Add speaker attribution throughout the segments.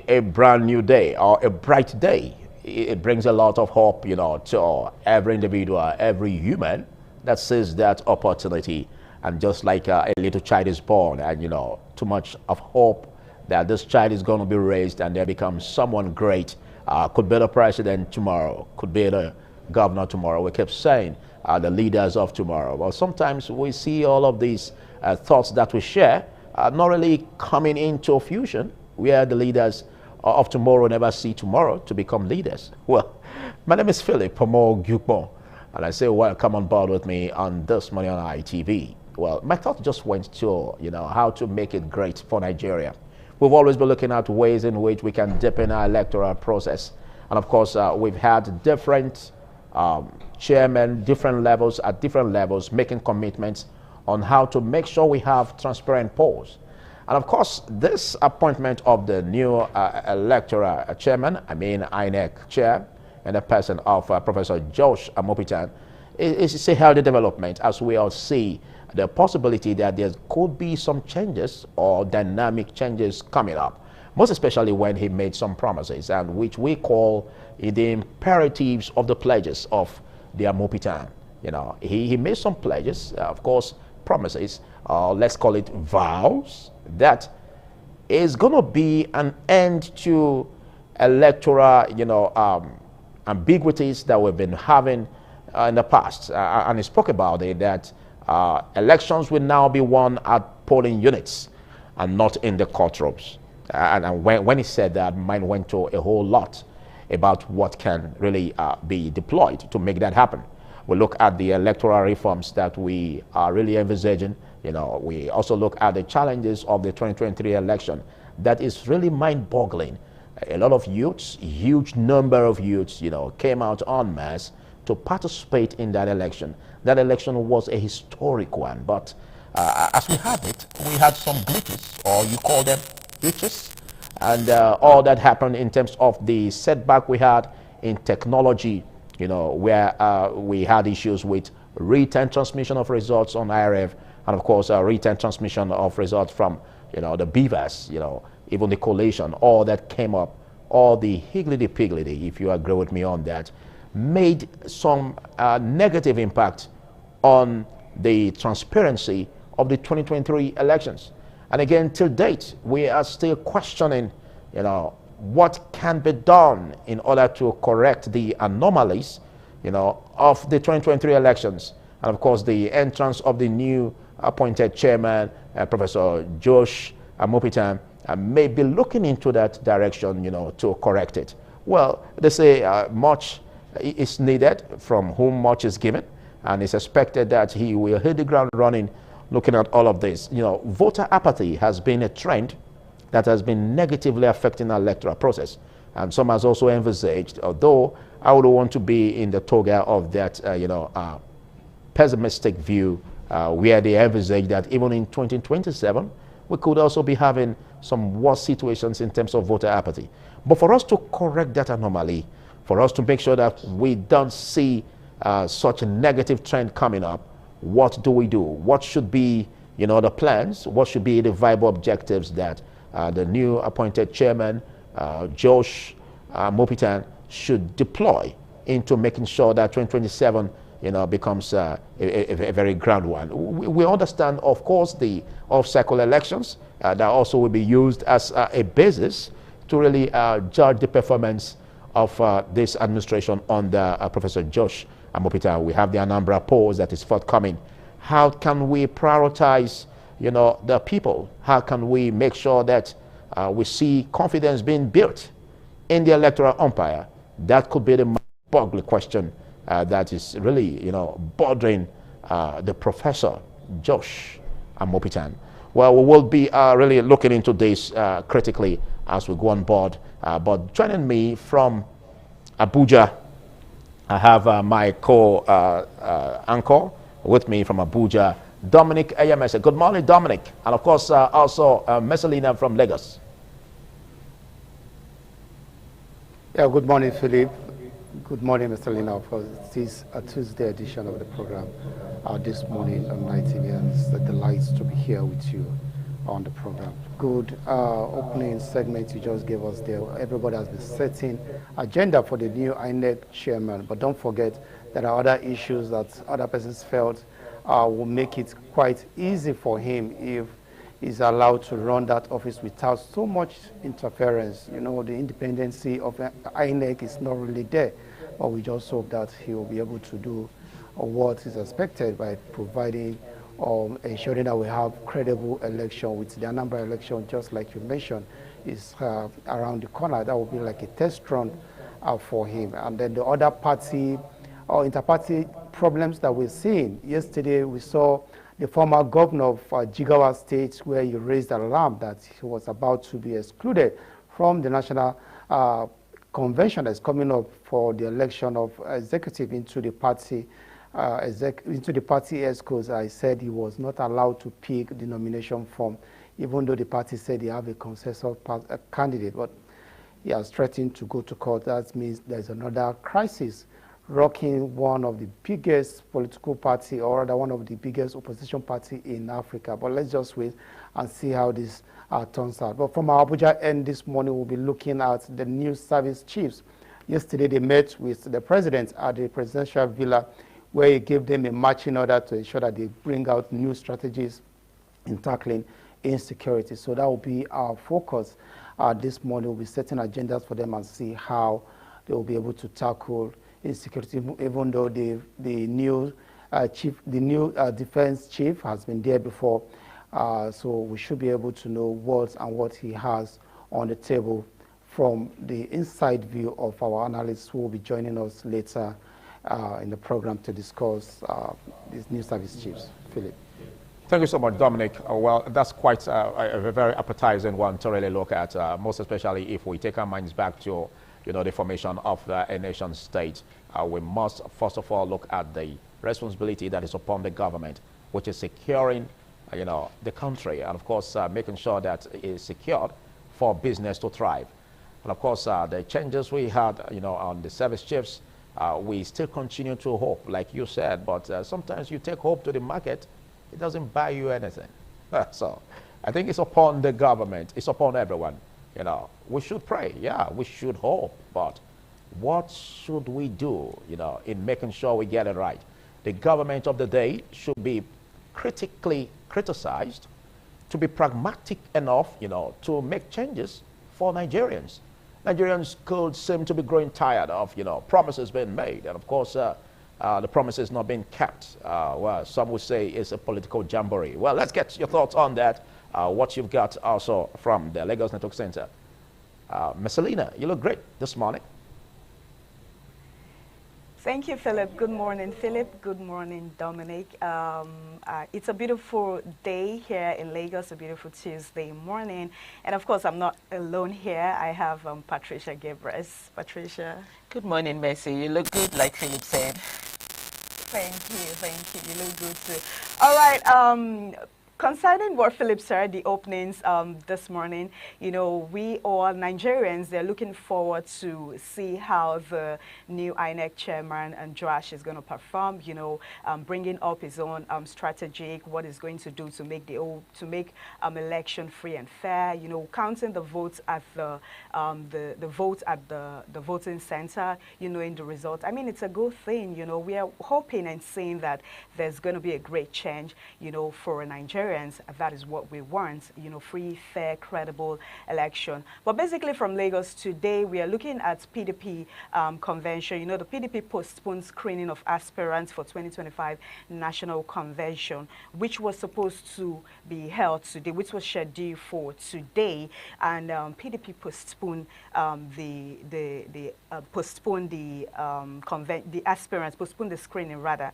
Speaker 1: a brand new day or a bright day. It brings a lot of hope, to every individual, every human that sees that opportunity. And just like a little child is born, and too much of hope that this child is going to be raised and they become someone great. Could be the president tomorrow, could be the governor tomorrow. We keep saying the leaders of tomorrow. Well, sometimes we see all of these thoughts that we share not really coming into fusion, where the leaders of tomorrow never see tomorrow to become leaders. Well, my name is Philip Pomo Gyukbo, and I say welcome on board with me on This Morning on ITV. Well, my thought just went to, how to make it great for Nigeria. We've always been looking at ways in which we can deepen our electoral process. And of course, we've had different chairmen, different levels, at different levels, making commitments on how to make sure we have transparent polls. And of course, this appointment of the new electoral chairman, INEC chair, and the person of Professor Josh Amopitan, is a healthy development, as we all see the possibility that there could be some changes or dynamic changes coming up, most especially when he made some promises, and which we call the imperatives of the pledges of the Amopitan. He made some pledges, of course, promises, let's call it vows, that is going to be an end to electoral, ambiguities that we've been having in the past. And he spoke about it, that elections will now be won at polling units and not in the courtrooms. And when he said that, mine went to a whole lot about what can really be deployed to make that happen. We look at the electoral reforms that we are really envisaging. We also look at the challenges of the 2023 election. That is really mind-boggling. A lot of youths, huge number of youths, came out en masse to participate in that election. That election was a historic one, but as we had it, we had some glitches, or you call them glitches, and all that happened in terms of the setback we had in technology, where we had issues with return transmission of results on IRF, and of course, return transmission of results from, the BVAS, even the collation, all that came up, all the higgledy-piggledy, if you agree with me on that, made some negative impact on the transparency of the 2023 elections. And again, till date, we are still questioning, what can be done in order to correct the anomalies, of the 2023 elections. And of course, the entrance of the new appointed chairman, Professor Josh Amopitan, may be looking into that direction, to correct it. Well, they say much is needed from whom much is given, and it's expected that he will hit the ground running looking at all of this. Voter apathy has been a trend that has been negatively affecting the electoral process, and some has also envisaged, although I would want to be in the toga of that, pessimistic view, where they envisage that even in 2027, we could also be having some worse situations in terms of voter apathy. But for us to correct that anomaly, for us to make sure that we don't see such a negative trend coming up, what do we do? What should be, the plans? What should be the viable objectives that the new appointed chairman, Josh Amopitan, should deploy into making sure that 2027, becomes a very grand one? We understand, of course, the off-cycle elections that also will be used as a basis to really judge the performance of this administration under Professor Josh Amopitan. We have the Anambra polls that is forthcoming. How can we prioritize, the people? How can we make sure that we see confidence being built in the electoral umpire? That could be the boggling question that is really, bothering the Professor Josh Amopitan. Well, we will be really looking into this critically as we go on board. But joining me from Abuja, I have my co-anchor with me from Abuja, Dominic Ayamese. Good morning, Dominic. And of course, also Messalina from Lagos.
Speaker 2: Yeah, good morning, Philip. Good morning, Mr. Lina. Of course, this is a Tuesday edition of the program this morning on Night TV, and it's a delight to be here with you on the program. good opening segment you just gave us there. Everybody has been setting agenda for the new INEC chairman, but don't forget there are other issues that other persons felt will make it quite easy for him if he's allowed to run that office without so much interference. You know, the independency of INEC is not really there, but we just hope that he will be able to do what is expected by providing ensuring that we have credible election with the Anambra election, just like you mentioned, is around the corner. That will be like a test run for him. And then the other party or inter-party problems that we're seeing. Yesterday we saw the former governor of Jigawa State, where he raised alarm that he was about to be excluded from the national convention that's coming up for the election of executive into the party ESCOs. I said he was not allowed to pick the nomination form, even though the party said they have a consensus candidate, but he has threatened to go to court. That means there's another crisis rocking one of the biggest political party, or rather one of the biggest opposition party in Africa. But let's just wait and see how this turns out. But from our Abuja end this morning, we'll be looking at the new service chiefs. Yesterday, they met with the president at the presidential villa, where he gave them a marching order to ensure that they bring out new strategies in tackling insecurity. So that will be our focus this morning. We'll be setting agendas for them and see how they will be able to tackle insecurity, even though the new defense chief has been there before. So we should be able to know what he has on the table from the inside view of our analysts who will be joining us later in the program to discuss these new service chiefs. Philip.
Speaker 1: Thank you so much, Dominic. Well, that's quite a very appetizing one to really look at, most especially if we take our minds back to, the formation of a nation state. We must, first of all, look at the responsibility that is upon the government, which is securing, the country, and of course, making sure that it is secured for business to thrive. And of course, the changes we had, on the service chiefs, we still continue to hope, like you said, but sometimes you take hope to the market, it doesn't buy you anything. So I think it's upon the government, it's upon everyone. We should pray, yeah, we should hope, but what should we do, in making sure we get it right? The government of the day should be critically criticized, to be pragmatic enough, to make changes for Nigerians. Nigerians could seem to be growing tired of, promises being made, and of course, the promises not being kept. Well, some would say it's a political jamboree. Well, let's get your thoughts on that. What you've got also from the Lagos Network Center. Messalina, you look great this morning.
Speaker 3: Thank you, Philip. Good morning, Philip. Good morning, Dominic. It's a beautiful day here in Lagos, a beautiful Tuesday morning. And of course, I'm not alone here. I have Patricia Gebres. Patricia.
Speaker 4: Good morning, Messi. You look good, like Philip said.
Speaker 3: Thank you. You look good too. All right. Concerning what Philip said, the openings this morning, we all Nigerians, they're looking forward to see how the new INEC chairman and Joash is going to perform, bringing up his own strategic, what he's going to do to make election free and fair, counting the votes at the vote at the voting center, in the result. I mean, it's a good thing, we are hoping and seeing that there's going to be a great change, for Nigeria. That is what we want, free, fair, credible election. But basically from Lagos today, we are looking at PDP convention. The PDP postponed screening of aspirants for 2025 National Convention, which was supposed to be held today, which was scheduled for today. And PDP postponed the aspirants, postponed the screening rather.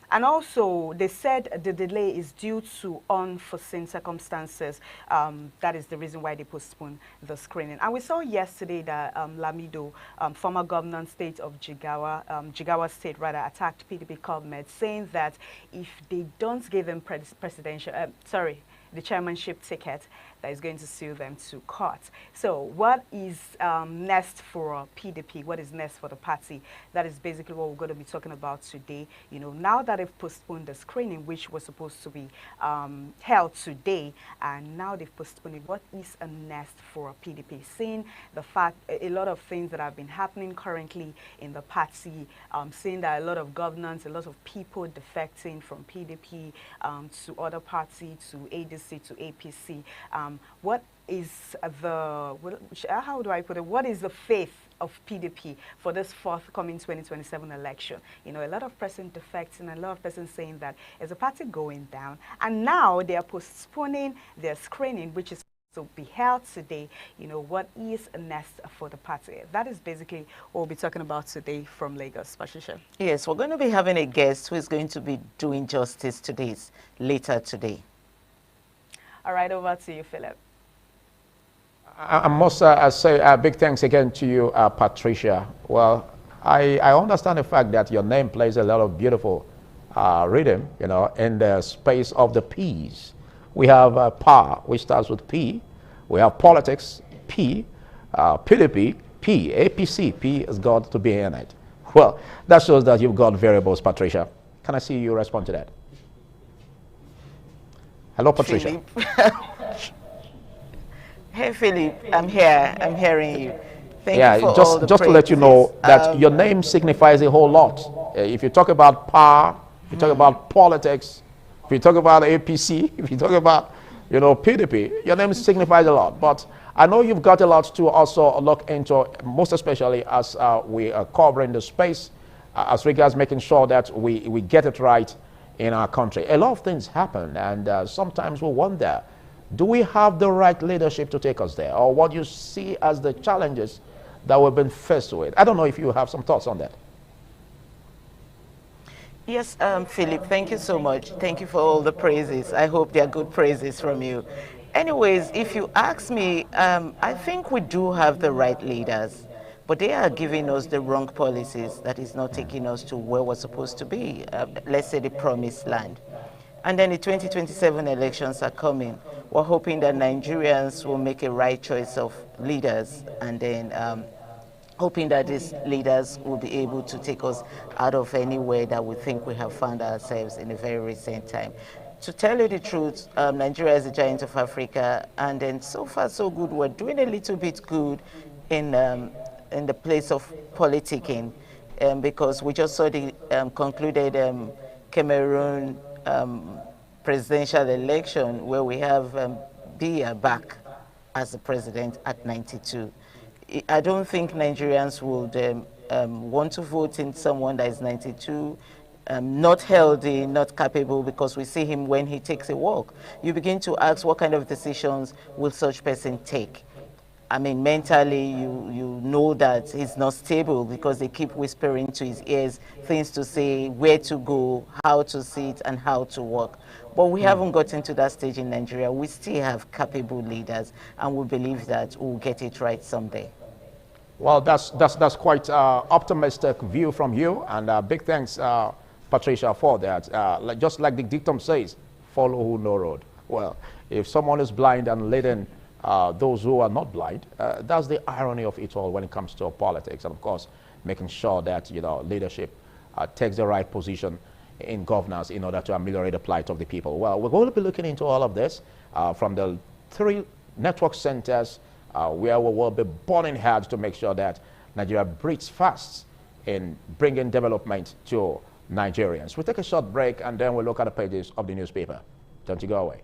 Speaker 3: And also, they said the delay is due to unforeseen circumstances. That is the reason why they postponed the screening. And we saw yesterday that Lamido, former governor state of Jigawa State, rather, attacked PDP government, saying that if they don't give him the chairmanship ticket, that is going to sue them to court. So what is next for PDP? What is next for the party? That is basically what we're going to be talking about today. You know, now that they've postponed the screening, which was supposed to be held today, and now they've postponed it, what is a next for PDP? Seeing the fact a lot of things that have been happening currently in the party, seeing that a lot of governance, a lot of people defecting from PDP to other party, to ADC, to APC. What is how do I put it? What is the faith of PDP for this forthcoming 2027 election? You know, a lot of person defecting, a lot of person saying that is a party going down, and now they are postponing their screening, which is to be held today. You know, what is next for the party? That is basically what we'll be talking about today from Lagos. Patricia.
Speaker 4: Yes, we're going to be having a guest who is going to be doing justice to this later today.
Speaker 3: All right, over to you, Philip.
Speaker 1: I must say a big thanks again to you, Patricia. Well, I understand the fact that your name plays a lot of beautiful rhythm, you know, in the space of the P's. We have power, which starts with P. We have politics, P. PDP, P. APC, P has got to be in it. Well, that shows that you've got variables, Patricia. Can I see you respond to that? Hello, Patricia.
Speaker 4: Hey, Philip, I'm here. I'm hearing you. Thank you for
Speaker 1: just
Speaker 4: all the
Speaker 1: just to let you know that your name signifies a whole lot. If you talk about power, if you talk about politics, if you talk about APC, if you talk about, you know, PDP, your name signifies a lot. But I know you've got a lot to also look into, most especially as we are covering the space, as regards making sure that we get it right in our country. A lot of things happen, and sometimes we wonder, do we have the right leadership to take us there? Or what you see as the challenges that we've been faced with? I don't know if you have some thoughts on that.
Speaker 4: Yes, Philip, thank you so much. Thank you for all the praises. I hope they are good praises from you. Anyways, if you ask me, I think we do have the right leaders, but they are giving us the wrong policies that is not taking us to where we're supposed to be, let's say the promised land. And then the 2027 elections are coming. We're hoping that Nigerians will make a right choice of leaders, and then hoping that these leaders will be able to take us out of anywhere that we think we have found ourselves in a very recent time. To tell you the truth, Nigeria is a giant of Africa, and then so far so good. We're doing a little bit good in the place of politicking, because we just saw the concluded Cameroon presidential election, where we have Biya back as the president at 92. I don't think Nigerians would want to vote in someone that is 92, not healthy, not capable, because we see him when he takes a walk. You begin to ask, what kind of decisions will such person take? I mean, mentally, you know that he's not stable, because they keep whispering to his ears things to say, where to go, how to sit, and how to walk. But we haven't gotten to that stage in Nigeria. We still have capable leaders, and we believe that we'll get it right someday.
Speaker 1: Well, that's quite optimistic view from you, and big thanks, Patricia, for that. Just like the dictum says, follow who know road. Well, if someone is blind and leading those who are not blind, that's the irony of it all when it comes to politics, and of course, making sure that, you know, leadership takes the right position in governance in order to ameliorate the plight of the people. Well, we're going to be looking into all of this from the 3 network centers where we will be burning hard to make sure that Nigeria breathes fast in bringing development to Nigerians. We'll take a short break, and then we'll look at the pages of the newspaper. Don't you go away.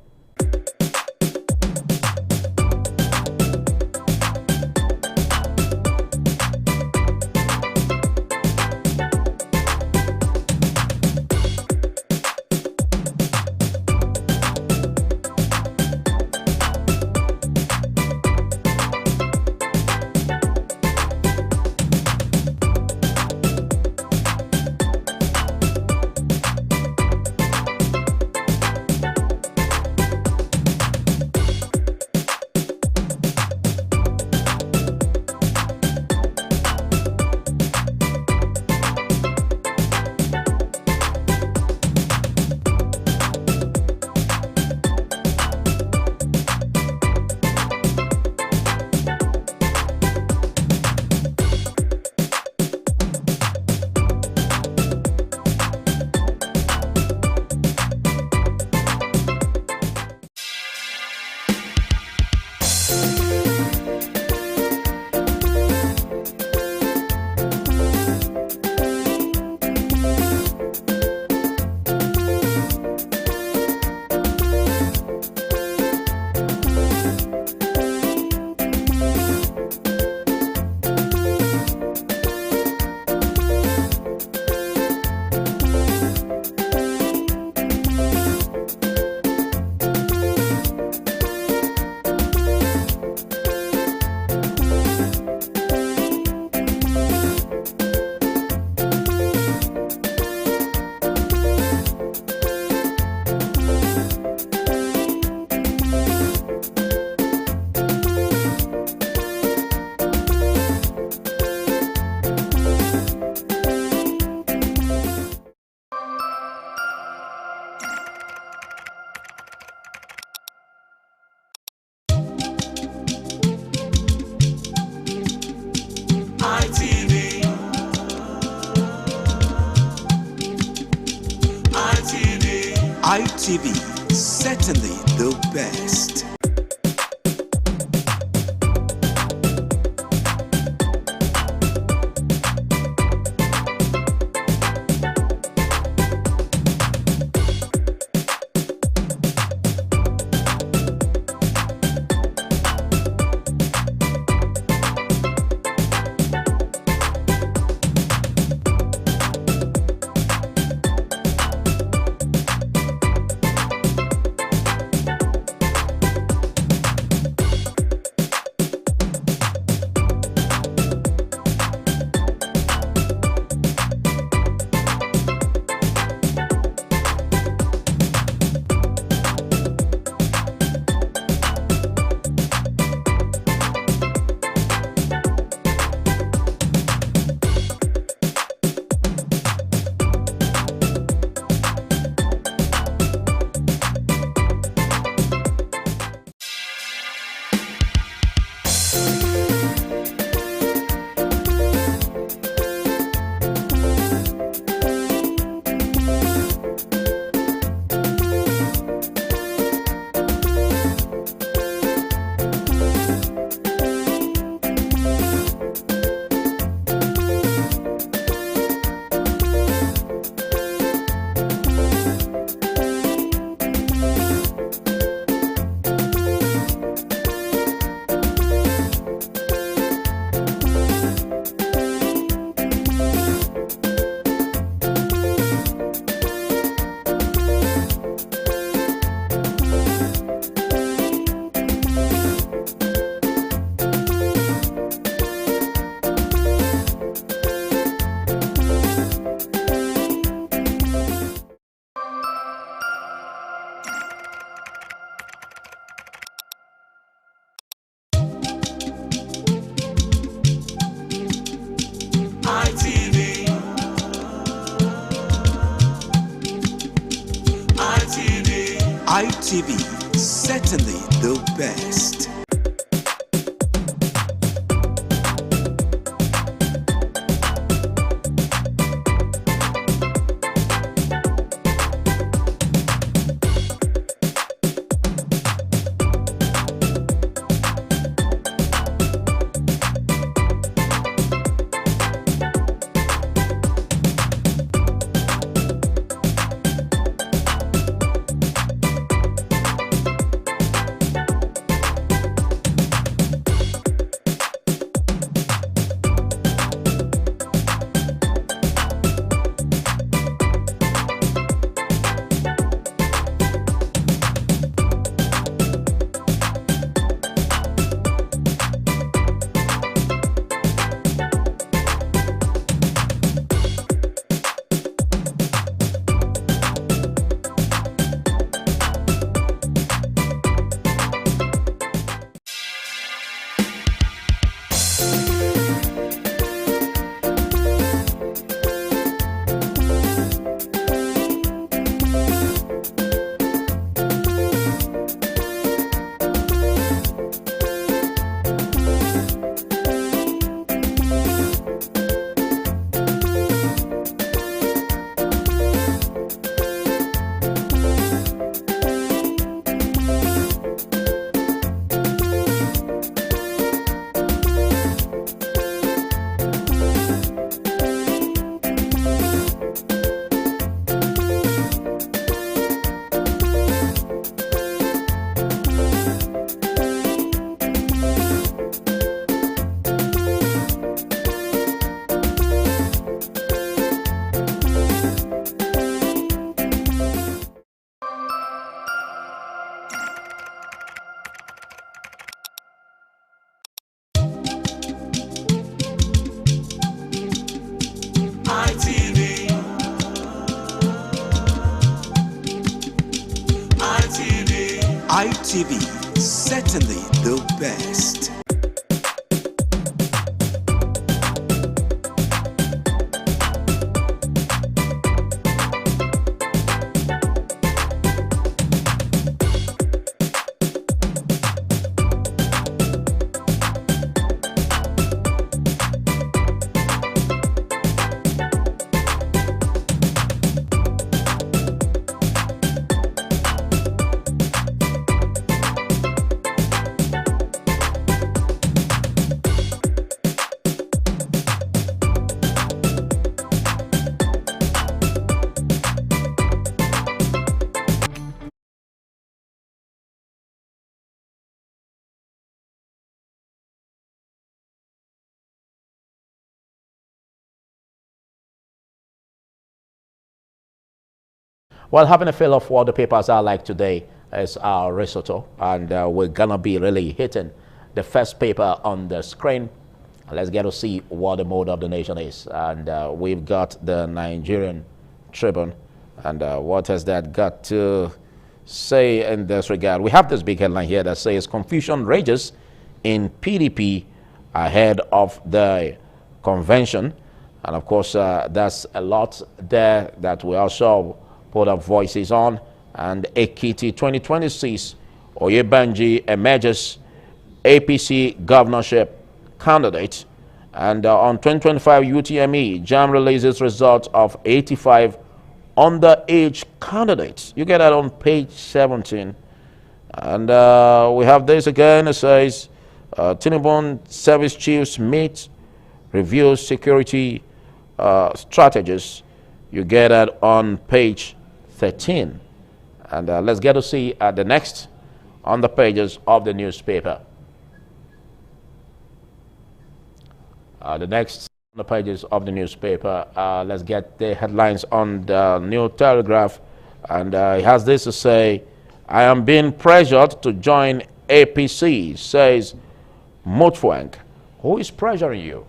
Speaker 5: ITV, certainly the best. ITV, certainly the best. ITV, certainly the best.
Speaker 1: Well, having a feel of what the papers are like today is our risotto, and we're gonna be really hitting the first paper on the screen. Let's get to see what the mode of the nation is. And we've got the Nigerian Tribune. And what has that got to say in this regard? We have this big headline here that says confusion rages in PDP ahead of the convention. And of course, that's a lot there that we also put up voices on. And Ekiti 2026, Oyebanji emerges APC governorship candidate. And on 2025 UTME, JAM releases results of 85 underage candidates. You get that on page 17. And we have this again. It says, Tinubu service chiefs meet, reviews security strategies. You get that on page 13. And let's get to see the next on the pages of the newspaper. The next on the pages of the newspaper, let's get the headlines on the New Telegraph. And it has this to say, I am being pressured to join APC, says Mutfwang. Who is pressuring you?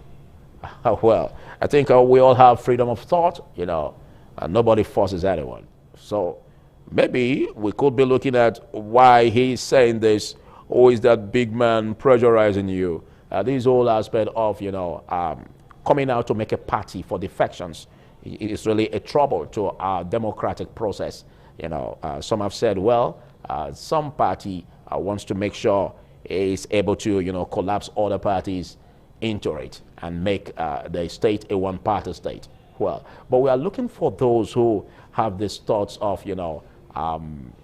Speaker 1: Well, I think we all have freedom of thought, you know, and nobody forces anyone. So maybe we could be looking at why he's saying this. Who is that big man pressurizing you? This whole aspect of, you know, coming out to make a party for defections is really a trouble to our democratic process. You know, some have said, well, some party wants to make sure is able to, you know, collapse other parties into it and make the state a one-party state. Well, but we are looking for those who have these thoughts of, you know,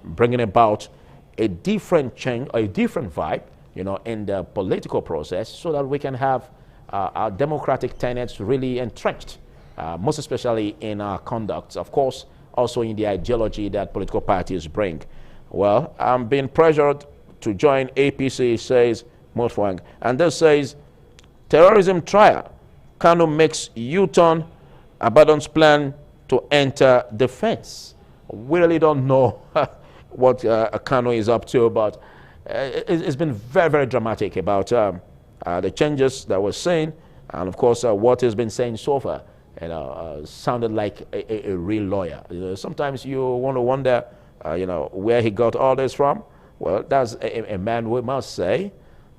Speaker 1: bringing about a different change, a different vibe, you know, in the political process, so that we can have our democratic tenets really entrenched, most especially in our conduct, of course, also in the ideology that political parties bring. Well, I'm being pressured to join APC, says Mutfwang. And this says, terrorism trial. Kanu makes U-turn, abandons plan to enter defense. We really don't know what Kanu is up to, but it's been very, very dramatic about the changes that we're seeing, and of course what he's been saying so far, you know, sounded like a real lawyer. You know, sometimes you want to wonder, you know, where he got all this from. Well, that's a man, we must say,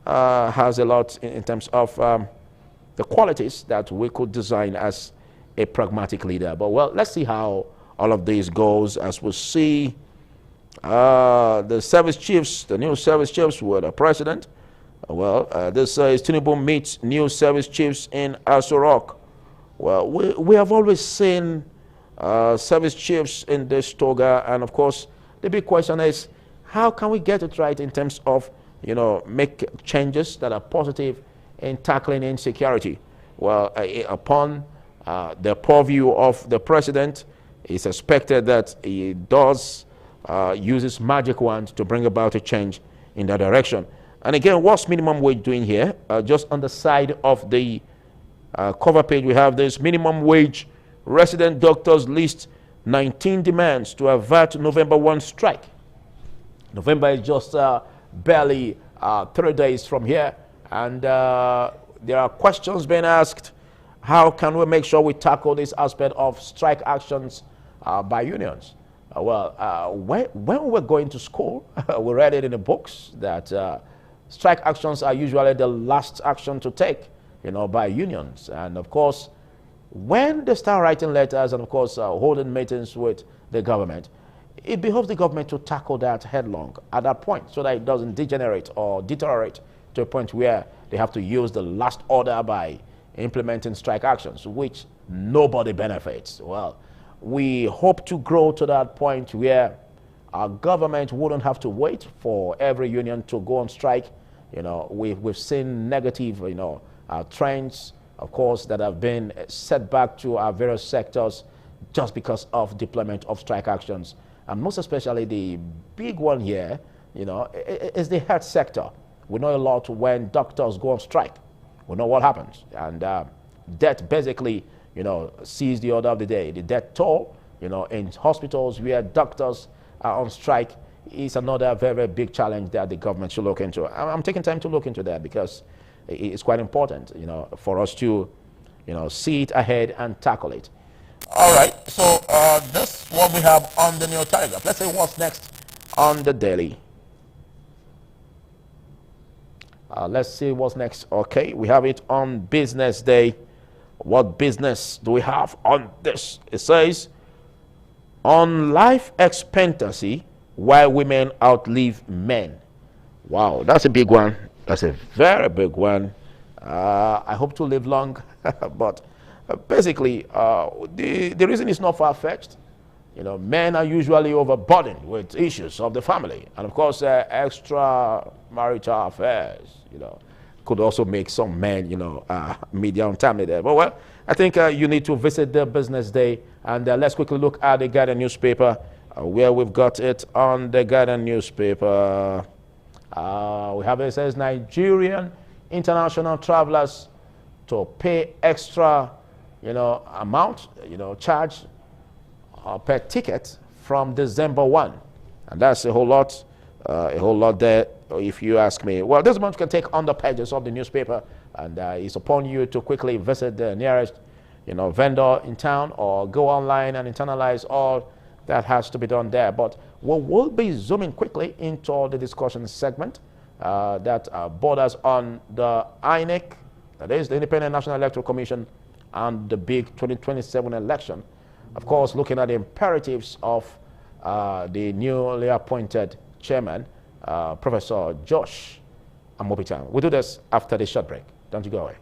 Speaker 1: has a lot in terms of the qualities that we could design as a pragmatic leader. But well, let's see how all of this goes as we see the service chiefs, the new service chiefs with the president. Well, this is Tinubu meets new service chiefs in Aso Rock. Well, we have always seen service chiefs in this toga, and of course, the big question is, how can we get it right in terms of, you know, make changes that are positive in tackling insecurity? Well, upon the purview of the president, it's expected that he does use his magic wand to bring about a change in that direction. And again, what's minimum wage doing here? Just on the side of the cover page, we have this minimum wage. Resident doctors list 19 demands to avert November 1 strike. November is just barely 3 days from here. And there are questions being asked. How can we make sure we tackle this aspect of strike actions by unions? When we were going to school, we read it in the books that strike actions are usually the last action to take, you know, by unions. And of course, when they start writing letters and of course holding meetings with the government, it behoves the government to tackle that headlong at that point so that it doesn't degenerate or deteriorate to a point where they have to use the last order by implementing strike actions, which nobody benefits. Well, we hope to grow to that point where our government wouldn't have to wait for every union to go on strike. You know, we've seen negative, you know, trends, of course, that have been set back to our various sectors just because of deployment of strike actions. And most especially the big one here, you know, is the health sector. We know a lot when doctors go on strike. We know what happens. And death basically, you know, sees the order of the day. The death toll in hospitals where doctors are on strike is another very, very big challenge that the government should look into. I'm taking time to look into that because it's quite important, for us to, see it ahead and tackle it. All right, so this is what we have on the New Telegraph. Let's see what's next on the Daily. Let's see what's next. Okay, we have it on Business Day. What business do we have on this? It says, on life expectancy, why women outlive men. Wow, that's a big one. That's a very big one. I hope to live long, but basically, the reason is not far-fetched. Men are usually overburdened with issues of the family, and of course, extra-marital affairs, could also make some men, media untimely there. But well, I think you need to visit the Business Day, and let's quickly look at the Guardian newspaper, where we've got it on the Guardian newspaper. We have it says Nigerian international travelers to pay extra, amount, charge per ticket from December 1. And that's a whole lot there, if you ask me. Well, this much you can take on the pages of the newspaper, and it's upon you to quickly visit the nearest, vendor in town, or go online and internalize all that has to be done there. But we will be zooming quickly into the discussion segment that borders on the INEC, that is the Independent National Electoral Commission, and the big 2027 election. Of course, looking at the imperatives of the newly appointed chairman, Professor Josh Amopitan. We'll do this after this short break. Don't you go away.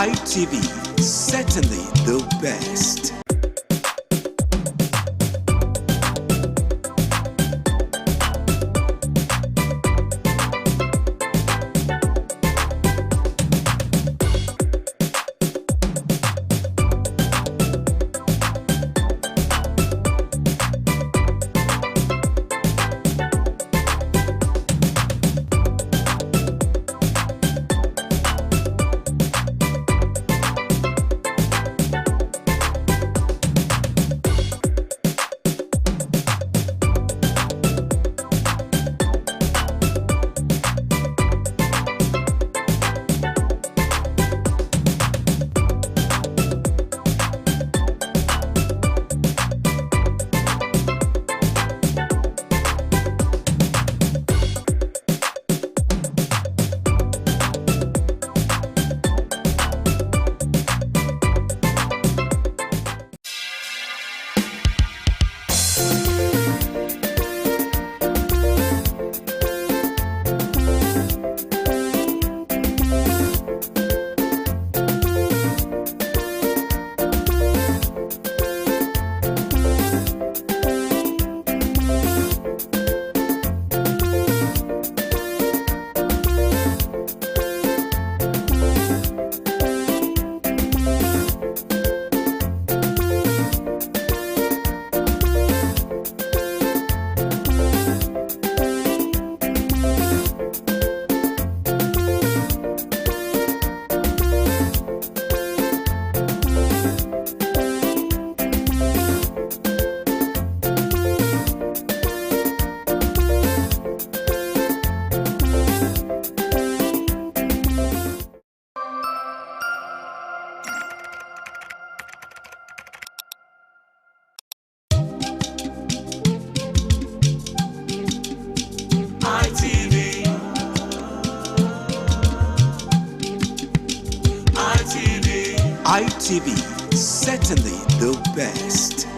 Speaker 5: ITV, certainly the best. ITV, certainly the best.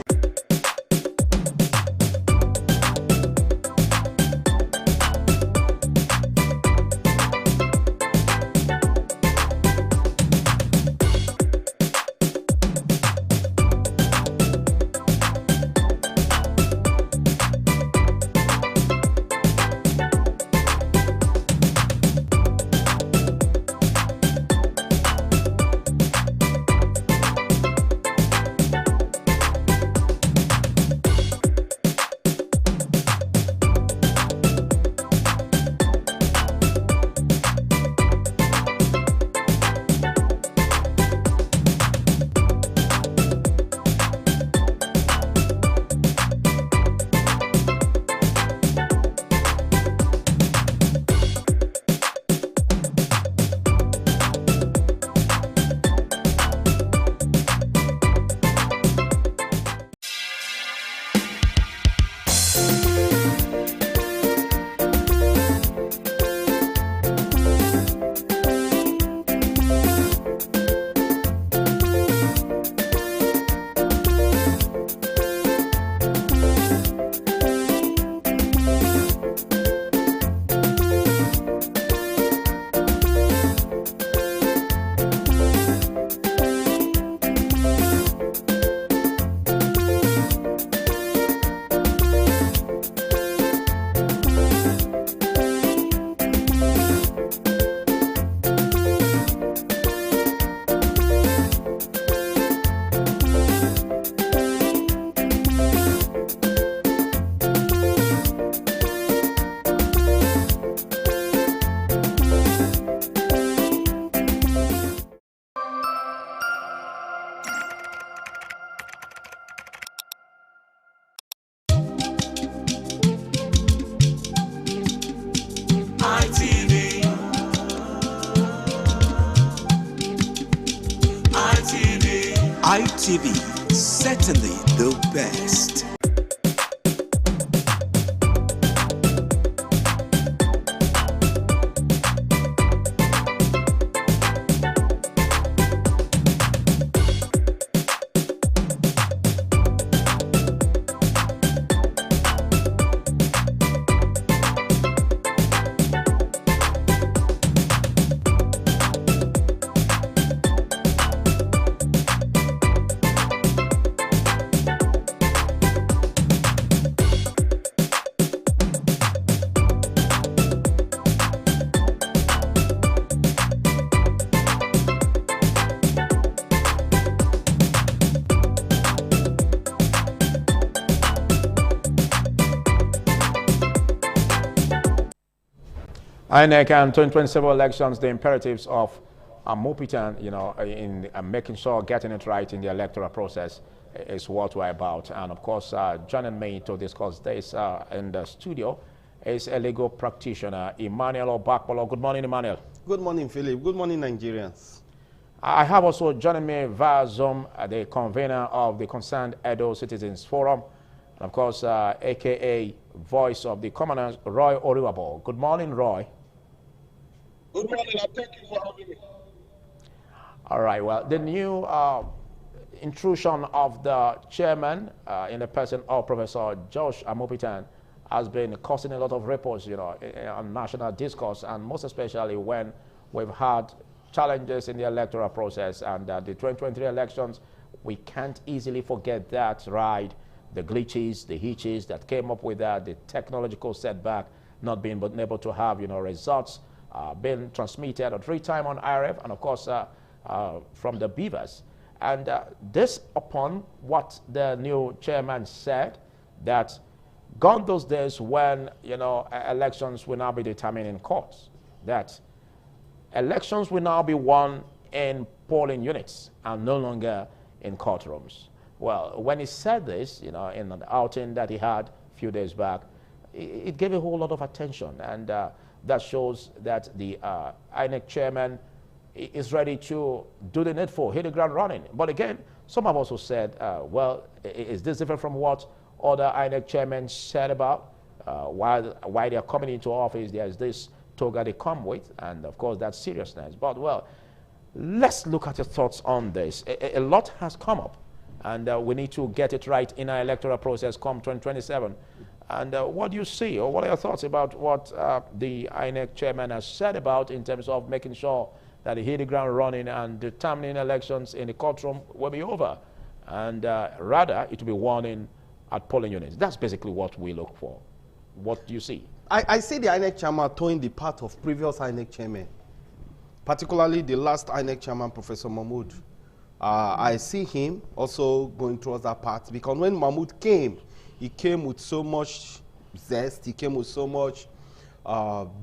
Speaker 5: ITV, certainly the best.
Speaker 1: INEC and 2027 elections, the imperatives of Mopitan, in making sure getting it right in the electoral process is what we're about. And of course, joining me to discuss this in the studio is a legal practitioner, Emmanuel Obakpolo. Good morning, Emmanuel.
Speaker 6: Good morning, Philip. Good morning, Nigerians.
Speaker 1: I have also joining me via Zoom, the convener of the Concerned Edo Citizens Forum, and of course, AKA Voice of the Commoners, Roy Oriwabo. Good morning, Roy.
Speaker 7: Good morning, and thank you for having me.
Speaker 1: All right, well, the new intrusion of the chairman in the person of Professor Josh Amopitan has been causing a lot of ripples, on national discourse, and most especially when we've had challenges in the electoral process and the 2023 elections. We can't easily forget that, right? The glitches, the hitches that came up with that, the technological setback, not being able to have, results being transmitted at time on IRF, and of course from the beavers. And this upon what the new chairman said, that gone those days when, elections will now be determined in courts, that elections will now be won in polling units and no longer in courtrooms. Well, when he said this, in an outing that he had a few days back, it gave a whole lot of attention, and that shows that the INEC chairman is ready to do the needful, hit the ground running. But again, some have also said, well, is this different from what other INEC chairmen said about why they are coming into office? There's this toga they come with, and of course that's seriousness. But well, Let's look at your thoughts on this. A lot has come up, and we need to get it right in our electoral process come 2027. And what do you see, or what are your thoughts about what the INEC chairman has said about in terms of making sure that he hit the ground running and determining elections in the courtroom will be over, and rather it will be won in at polling units? That's basically what we look for. What do you see?
Speaker 6: I see the INEC chairman towing the path of previous INEC chairman, particularly the last INEC chairman, Professor Mahmood. I see him also going towards that path, because when Mahmood came, he came with so much zest, he came with so much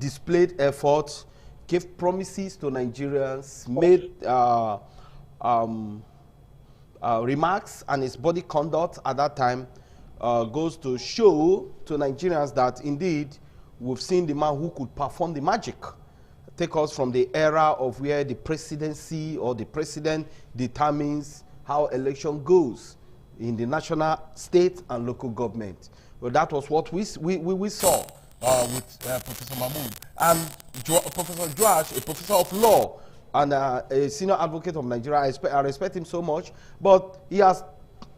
Speaker 6: displayed effort, gave promises to Nigerians, made remarks, and his body conduct at that time goes to show to Nigerians that indeed we've seen the man who could perform the magic, take us from the era of where the presidency or the president determines how election goes in the national, state, and local government. Well, that was what we saw with Professor Mahmood. And Professor Joash, a professor of law and a senior advocate of Nigeria, I respect him so much, but he has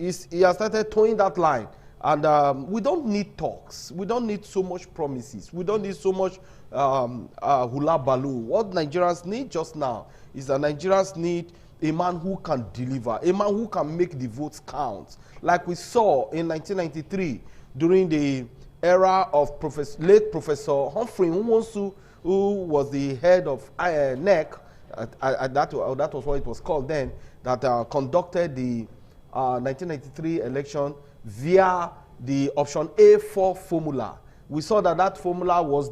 Speaker 6: started towing that line. And we don't need talks. We don't need so much promises. We don't need so much hula balloon. What Nigerians need just now is that Nigerians need a man who can deliver, a man who can make the votes count. Like we saw in 1993 during the era of late Professor Humphrey Nwosu, who was the head of NEC, that was what it was called then, that conducted the 1993 election via the option A4 formula. We saw that that formula was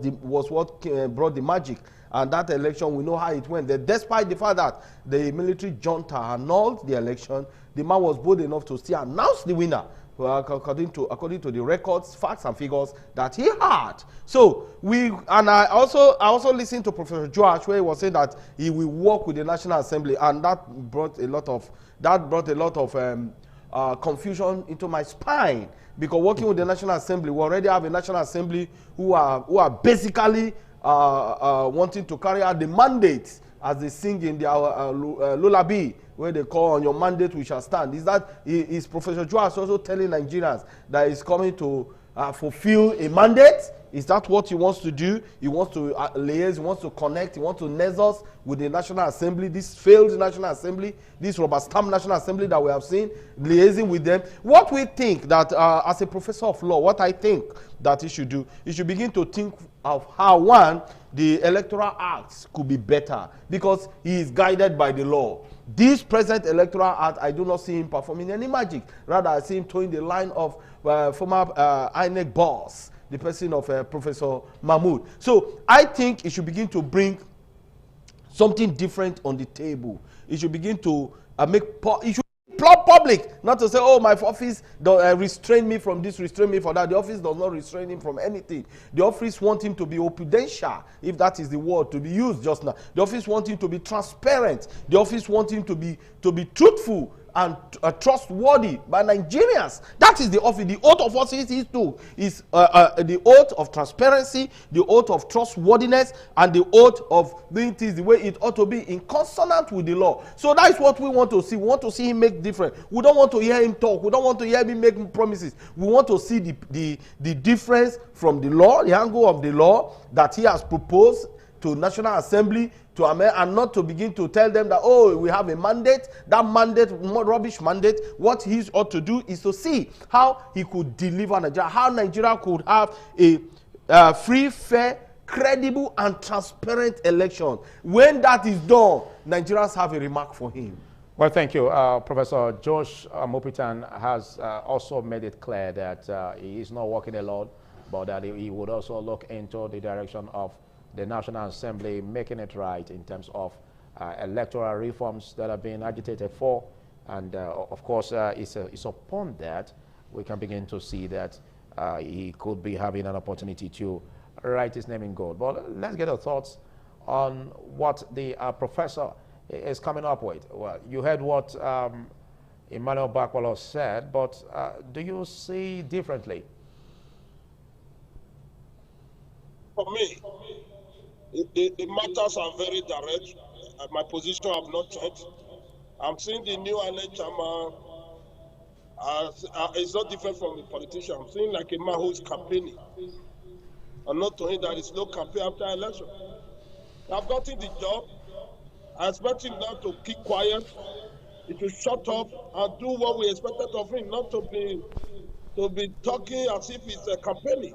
Speaker 6: what brought the magic, and that election, we know how it went. Despite the fact that the military junta annulled the election, the man was bold enough to still announce the winner, according to the records, facts, and figures that he had. So I also listened to Professor Joash, where he was saying that he will work with the National Assembly, and that brought a lot of confusion into my spine, because working with the National Assembly, we already have a National Assembly who are basically wanting to carry out the mandate, as they sing in their lullaby, where they call, "On your mandate we shall stand." Is Professor Joash also telling Nigerians that he's coming to fulfill a mandate? Is that what he wants to do? He wants to liaise, he wants to connect, he wants to nexus with the National Assembly, this failed National Assembly, this rubber stamp National Assembly that we have seen, liaising with them. What we think that, as a professor of law, what I think that he should do, he should begin to think of how, one, the Electoral Act could be better, because he is guided by the law. This present Electoral Act, I do not see him performing any magic. Rather, I see him towing the line of former INEC boss, the person of Professor Mahmood. So I think it should begin to bring something different on the table. It should begin to it should be public, not to say, "Oh, my office restrain me from this, restrain me for that." The office does not restrain him from anything. The office wants him to be opudential, if that is the word to be used just now. The office wants him to be transparent. The office wants him to be truthful and trustworthy by Nigerians. That is the office. The oath of office is the oath of transparency, the oath of trustworthiness, and the oath of doing things the way it ought to be, in consonant with the law. So that is what we want to see. We want to see him make difference. We don't want to hear him talk. We don't want to hear him make promises. We want to see the difference from the law, the angle of the law that he has proposed to National Assembly to amend, and not to begin to tell them that, "Oh, we have a mandate." That mandate, rubbish mandate. What he ought to do is to see how he could deliver Nigeria, how Nigeria could have a free, fair, credible, and transparent election. When that is done, Nigerians have a remark for him.
Speaker 1: Well, thank you. Professor Josh Mopitan has also made it clear that he is not working alone, but that he would also look into the direction of the National Assembly, making it right in terms of electoral reforms that are being agitated for. And of course, it's upon that we can begin to see that he could be having an opportunity to write his name in gold. But let's get your thoughts on what the professor is coming up with. Well, you heard what Emmanuel Bakwalo said, but do you see differently?
Speaker 7: For me, the matters are very direct. my position have not changed. I'm seeing the new INEC chairman as it's not different from a politician. I'm seeing like a man who is campaigning. I'm not to him that is no campaign after election. I've gotten the job. I expect him now to keep quiet. He should shut up and do what we expected of him, not to be talking as if it's a campaigning.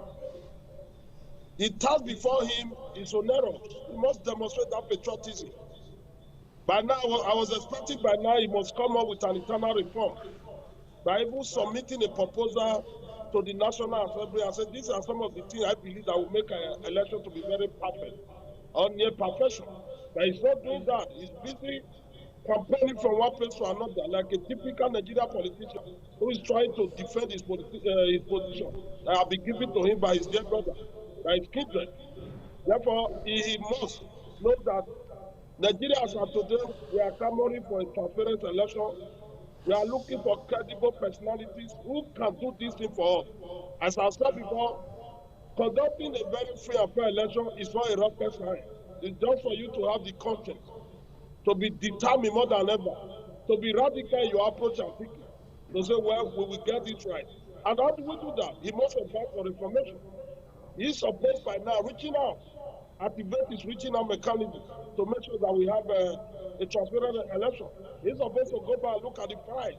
Speaker 7: The task before him is onerous. He must demonstrate that patriotism. By now, I was expecting by now he must come up with an internal reform. By even submitting a proposal to the National Assembly and say, these are some of the things I believe that will make an election to be very perfect or near perfection. But he's not doing that. He's busy campaigning from one place to another, like a typical Nigerian politician who is trying to defend his position that have been given to him by his dear brother, by his kindred. Therefore, he must know that Nigerians are today, we are clamoring for a transparent election. We are looking for credible personalities who can do this thing for us. As I said before, conducting a very free and fair election is not a rocket science. It's just for you to have the conscience, to be determined more than ever, to be radical in your approach and thinking, to say, well, we will get it right. And how do we do that? He must advise for information. He's supposed by now reaching out, activate his reaching out mechanism to make sure that we have a transparent election. He's supposed to go back and look at the files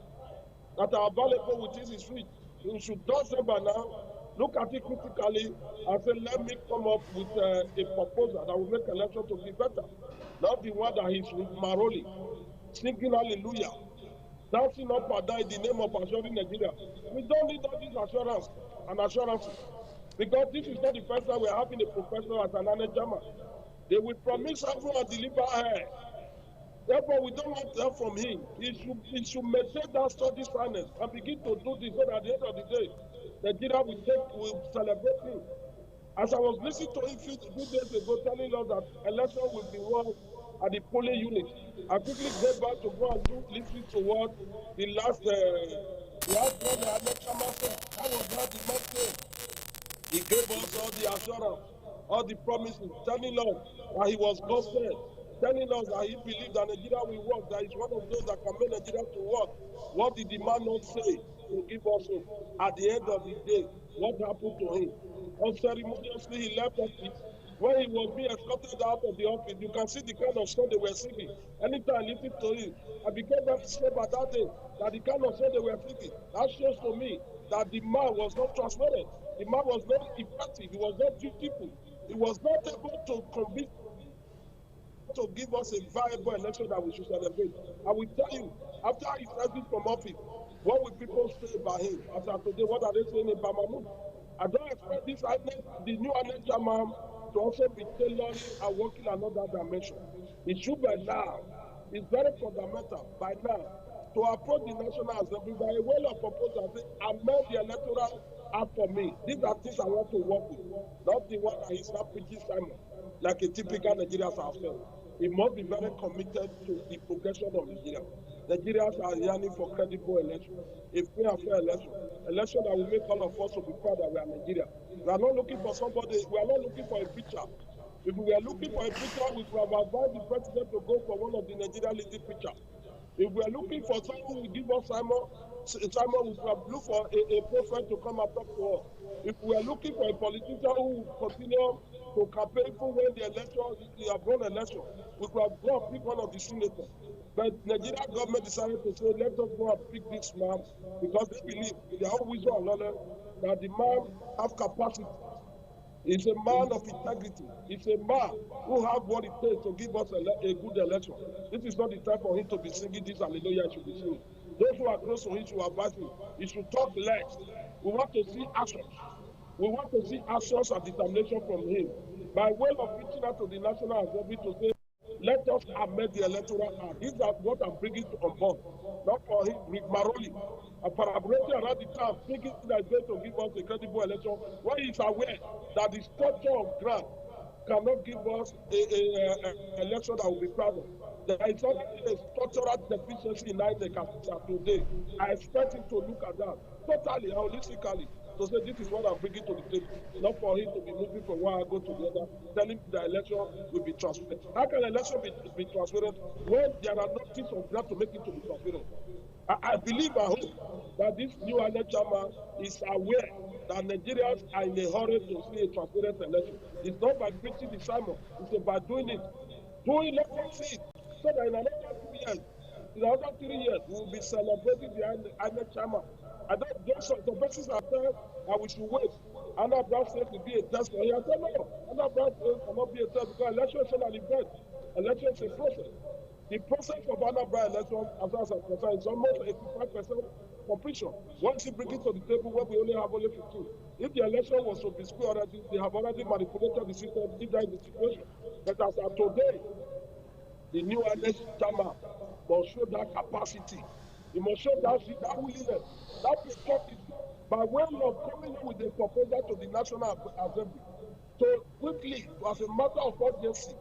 Speaker 7: that are available within his reach. He should do so by now, look at it critically and say, let me come up with a proposal that will make election to be better. Not the one that he's maroli, singing hallelujah, dancing up and down in the name of assuring Nigeria. We don't need all these assurance and assurances. Because this is not the first time we're having a professor as an INEC chairman. They will promise everyone and deliver her. Therefore, we don't want to hear from him. He should maintain that study silence and begin to do this so that at the end of the day, Nigeria will celebrate him. As I was listening to him a few days ago telling us that election will be won at the polling unit, I quickly go back to go and listen to what the last one the INEC chairman said. That was not the man said. He gave us all the assurance, all the promises, telling us that he was God-sent, telling us that he believed that Nigeria will work, that he's one of those that can make Nigeria to work. What did the man not say to give us hope? At the end of the day, what happened to him? Unceremoniously, he left office. When he was being escorted out of the office, you can see the kind of song they were singing. Anytime I listen to him, I became very slave at that day, that the kind of song they were singing, that shows to me that the man was not transparent. The man was not effective. He was not dutiful. He was not able to convince to give us a viable election that we should celebrate. I will tell you, after his exit from office, what will people say about him? As of today, what are they saying about Mahmoud? I don't expect this the new INEC chairman to also be tailoring and working another dimension. It should by now. It's very fundamental by now to approach the National Assembly by a way of proposal and say, amend the electoral act for me. These are things I want to work with, not the one that he's not preaching Simon, like a typical Nigerian ourselves. He must be very committed to the progression of Nigeria. Nigerians are yearning for credible election, a free and fair election that will make all of us to be proud that we are Nigeria. We are not looking for somebody, we are not looking for a preacher. If we were looking for a preacher, we could have advised the president to go for one of the Nigerian leading preachers. If we are looking for someone who will give us Simon, we could have looked for a prophet to come and talk to us. If we are looking for a politician who will continue to campaign even when the election, the won election, we could have gone and pick one of the senators. But Nigerian government decided to say, let us go and pick this man because they believe in their own wisdom and knowledge that the man has capacity. He's a man of integrity. He's a man who has what it takes to give us a good election. This is not the time for him to be singing this hallelujah. He should be singing. Those who are close to him should advise him. He should talk less. We want to see actions. We want to see actions and determination from him. By way of reaching out to the National Assembly to say, let us amend the electoral act. These are what I'm bringing on board. Not for him, Rick Maroli, a parabrating around the town, thinking that he's going to give us a credible election, when he's aware that the structure of grant cannot give us an election that will be proud of. There is a structural deficiency in INEC today. I expect him to look at that totally, holistically, to say this is what I'm bringing to the table, not for him to be moving from one angle to the other, telling the election will be transparent. How can election be transparent when there are nothing on ground to make it to be transparent? I believe and hope that this new INEC chairman is aware that Nigerians are in a hurry to see a transparent election. It's not by preaching the sermon, it's about doing it. Let us see it. So that in another 2 years, in another 3 years, we will be celebrating the INEC chairman. And then the persons are saying that we should wait. Anna Brown says to be a test for him. I said, no, Anna Brown says cannot be a test because election is an event. Election is a process. The process of Anna Brown election, as far as I'm concerned, is almost 85% completion. Once you bring it to the table where we only have 15. If the election was to be square already, they have already manipulated the system, if that is the situation. But as of today, the new INEC chairman must show that capacity. He must show that willingness, that perspective, by way of coming in with a proposal to the National Assembly to quickly, as a matter of urgency,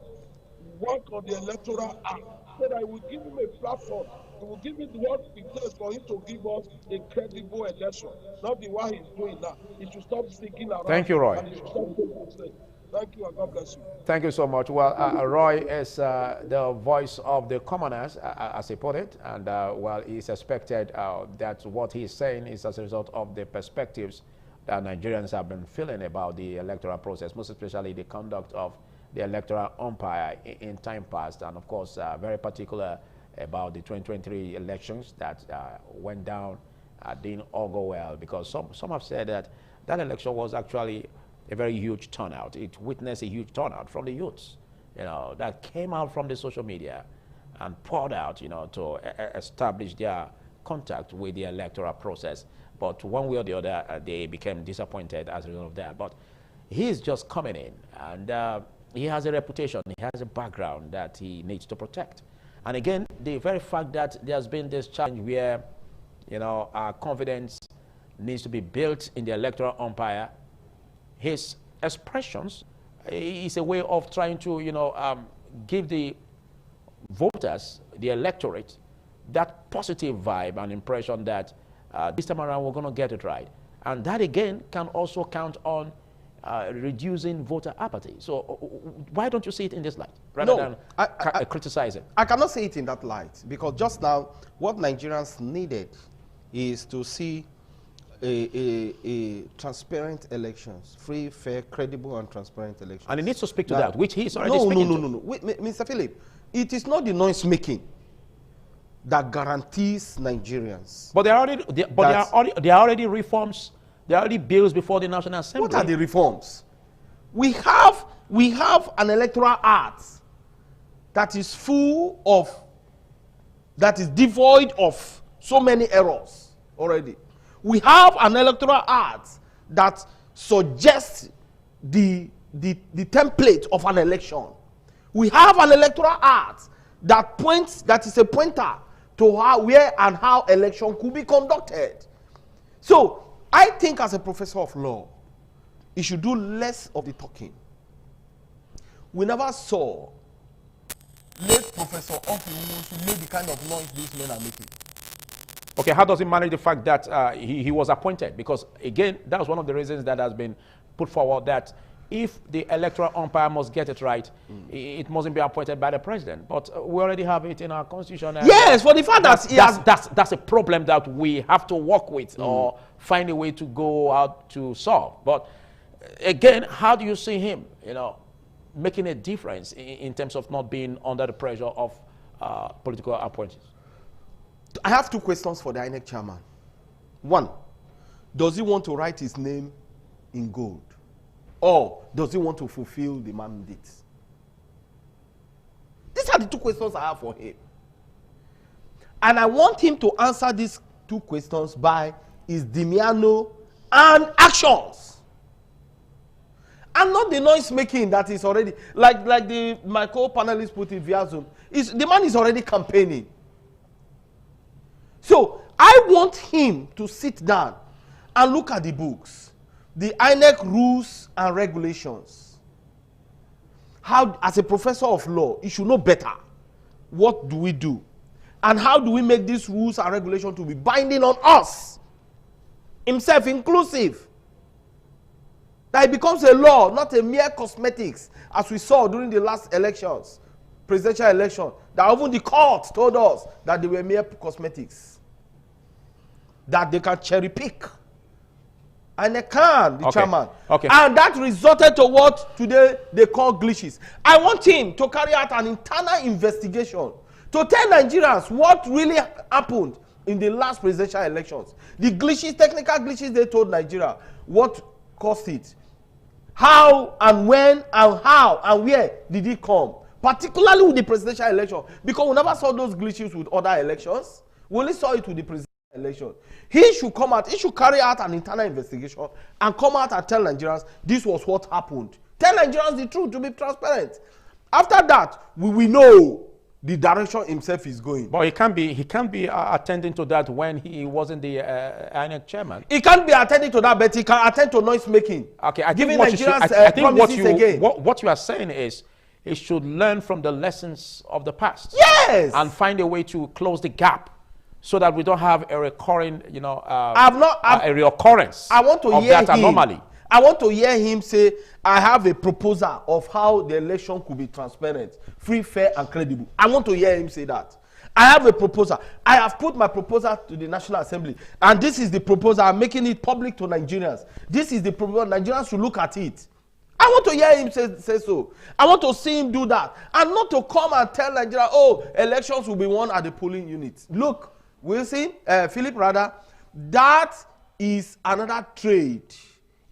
Speaker 7: work on the Electoral Act so that it will give him a platform. It will give him what it takes for him to give us a credible election, not the one he's doing now. He should stop sticking around.
Speaker 1: Thank you, Roy.
Speaker 7: And he should stop taking himself. Thank you, and God bless you.
Speaker 1: Thank you so much. Well, Roy is the voice of the commoners, as he put it, and well, it's expected that what he's saying is as a result of the perspectives that Nigerians have been feeling about the electoral process, most especially the conduct of the electoral umpire in time past, and of course, very particular about the 2023 elections that went down, didn't all go well, because some have said that that election was actually a very huge turnout. It witnessed a huge turnout from the youths, that came out from the social media and poured out, to establish their contact with the electoral process. But one way or the other, they became disappointed as a result of that. But he's just coming in, and he has a reputation, he has a background that he needs to protect. And again, the very fact that there's been this challenge where, our confidence needs to be built in the electoral umpire, his expressions is a way of trying to, give the voters, the electorate, that positive vibe and impression that this time around we're going to get it right. And that, again, can also count on reducing voter apathy. So why don't you see it in this light, rather than criticizing?
Speaker 6: I cannot see it in that light, because just now, what Nigerians needed is to see a transparent elections, free, fair, credible, and transparent elections.
Speaker 1: And he needs to speak to that, which he's already speaking to.
Speaker 6: No. Wait, Mr. Philip, it is not the noise making that guarantees Nigerians.
Speaker 1: But there are already reforms. There are already bills before the National Assembly.
Speaker 6: What are the reforms? We have an electoral act that is devoid of so many errors already. We have an electoral act that suggests the template of an election. We have an electoral act that is a pointer to where and how election could be conducted. So I think, as a professor of law, he should do less of the talking. We never saw late Professor Okiwusi make the kind of noise these men are making.
Speaker 1: Okay, how does he manage the fact that he was appointed? Because, again, that was one of the reasons that has been put forward, that if the electoral umpire must get it right, it mustn't be appointed by the president. But we already have it in our constitution.
Speaker 6: Yes, for the fact that
Speaker 1: that's a problem that we have to work with or find a way to go out to solve. But again, how do you see him, making a difference in terms of not being under the pressure of political appointees?
Speaker 6: I have two questions for the INEC chairman. One, does he want to write his name in gold? Or does he want to fulfill the mandate? These are the two questions I have for him. And I want him to answer these two questions by his demeanor and actions. And not the noise making that is already, like my co-panelists put it via Zoom. The man is already campaigning. So I want him to sit down and look at the books, the INEC rules and regulations. How, as a professor of law, he should know better. What do we do? And how do we make these rules and regulations to be binding on us, himself inclusive? That it becomes a law, not a mere cosmetics, as we saw during the last elections, presidential election, that even the court told us that they were mere cosmetics, that they can cherry pick. And they can, the chairman.
Speaker 1: Okay.
Speaker 6: And that resulted to what today they call glitches. I want him to carry out an internal investigation to tell Nigerians what really happened in the last presidential elections. The glitches, technical glitches they told Nigeria, what caused it? How and when and how and where did it come? Particularly with the presidential election. Because we never saw those glitches with other elections. We only saw it with the presidential election. He should come out, he should carry out an internal investigation and come out and tell Nigerians this was what happened. Tell Nigerians the truth to be transparent. After that, we will know the direction himself is going.
Speaker 1: But he can't be attending to that when he wasn't the INEC chairman.
Speaker 6: He can't be attending to that, but he can attend to noise making.
Speaker 1: Okay, I
Speaker 6: giving
Speaker 1: think
Speaker 6: Nigerians
Speaker 1: what you are saying is he should learn from the lessons of the past.
Speaker 6: Yes.
Speaker 1: And find a way to close the gap, so that we don't have a recurring, a reoccurrence.
Speaker 6: I want to
Speaker 1: of
Speaker 6: hear
Speaker 1: that
Speaker 6: him.
Speaker 1: anomaly.
Speaker 6: I want to hear him say, I have a proposal of how the election could be transparent, free, fair, and credible. I want to hear him say that. I have a proposal. I have put my proposal to the National Assembly, and this is the proposal. I'm making it public to Nigerians. This is the proposal. Nigerians should look at it. I want to hear him say so. I want to see him do that, and not to come and tell Nigeria, oh, elections will be won at the polling units. Look, Wilson, Philip rather, that is another trade.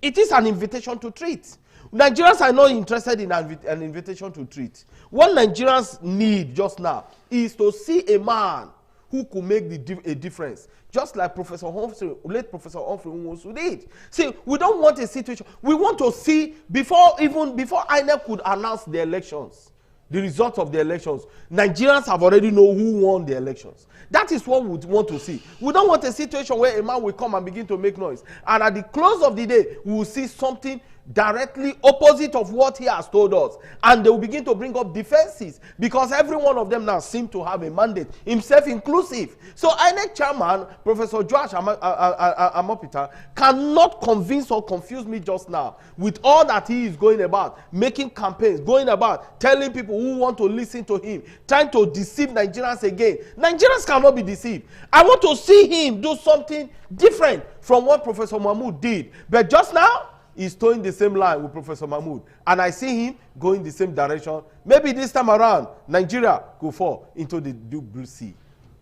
Speaker 6: It is an invitation to treat. Nigerians are not interested in an invitation to treat. What Nigerians need just now is to see a man who could make a difference. Just like Professor Humphrey, late Professor Humphrey Nwosu did. See, we don't want a situation. We want to see before INEC could announce the elections, the results of the elections, Nigerians have already know who won the elections. That is what we want to see. We don't want a situation where a man will come and begin to make noise, and at the close of the day, we will see something directly opposite of what he has told us, and they will begin to bring up defenses, because every one of them now seem to have a mandate, himself inclusive. So INEC chairman Professor Joash Amopita cannot convince or confuse me just now with all that he is going about, making campaigns, going about telling people who want to listen to him, trying to deceive Nigerians again. Nigerians cannot be deceived. I want to see him do something different from what Professor Mahmoud did, but just now he's towing the same line with Professor Mahmoud, and I see him going the same direction. Maybe this time around, Nigeria could fall into the deep blue sea.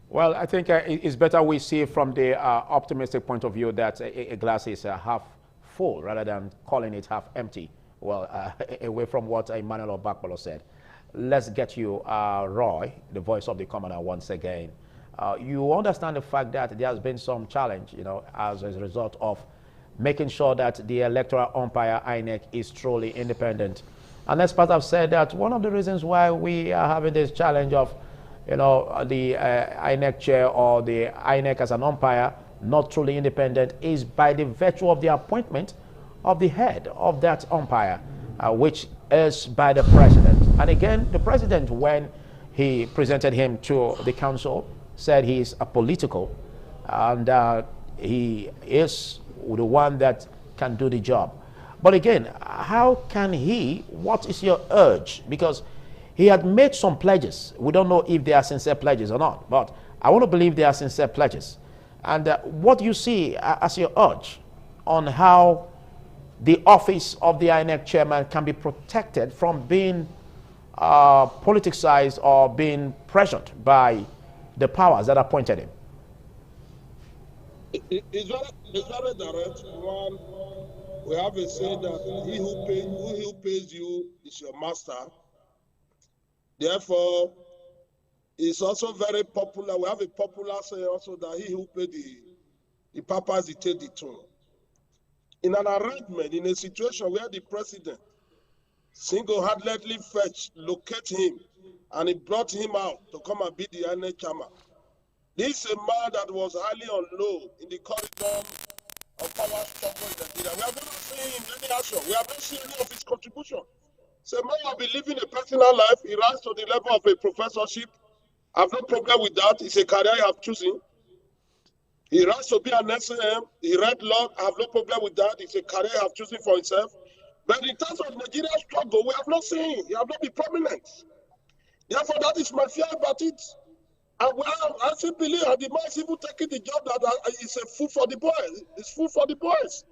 Speaker 1: Well, I think it's better we see from the optimistic point of view that a glass is half full rather than calling it half empty. Well, away from what Emmanuel Obakpolo said. Let's get you, Roy, the voice of the commoner, once again. You understand the fact that there has been some challenge, as a result of making sure that the electoral umpire INEC is truly independent. And experts have said that one of the reasons why we are having this challenge of, the INEC chair or the INEC as an umpire not truly independent is by the virtue of the appointment of the head of that umpire, which is by the president. And again, the president, when he presented him to the council, said he is apolitical, and he is the one that can do the job. But again, how can what is your urge? Because he had made some pledges. We don't know if they are sincere pledges or not, but I want to believe they are sincere pledges. And what do you see as your urge on how the office of the INEC chairman can be protected from being politicized or being pressured by the powers that appointed him?
Speaker 7: It's very direct. One, we have a saying that he who pays you is your master. Therefore, it's also very popular. We have a popular saying also that he who paid the papas, he take the tune. In an arrangement, in a situation where the president single-handedly locate him, and he brought him out to come and be the INEC chairman. This is a man that was highly unknown in the corridor of power struggle in Nigeria. We have never seen him any action. We have not seen any of his contribution. So man will be living a personal life. He rise to the level of a professorship. I have no problem with that. It's a career I have chosen. He rise to be an SAM. He read law. I have no problem with that. It's a career I have chosen for himself. But in terms of Nigeria's struggle, we have not seen. He have not been prominent. Therefore, that is my fear about it. And well, I still believe that the man is even taking the job that is a food for the boys. It's food for the boys.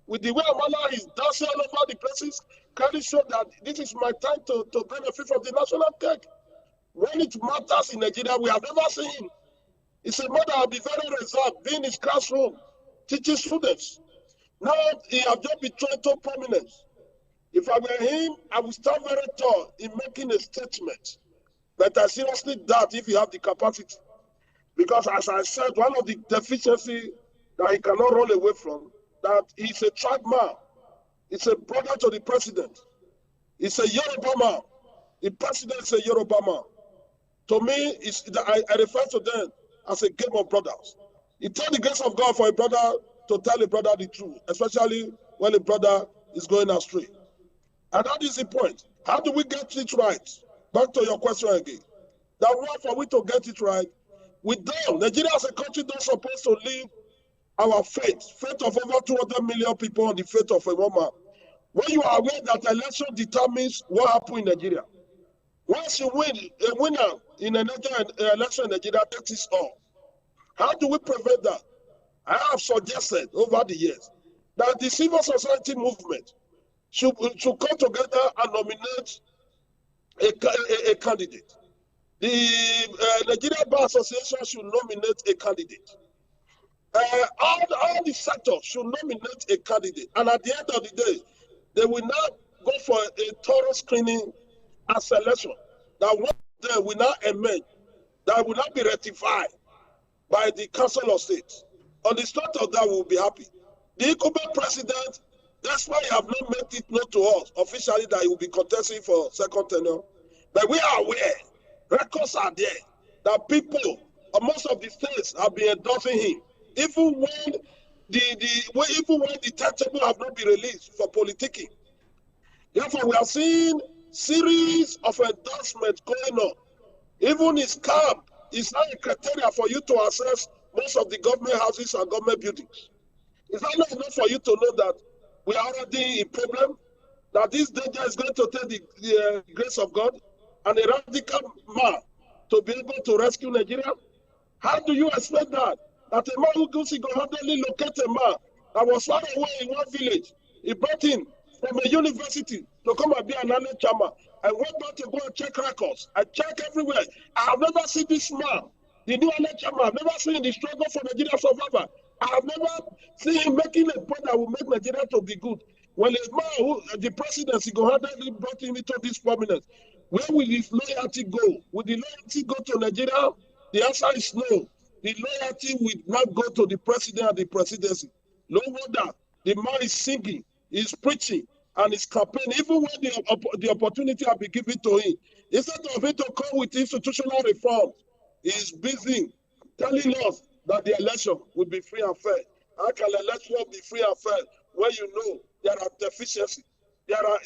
Speaker 7: With the way Amala is dancing all over the places, clearly show that this is my time to benefit from the national cake. When it matters in Nigeria, we have never seen him. It's a man that will be very reserved, being in his classroom, teaching students. Now he has just been thrown to prominence. If I were him, I would stand very tall in making a statement. But I seriously doubt if you have the capacity. Because as I said, one of the deficiencies that he cannot run away from, that he's a tribe man. He's a brother to the president. He's a Yoruba man. The president is a Yoruba man. To me, I refer to them as a game of brothers. It takes the grace of God for a brother to tell a brother the truth, especially when a brother is going astray. And that is the point. How do we get it right? Back to your question again. That one for we to get it right, with them, Nigeria as a country not supposed to live our faith of over 200 million people on the faith of a woman. When you are aware that election determines what happens in Nigeria, once you win, a winner in another election in Nigeria takes it all. How do we prevent that? I have suggested over the years that the civil society movement should come together and nominate a candidate. The Nigeria Bar Association should nominate a candidate. All the sectors should nominate a candidate. And at the end of the day, they will not go for a thorough screening and selection. That one day will not emerge, that will not be ratified by the Council of State. On the strength of that, we will be happy. The incumbent president, that's why he have not made it known to us officially that he will be contesting for second tenure. But we are aware, records are there, that people, most of the states have been endorsing him. Even when the timetable have not been released for politicking. Therefore, we are seeing series of endorsements going on. Even his camp is not a criteria for you to access most of the government houses and government buildings. Is that not enough for you to know that we are already in problem? That this danger is going to take the grace of God and a radical man to be able to rescue Nigeria? How do you expect that? That a man who goes single-handedly locate a man that was far away in one village, he brought him from a university to come and be an annex chairman. I went back to go and check records. I check everywhere. I have never seen this man, the new annex chairman. I've never seen the struggle for Nigeria survivor. I have never seen him making a point that will make Nigeria to be good. When a man who, the president single-handedly brought him into this prominence, where will his loyalty go? Will the loyalty go to Nigeria? The answer is no. The loyalty will not go to the president and the presidency. No wonder the man is singing, he's preaching, and he's campaigning, even when the opportunity has been given to him. Instead of him to come with institutional reforms, he's busy telling us that the election will be free and fair. How can the election be free and fair when you know there are deficiencies? There are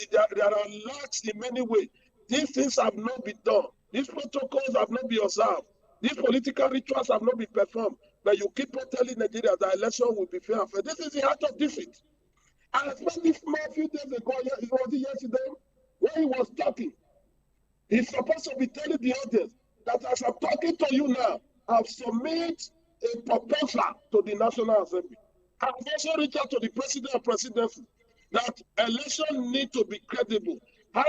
Speaker 7: lacks in many ways. These things have not been done. These protocols have not been observed. These political rituals have not been performed. But you keep on telling Nigeria that election will be fair and fair. This is the heart of defeat. I spent this man a few days ago, it was yesterday, when he was talking. He's supposed to be telling the audience that as I'm talking to you now, I've submitted a proposal to the National Assembly. I've also reached out to the president and presidency that election need to be credible. How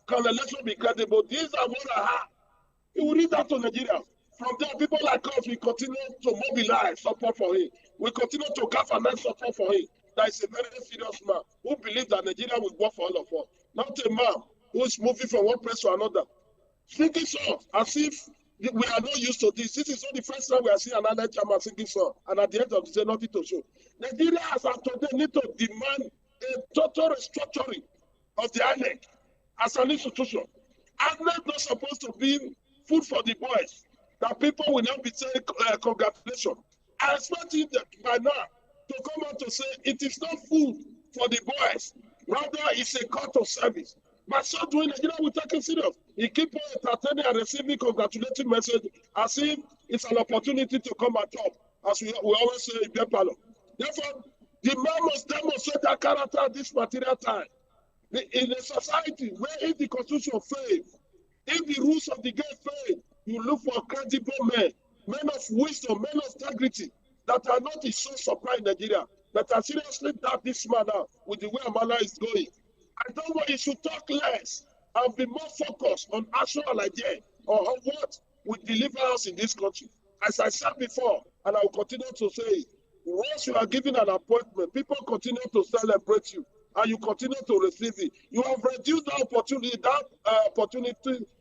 Speaker 7: can election be credible? These are what I have. He will read that to Nigerians. From there, people like us, we continue to mobilize support for him. We continue to galvanize support for him. That is a very serious man who believes that Nigeria will work for all of us. Not a man who is moving from one place to another. Singing songs as if we are not used to this. This is not the first time we are seeing another chairman singing song. And at the end of the day, nothing to show. Nigeria, as of today, need to demand a total restructuring of the INEC as an institution. INEC is not supposed to be food for the boys, that people will not be saying congratulations. I expect him by now to come out to say it is not food for the boys, rather it's a call to service. But so doing, Nigeria will take it serious. He keep on entertaining and receiving congratulatory message as if it's an opportunity to come at top, as we always say in Bepalo. Therefore, the man must demonstrate that character at this material time. In a society where if the constitution fails, if the rules of the game fail, you look for credible men of wisdom, men of integrity, that are not in so supply in Nigeria, that are seriously doubt this man now with the way Amala is going. I don't want you should talk less and be more focused on actual idea or on what will deliver us in this country. As I said before, and I will continue to say it, once you are given an appointment, people continue to celebrate you, and you continue to receive it. You have reduced the opportunity,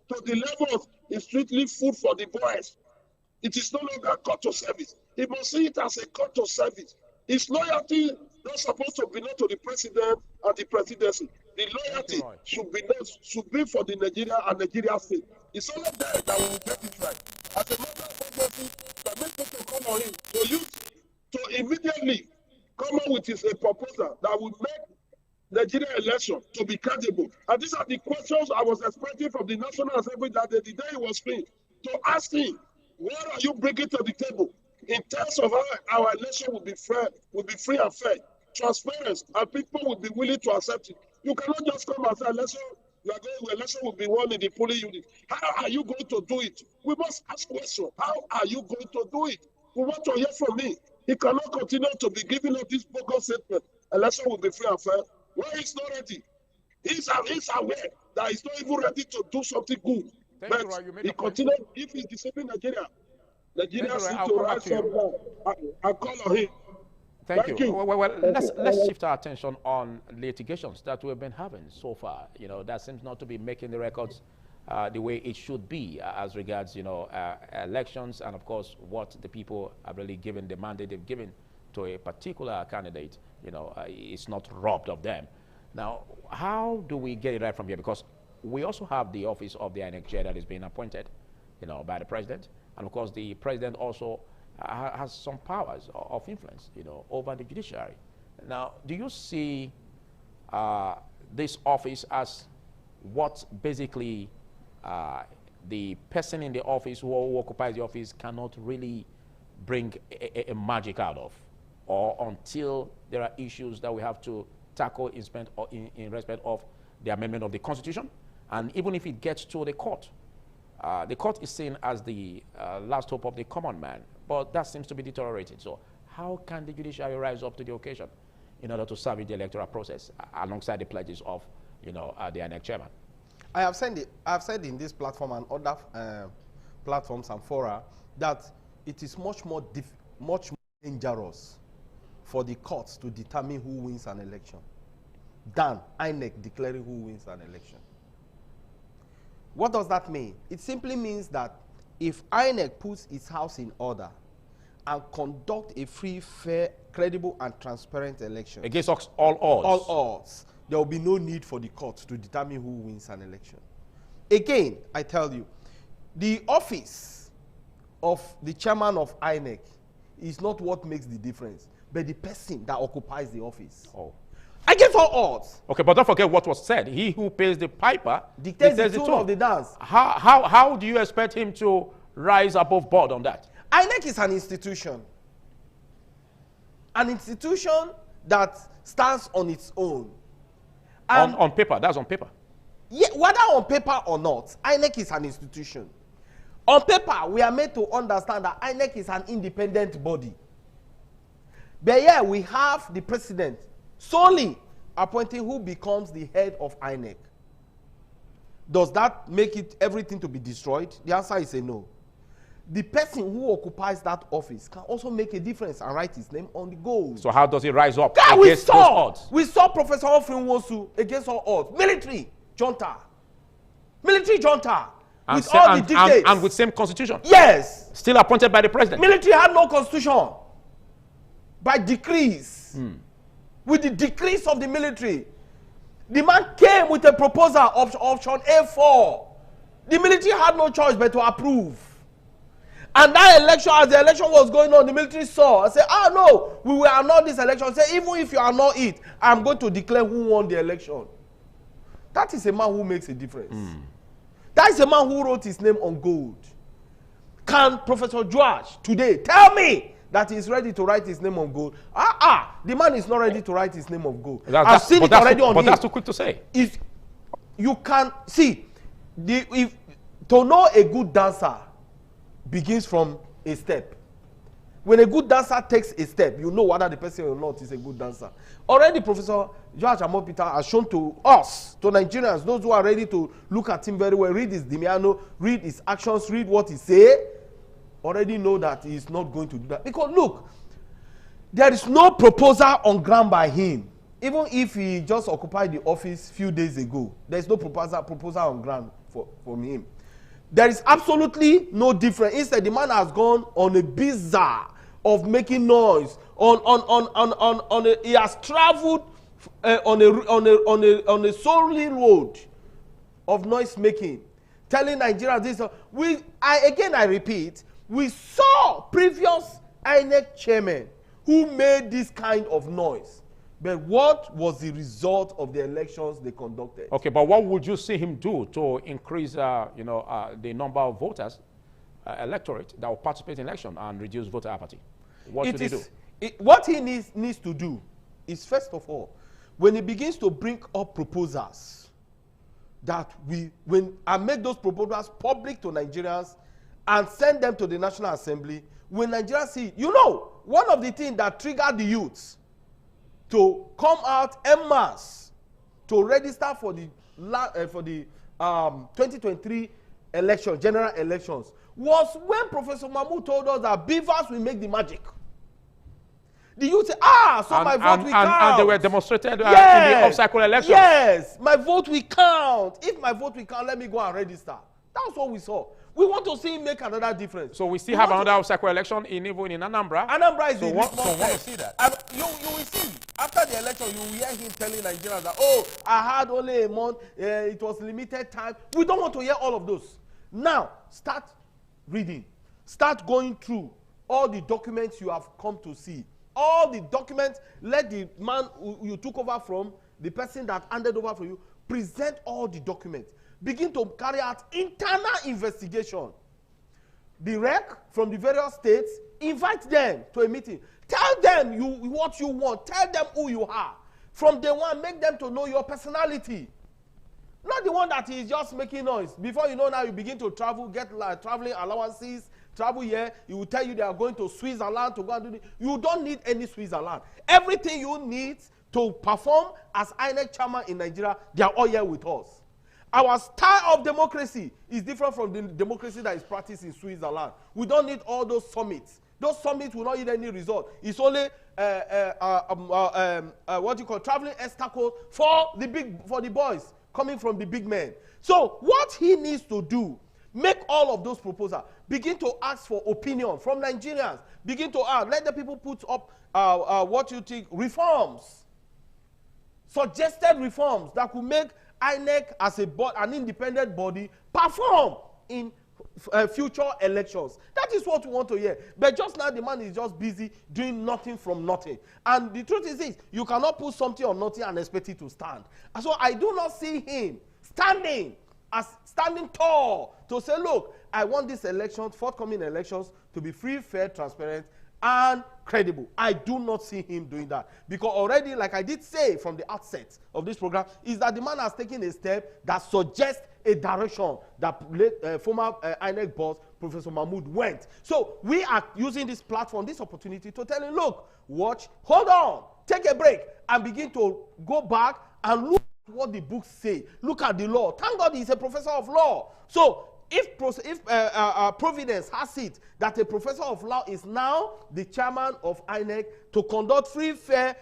Speaker 7: to the level of it's strictly food for the boys. It is no longer call to service. He must see it as a call to service. His loyalty not supposed to belong to the president and the presidency. The loyalty should be for the Nigeria and Nigeria state. It's only there that we will get it right. As a matter of urgency, that makes people come on him to immediately come up with a proposal that would make Nigeria election to be credible. And these are the questions I was expecting from the National Assembly that the day he was free, to ask him, what are you bringing to the table in terms of how our election will be free and fair, transparent, and people will be willing to accept it. You cannot just come and say election will be won in the polling unit. How are you going to do it? We must ask questions. How are you going to do it? We want to hear from me. He cannot continue to be giving up this bogus statement. Election will be free and fair. When he's not ready, he's aware that he's not even ready to do something good. But he continues, if he's deceiving Nigeria needs to rise up now and call on him.
Speaker 1: Thank you. Well, let's shift our attention on litigations that we've been having so far. You know, that seems not to be making the records the way it should be as regards, elections, and of course what the people have really given, the mandate they've given to a particular candidate. It's not robbed of them. Now, how do we get it right from here? Because we also have the office of the INEC chair that is being appointed, by the president, and of course the president also has some powers of influence, over the judiciary. Now, do you see this office as what basically the person in the office who occupies the office cannot really bring a magic out of, or until there are issues that we have to tackle in respect of the amendment of the Constitution? And even if it gets to the court is seen as the last hope of the common man, but that seems to be deteriorating. So how can the judiciary rise up to the occasion in order to salvage the electoral process alongside the pledges of, the INEC chairman?
Speaker 6: I have said in this platform and other platforms and fora that it is much more dangerous for the courts to determine who wins an election than INEC declaring who wins an election. What does that mean? It simply means that if INEC puts its house in order and conduct a free, fair, credible, and transparent election
Speaker 1: against all odds,
Speaker 6: there will be no need for the court to determine who wins an election. Again, I tell you, the office of the chairman of INEC is not what makes the difference, but the person that occupies the office.
Speaker 1: Oh.
Speaker 6: Against all odds.
Speaker 1: Okay, but don't forget what was said. He who pays the piper
Speaker 6: dictates the tune of the dance.
Speaker 1: How do you expect him to rise above board on that?
Speaker 6: INEC is an institution. An institution that stands on its own.
Speaker 1: On paper, that's on paper.
Speaker 6: Yeah, whether on paper or not, INEC is an institution. On paper, we are made to understand that INEC is an independent body. But yeah, we have the president solely appointing who becomes the head of INEC. Does that make it everything to be destroyed? The answer is a no. The person who occupies that office can also make a difference and write his name on the gold.
Speaker 1: So how does he rise up
Speaker 6: against
Speaker 1: those odds?
Speaker 6: We saw Professor Ofrin Wosu against all odds. Military junta.
Speaker 1: And
Speaker 6: with all the dictates.
Speaker 1: And with same constitution.
Speaker 6: Yes.
Speaker 1: Still appointed by the president.
Speaker 6: Military had no constitution. By decrees. With the decrees of the military. The man came with a proposal of option A4. The military had no choice but to approve. And that election, as the election was going on, the military saw and said, no, we will annul this election. Say, even if you annul it, I'm going to declare who won the election. That is a man who makes a difference. That is a man who wrote his name on gold. Can Professor George today tell me that he's ready to write his name on gold. The man is not ready to write his name on gold.
Speaker 1: That's too quick to say.
Speaker 6: You can see, to know a good dancer begins from a step. When a good dancer takes a step, you know whether the person or not is a good dancer. Already, Professor George Amopita has shown to us, to Nigerians, those who are ready to look at him very well, read his Dimiano, read his actions, read what he say, already know that he is not going to do that. Because look, there is no proposal on ground by him. Even if he just occupied the office few days ago, there is no proposal on ground from him. There is absolutely no difference. Instead, the man has gone on a bizarre of making noise. He has traveled on a solely road of noise making, telling Nigerians this. I repeat, we saw previous INEC chairmen who made this kind of noise. But what was the result of the elections they conducted?
Speaker 1: Okay, but what would you see him do to increase, the number of voters, electorate that will participate in election and reduce voter apathy? What should he do?
Speaker 6: What he needs to do is, first of all, when he begins to bring up proposals that and make those proposals public to Nigerians and send them to the National Assembly, when Nigerians see it, one of the things that triggered the youths to come out en masse to register for the 2023 general elections was when Professor Mahmood told us that beavers will make the magic. The youth say, my vote will count.
Speaker 1: And they were demonstrated in the off-cycle elections.
Speaker 6: Yes, my vote will count. If my vote will count, let me go and register. That's what we saw. We want to see him make another difference.
Speaker 1: So we still have another off-cycle election even in Anambra.
Speaker 6: Anambra is
Speaker 1: so want to see that.
Speaker 6: And you will see. After the election, you will hear him telling Nigerians that, I had only a month, it was limited time. We don't want to hear all of those. Now, start reading. Start going through all the documents you have come to see. All the documents, let the man who you took over from, the person that handed over for you, present all the documents. Begin to carry out internal investigation. The REC from the various states, invite them to a meeting. Tell them what you want. Tell them who you are. From day one, make them to know your personality. Not the one that is just making noise. Before you know now, you begin to travel, get traveling allowances, travel here. He will tell you they are going to Switzerland to go and do this. You don't need any Switzerland. Everything you need to perform as INEC chairman in Nigeria, they are all here with us. Our style of democracy is different from the democracy that is practiced in Switzerland. We don't need all those summits. Those summits will not yield any result. It's only traveling escort for the boys coming from the big men. So what he needs to do, make all of those proposals. Begin to ask for opinion from Nigerians. Begin to ask. Let the people put up what you think reforms, suggested reforms that could make INEC as an independent body perform in future elections. That is what we want to hear. But just now the man is just busy doing nothing from nothing. And the truth is this, you cannot put something on nothing and expect it to stand. And so I do not see him standing tall to say, look, I want this election, forthcoming elections, to be free, fair, transparent, and credible. I do not see him doing that. Because already, like I did say from the outset of this program, is that the man has taken a step that suggests a direction that former INEC boss, Professor Mahmood, went. So we are using this platform, this opportunity to tell him, look, watch, hold on, take a break, and begin to go back and look at what the books say. Look at the law. Thank God he's a professor of law. So if Providence has it that a professor of law is now the chairman of INEC to conduct free, fair,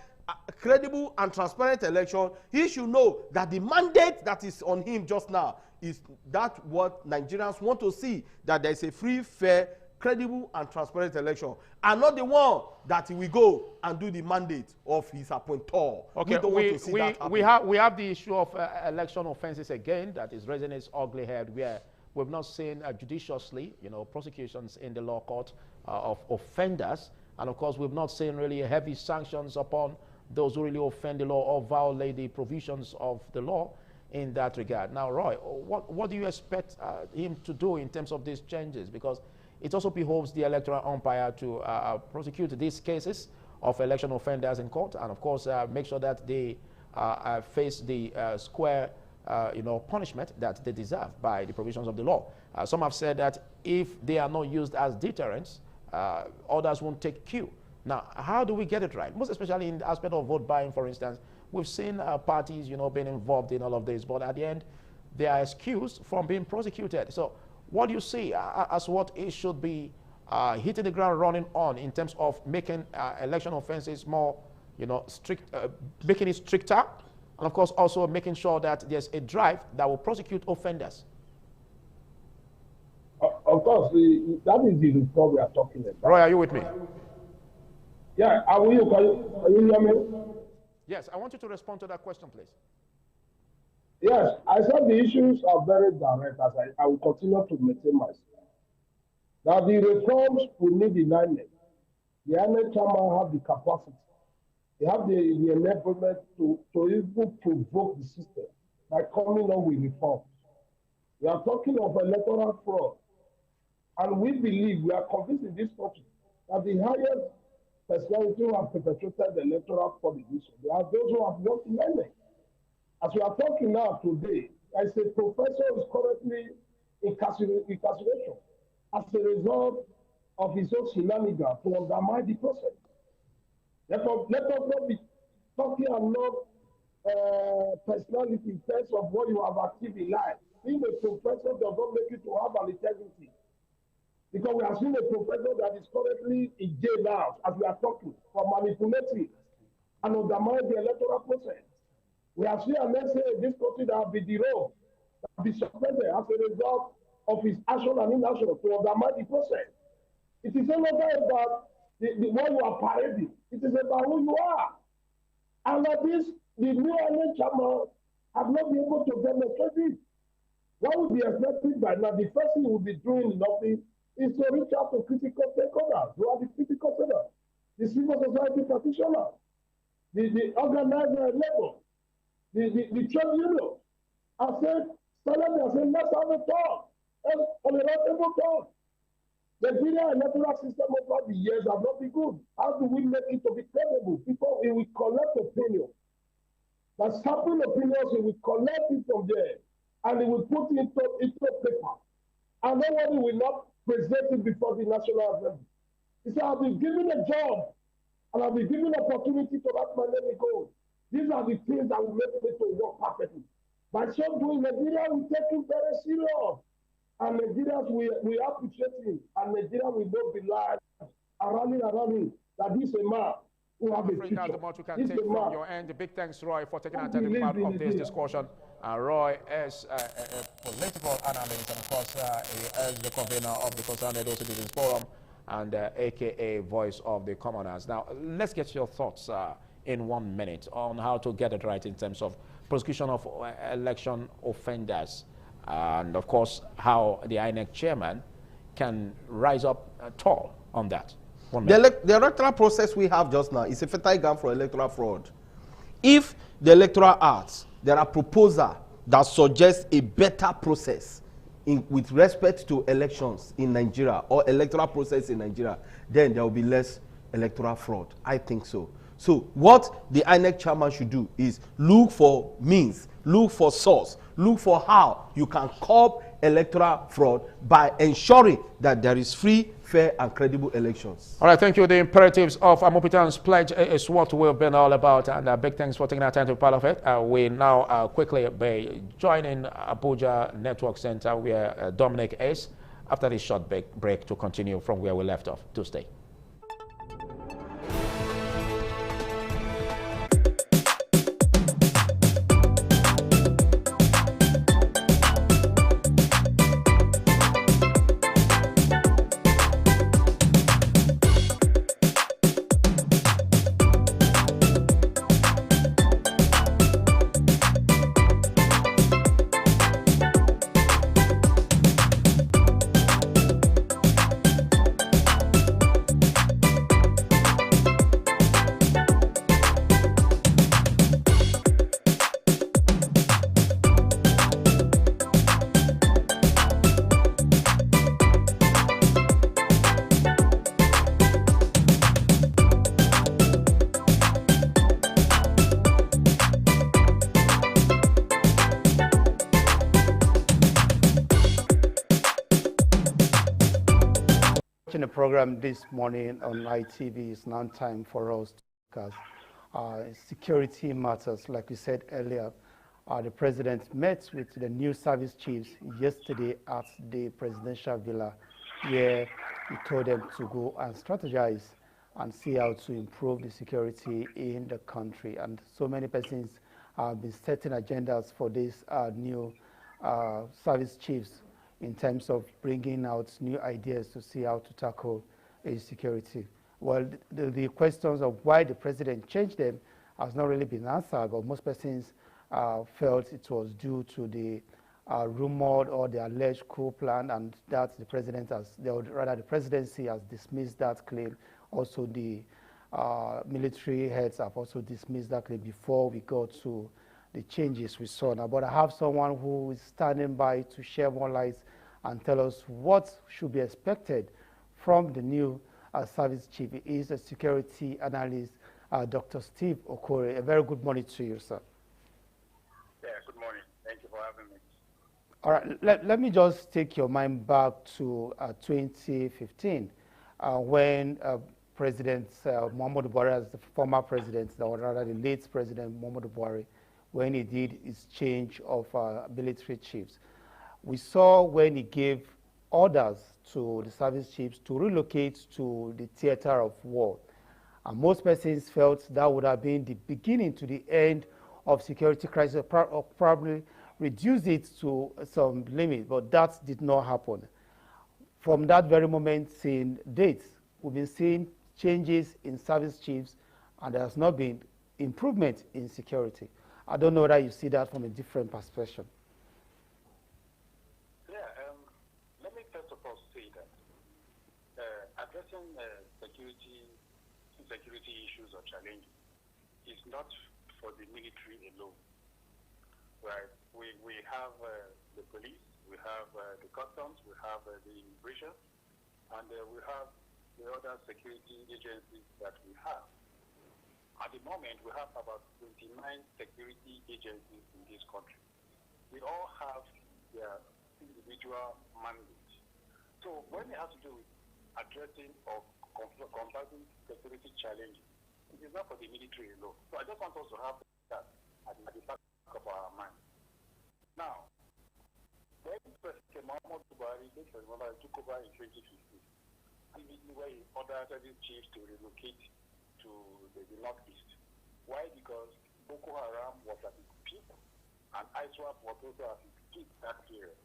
Speaker 6: credible, and transparent election, he should know that the mandate that is on him just now is that what Nigerians want to see, that there is a free, fair, credible, and transparent election, and not the one that he will go and do the mandate of his appointor.
Speaker 1: Okay,
Speaker 6: we don't want to see that happen.
Speaker 1: We have the issue of election offenses again that is raising its ugly head, where we've not seen judiciously, prosecutions in the law court of offenders, and of course we've not seen really heavy sanctions upon those who really offend the law or violate the provisions of the law in that regard. Now, Roy, what do you expect him to do in terms of these changes? Because it also behoves the electoral umpire to prosecute these cases of election offenders in court, and of course make sure that they face the square punishment that they deserve by the provisions of the law. Some have said that if they are not used as deterrents, others won't take cue. Now, how do we get it right? Most especially in the aspect of vote buying, for instance, we've seen parties, being involved in all of this, but at the end, they are excused from being prosecuted. So what do you see as what it should be hitting the ground running on in terms of making election offenses more, strict, making it stricter, and of course also making sure that there's a drive that will prosecute offenders?
Speaker 7: Of course, that is the reform we are talking about.
Speaker 1: Roy, are you with me?
Speaker 7: Yeah, can you hear me?
Speaker 1: Yes, I want you to respond to that question, please.
Speaker 7: Yes, I said the issues are very direct, as I will continue to maintain myself. Now, the reforms we need in INEC. The INEC chairman have the capacity. They have the enablement to even provoke the system by coming on with reforms. We are talking of electoral fraud. And we believe, we are convinced in this country that the highest personality who have perpetrated the electoral fraud in this country are those who have worked in INEC. As we are talking now today, I say professor is currently incarceration as a result of his own shenanigans to undermine the process. Therefore, let us not be talking about personality in terms of what you have achieved in life. Being a professor does not make you to have an integrity. Because we have seen a professor that is currently in jail now, as we are talking, for manipulating and undermining the electoral process. We have seen an essay in this country that have been derobed, that have been suspended as a result of his action and inaction to undermine the process. It is no longer about the one you are parading. It is about who you are. And like this, the new INEC chairman have not been able to demonstrate it. What would be expected by now? The first thing we will be doing in office is to reach out to critical stakeholders, who are the critical stakeholders, the civil society practitioners, the organizer labor, the trade union. I said, silently, I said, let's have a talk, on a roundtable talk. The Nigeria electoral system over the years have not been good. How do we make it to be credible? People, we will collect opinion. The sample opinions, we will collect it from there, and we will put it into paper. And nobody will not present it before the National Assembly. He said, I've been given a job, and I've been given opportunity to write my name in gold. These are the things that will make me to work perfectly. By so doing, Nigeria will take it very serious. And Nigerians we appreciate him. And Nigeria will not be like around him that this is a man who have a future.
Speaker 1: That's the much we can take from your end. Big thanks, Roy, for taking an attentive part of this discussion. Roy is a political analyst, and of course, he is the convener of the Concerned Edo Citizens Forum and AKA Voice of the Commoners. Now, let's get your thoughts in 1 minute on how to get it right in terms of prosecution of election offenders, and of course how the INEC chairman can rise up tall on that.
Speaker 6: The electoral process we have just now is a fertile ground for electoral fraud. If the Electoral Act, there are proposals that suggest a better process with respect to elections in Nigeria or electoral process in Nigeria, then there will be less electoral fraud. I think so. So what the INEC chairman should do is look for means, look for source, look for how you can curb electoral fraud by ensuring that there is free, fair, and credible elections.
Speaker 1: All right, thank you. The imperatives of Amopitan's pledge is what we've been all about, and big thanks for taking our time to be part of it. We now quickly be joining Abuja Network Center, where Dominic is, after this short break to continue from where we left off. To stay.
Speaker 2: program this morning on ITV. It's now time for us to discuss security matters. Like we said earlier, the president met with the new service chiefs yesterday at the presidential villa, where he told them to go and strategize and see how to improve the security in the country. And so many persons have been setting agendas for these new service chiefs in terms of bringing out new ideas to see how to tackle security. Well, the questions of why the president changed them has not really been answered, but most persons felt it was due to the rumored or the alleged coup plan, and that the president has, rather the presidency has dismissed that claim. Also, the military heads have also dismissed that claim before we got to the changes we saw now. But I have someone who is standing by to share more light and tell us what should be expected from the new service chief. He is a security analyst, Dr. Steve Okore. A very good morning to you, sir.
Speaker 8: Yeah, good morning. Thank you for having me.
Speaker 2: All right, let me just take your mind back to 2015 when President Muhammadu Buhari, as the former president, or rather the late President Muhammadu Buhari, when he did his change of military chiefs. We saw when he gave orders to the service chiefs to relocate to the theater of war. And most persons felt that would have been the beginning to the end of security crisis, or probably reduce it to some limit, but that did not happen. From that very moment in dates, we've been seeing changes in service chiefs, and there has not been improvement in security. I don't know whether you see that from a different perspective.
Speaker 8: Yeah, let me first of all say that addressing security issues or challenges is not for the military alone. Right? We have the police, we have the customs, we have the immigration, and we have the other security agencies that we have. At the moment, we have about 29 security agencies in this country. They all have their individual mandates. So when it has to do with addressing or combating security challenges, it is not for the military alone. So I just want us to have that at the back of our mind. Now, when President Muhammadu Buhari took over in 2015, immediately where he ordered service chiefs to relocate to the northeast. Why? Because Boko Haram was at its peak and ISWAP was also at its peak that period.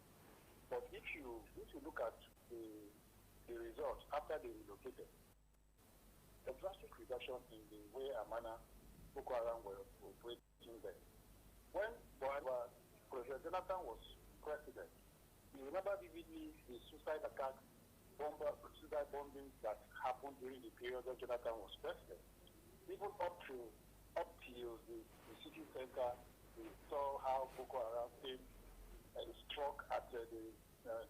Speaker 8: But if you look at the results after they relocated, the drastic reduction in the way and manner Boko Haram were operating there. When President Jonathan was president, you remember vividly the suicide bombings that happened during the period that Jonathan was president. Even up till the city center, we saw how Boko Haram came and struck at the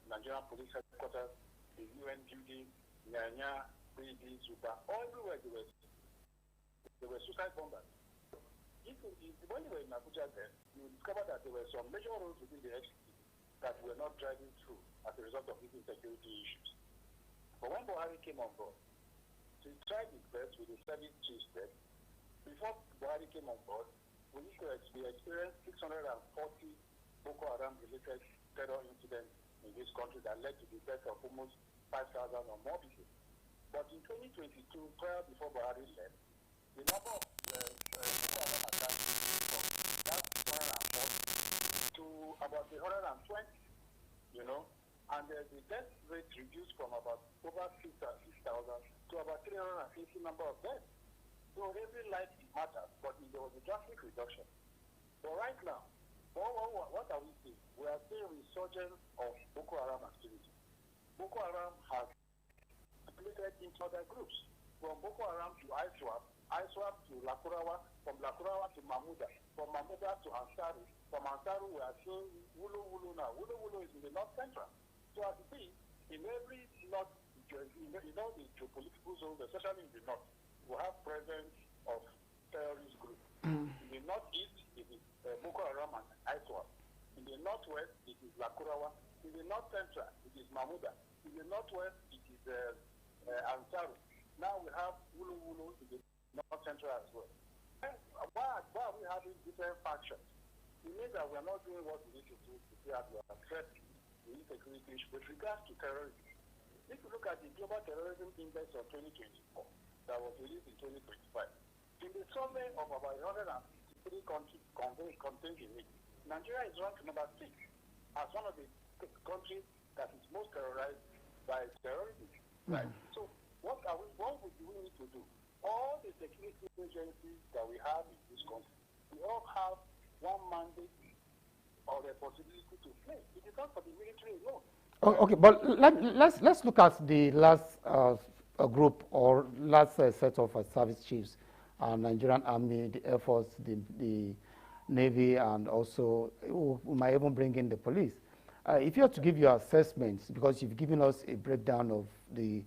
Speaker 8: Nigerian police headquarters, the UN building, Nyanya, Brady, Zuba, everywhere they were suicide bombers. When they were in Abuja then, you discovered that there were some major roads within the FCT that were not driving through as a result of these insecurity issues. But when Buhari came on board, he tried his best with the service chiefs then. Before Buhari came on board, we experienced 640 Boko Haram related terror incidents in this country that led to the death of almost 5,000 or more people. But in 2022, prior before Buhari left, the number of Boko Haram attacks from that 140 to about 120, and the death rate reduced from about over 6,000 to about 350 number of deaths. So every life matters, but there was a drastic reduction. So right now, what are we seeing? We are seeing resurgence of Boko Haram activity. Boko Haram has split into other groups, from Boko Haram to ISWAP, ISWAP to Lakurawa, from Lakurawa to Mahmuda, from Mahmuda to Ansaru. From Ansaru, we are seeing Wulu now. Wulu is in the north central. So as you see, in every north, the geopolitical zone, especially in the north, we have presence of terrorist groups. In the northeast, it is Boko Haram and ISWAP. In the northwest, it is Lakurawa. In the north central, it is Mahmuda. In the northwest, it is Ansaru. Now we have Wulu Wulu in the North Central as well. Why are we having different factions? It means that we are not doing what we need to do to see how we are addressing the insecurity issue with regards to terrorism. If you look at the Global Terrorism Index of 2024 that was released in 2025, in the survey of about 163 countries contained in it, Nigeria is ranked number 6 as one of the countries that is most terrorized by terrorism. Right? So what would we need to do? All the security agencies that we have in this country, we all have one mandate or the possibility to play. It is not for the military alone.
Speaker 2: Okay, but let's look at the last group or last set of service chiefs, Nigerian Army, the Air Force, the Navy, and also we might even bring in the police. If you have to give your assessments, because you've given us a breakdown of the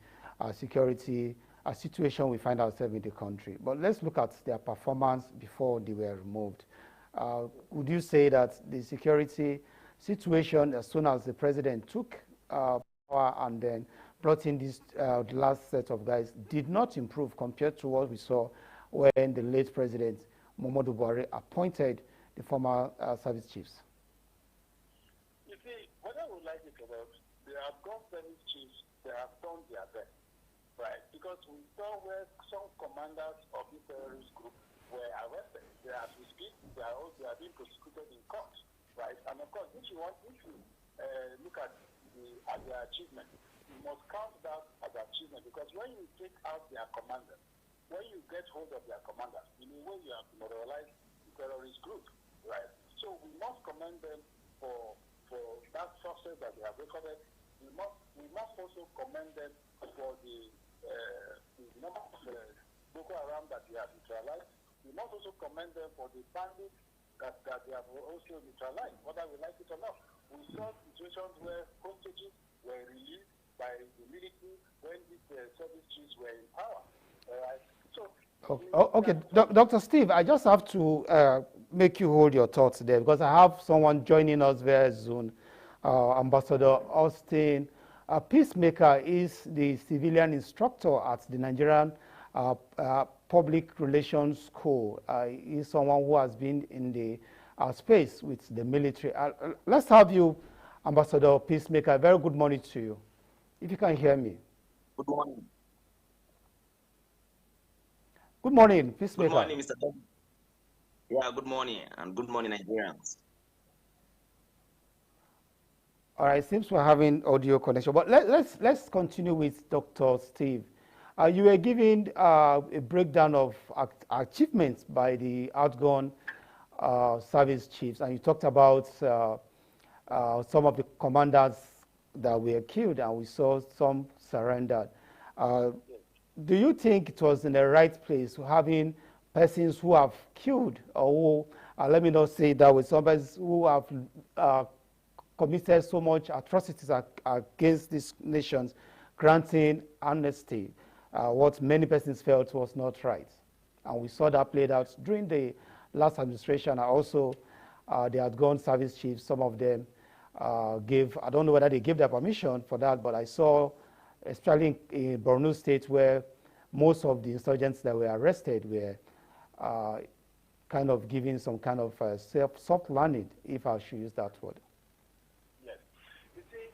Speaker 2: security situation we find ourselves in the country, but let's look at their performance before they were removed. Would you say that the security situation, as soon as the president took power and then brought in this last set of guys, did not improve compared to what we saw when the late president Muhammadu Buhari appointed the former service chiefs?
Speaker 8: You see, whether we like it or not, they have gone service chiefs, they have done their best, right? Because we saw where some commanders of this terrorist group were arrested. As we speak, they are being prosecuted in court, right? And of course, if you look at their achievement, you must count that as achievement, because when you take out their commanders, when you get hold of their commanders, in a way you have demoralized the terrorist group, right? So we must commend them for that success that they have recorded. We must also commend them for the number of Boko Haram that they have neutralized. We must also commend them for the bandits that they have also neutralized, whether we like it or not. We saw situations where hostages were released by the military when these service chiefs were in power. Right? So,
Speaker 2: okay, Dr. Steve, I just have to make you hold your thoughts there, because I have someone joining us very soon, Ambassador Austin. Peacemaker is the civilian instructor at the Nigerian Public Relations School. He's someone who has been in the space with the military. Let's have you, Ambassador Peacemaker. Very good morning to you, if you can hear me.
Speaker 9: Good morning.
Speaker 2: Good morning, Peacemaker.
Speaker 9: Good morning, Mr. Tom. Yeah, good morning, and good morning, Nigerians.
Speaker 2: All right, seems we're having audio connection, but let's continue with Dr. Steve. You were giving a breakdown of achievements by the outgone service chiefs, and you talked about some of the commanders that were killed, and we saw some surrendered. Do you think it was in the right place having persons who have killed, or who, let me not say that with somebody who have committed so much atrocities against these nations, granting amnesty, what many persons felt was not right? And we saw that played out during the last administration, and also the outgone service chiefs. Some of them gave, I don't know whether they gave their permission for that, but I saw, especially in Borno State, where most of the insurgents that were arrested were kind of giving some kind of soft landing, if I should use that word.
Speaker 8: Yes. You see,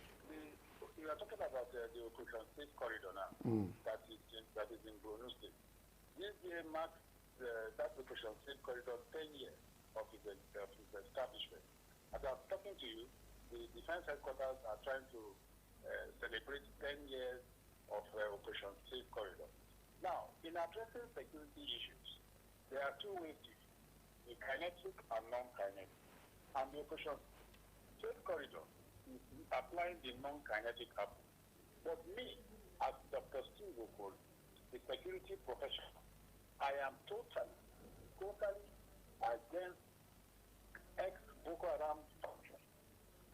Speaker 8: you are talking about the Operation Safe Corridor now, that is in Borno State. This year marks that Operation Safe Corridor 10 years of its establishment. As I'm talking to you, the Defense Headquarters are trying to celebrate 10 years of Operation Safe Corridor. Now, in addressing security issues, there are two ways to it, the kinetic and non-kinetic. And the Operation Safe Corridor is applying the non-kinetic approach. But me, as Dr. Steve Okoro, the security professional, I am totally against ex-Boko Haram functions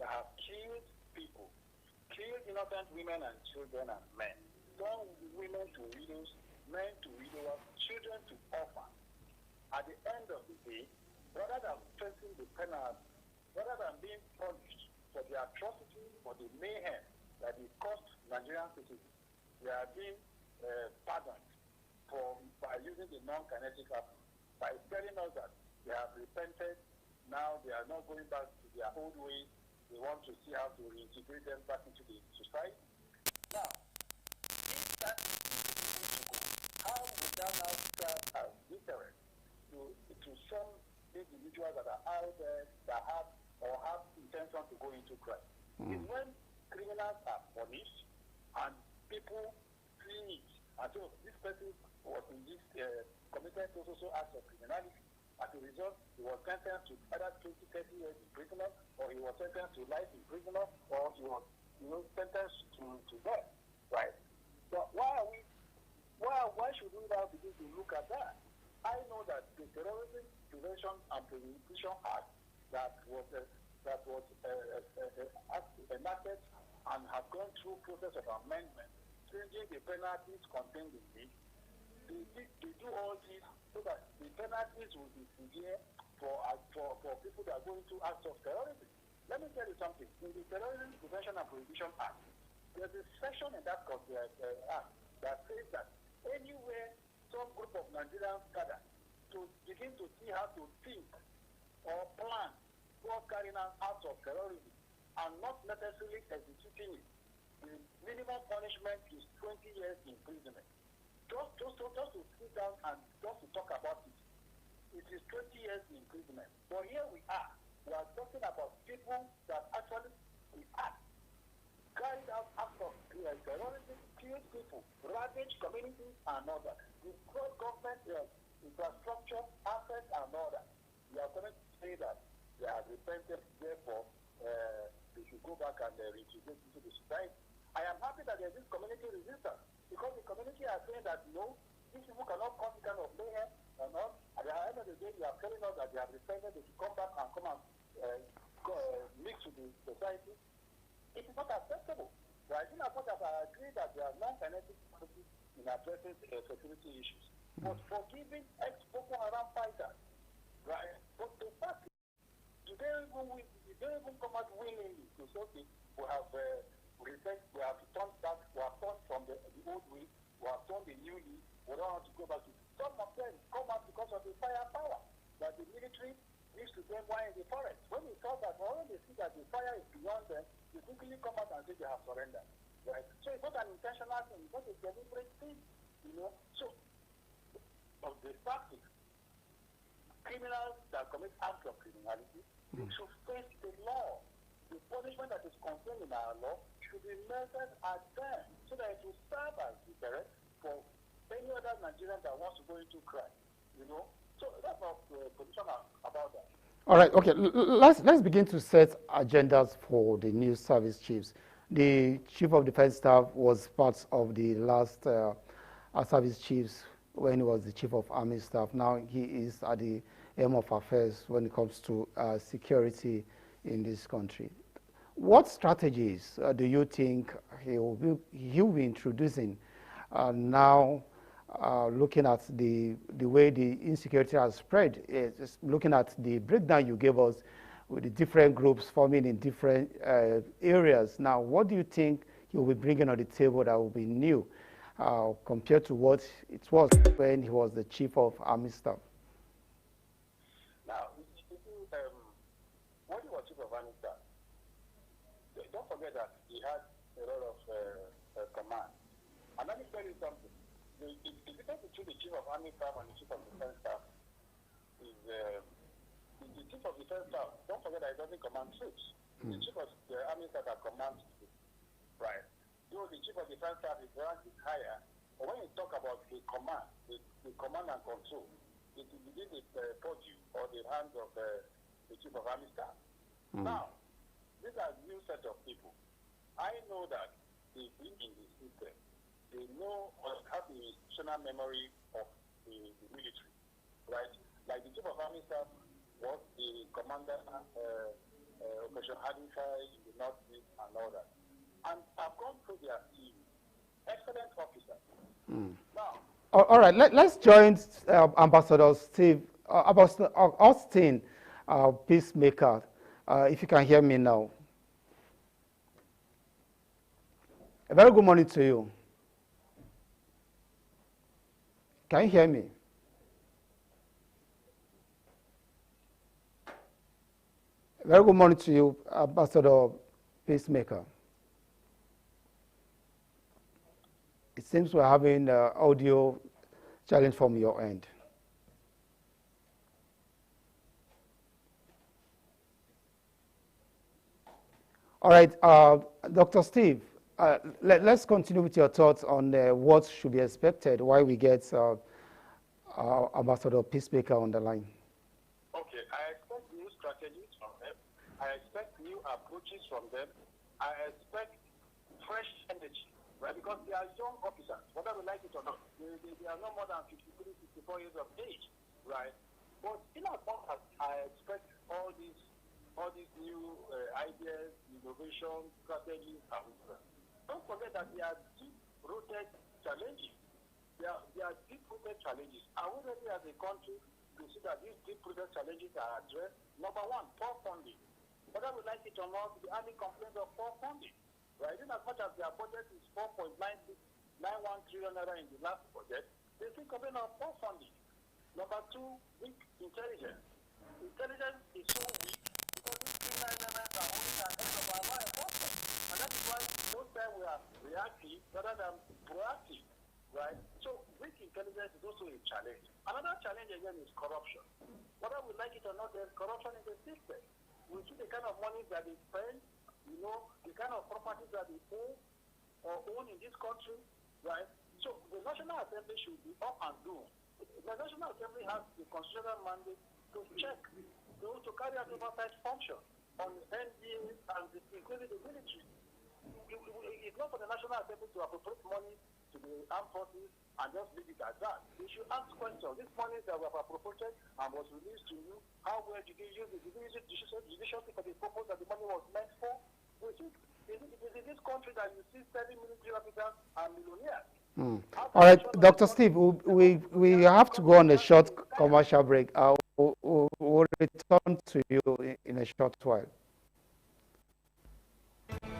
Speaker 8: that have killed people, killed innocent women and children and men, turned women to widows, men to widowers, children to orphans. At the end of the day, rather than facing the penalty, rather than being punished for the atrocity, for the mayhem that it cost Nigerian citizens, they are being pardoned by using the non-kinetic action, by telling us that they have repented, now they are not going back to their old ways, they want to see how to reintegrate them back into the society. Now, if that is to go, how would that now serve as deterrent to some individuals that are out there that have intention to go into crime? It's when criminals are punished and people see it. And so this person was in this committed social acts of criminality. As a result, he was sentenced to either 20, 30 years imprisonment, or he was sentenced to life imprisonment, or he was sentenced to death. Right? So why should we now begin to look at that? I know that the Terrorism Prevention and Prohibition Act that was enacted and has gone through process of amendment, changing the penalties contained in it, they do all this so that the penalties will be severe for people that go into acts of terrorism. Let me tell you something. In the Terrorism Prevention and Prohibition Act, there's a section in that act that says that anywhere some group of Nigerians gather to begin to see how to think or plan for carrying out acts of terrorism and not necessarily executing it, the minimum punishment is 20 years imprisonment. Just to sit down and just to talk about it, it is 20 years imprisonment. But here we are talking about people that actually carried out acts of terrorism, killed people, ravaged communities and all that, destroyed government infrastructure, assets and all that. We are going to say that they have repented, therefore they should go back and reintegrate into the society. I am happy that there is this community resistance, because the community are saying that no, these people cannot cause this kind of mayhem and all. At the end of the day, they are telling us that they have repented, they should come back and mix with the society. It is not acceptable. Right? In as much as I agree that there are non-kinetic policies in addressing security issues, but for giving ex-Boko Haram fighters, right? But the fact is, they don't even come out willingly to say, okay, we have turned back, we have turned from the old way, we have turned the new way, we don't want to go back to. Some of them come out because of the firepower that the military gives to them while in the forest. When they thought that, or when they see that the fire is beyond them, they quickly come out and say they have surrendered. Right? So it's not an intentional thing, it's not a deliberate thing, So, of the fact is, criminals that commit acts of criminality, they should face the law. The punishment that is contained in our law should be measured at them, so that it will serve as deterrent for any other Nigerian that wants to go into crime. So that's our position about that.
Speaker 2: All right, okay. Let's begin to set agendas for the new service chiefs. The Chief of Defense Staff was part of the last service chiefs when he was the Chief of Army Staff. Now he is at the helm of affairs when it comes to security in this country. What strategies do you think he will be introducing now, looking at the way the insecurity has spread, looking at the breakdown you gave us with the different groups forming in different areas? Now, what do you think he will be bringing on the table that will be new compared to what it was when he was the Chief of Army Staff?
Speaker 8: Now, when he was Chief of Army Staff, don't forget that he had a lot of command. And let me tell you something. The difference between the Chief of Army Staff and the Chief of Defense Staff is the Chief of Defense Staff, don't forget that he doesn't command troops. The Chief of the Army Staff that commands troops. Right. Though the Chief of Defense Staff is rank is higher, but when you talk about the command, the command and control, it is within the purview or the hands of the Chief of Army Staff. Now, these are new set of people. I know that they've been in the system. They know or have the institutional memory of the military, right? Like the Chief of Army Staff was the commander Operation Hadinka in the Northeast and all that. And I've gone through their team. Excellent officers. Now,
Speaker 2: all right, let's join Ambassador Austin, Peacemaker. If you can hear me now. A very good morning to you. Can you hear me? Very good morning to you, Ambassador Peacemaker. It seems we're having audio challenge from your end. All right, Dr. Steve, let's continue with your thoughts on what should be expected while we get Ambassador Peacemaker on the line.
Speaker 8: Okay, I expect new strategies from them. I expect new approaches from them. I expect fresh energy, right? Because they are young officers, whether we like it or not. They are no more than 53, 54 years of age, right? But in as much as I expect all these new ideas, innovation, strategies, and don't forget that they are deep-rooted challenges. They are deep-rooted challenges. Are we ready as a country to see that these deep-rooted challenges are addressed? Number one, poor funding. Whether we like it or not, the Army complains of poor funding. Right? In as much as their budget is 4.91 trillion naira in the last budget, they still complain of poor funding. Number two, weak intelligence. Intelligence is so weak because these criminal elements are only ahead of our law enforcement. And that is why most times we are reactive rather than proactive. Right? So weak intelligence is also a challenge. Another challenge again is corruption. Whether we like it or not, there's corruption in the system. We see the kind of money that they spend, the kind of properties that they own in this country, right? So the National Assembly should be up and doing. The National Assembly has the constitutional mandate to check, to carry out oversight function on NDA and including the military. It's not for the National Assembly to appropriate money to the armed forces and just leave it at that. We should ask questions. This money that we have appropriated and was released to you, how well did you use it? Did you use it judiciously for the purpose that the money was meant for? We think it is in this country that you see 7 military officers and millionaires.
Speaker 2: All right, Dr. Steve, we have to go on a short commercial break. We'll return to you in a short while.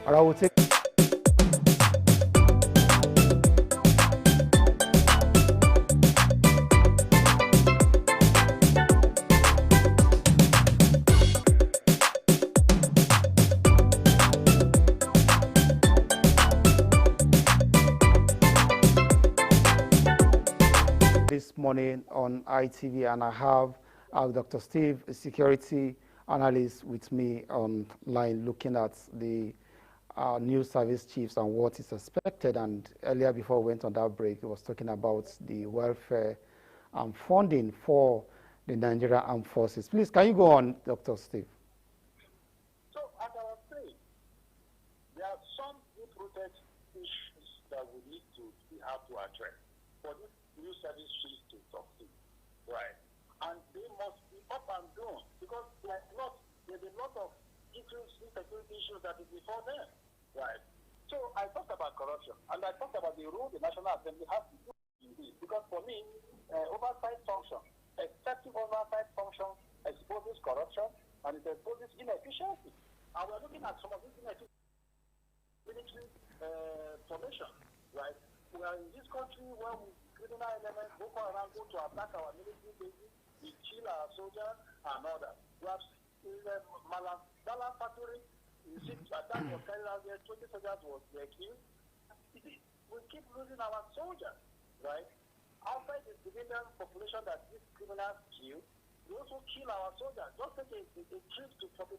Speaker 2: All right, we'll take... This morning on ITV, and I have Dr. Steve, a security analyst, with me online looking at the new service chiefs and what is expected. And earlier, before we went on that break, he was talking about the welfare and funding for the Nigerian Armed Forces. Please, can you go on, Dr. Steve?
Speaker 8: So, as I was saying, there are some deep-rooted issues that we need to have to address for this new service chiefs to succeed, right? And they must be up and doing because there's a lot of issues, insecurity issues that is before them, right? So I talked about corruption and I talked about the role the National Assembly has to do in this because for me, oversight function, effective oversight function exposes corruption and it exposes inefficiency. And we're looking at some of these inefficiencies, military formation, right? We are in this country where criminal elements, Boko Haram, go to attack our military bases, we kill our soldiers and others. We have in the Malam factory, you see, attack was carried out there, 20 soldiers were killed. We keep losing our soldiers, right? Outside the civilian population that these criminals kill, we also kill our soldiers. Just take a trip to 44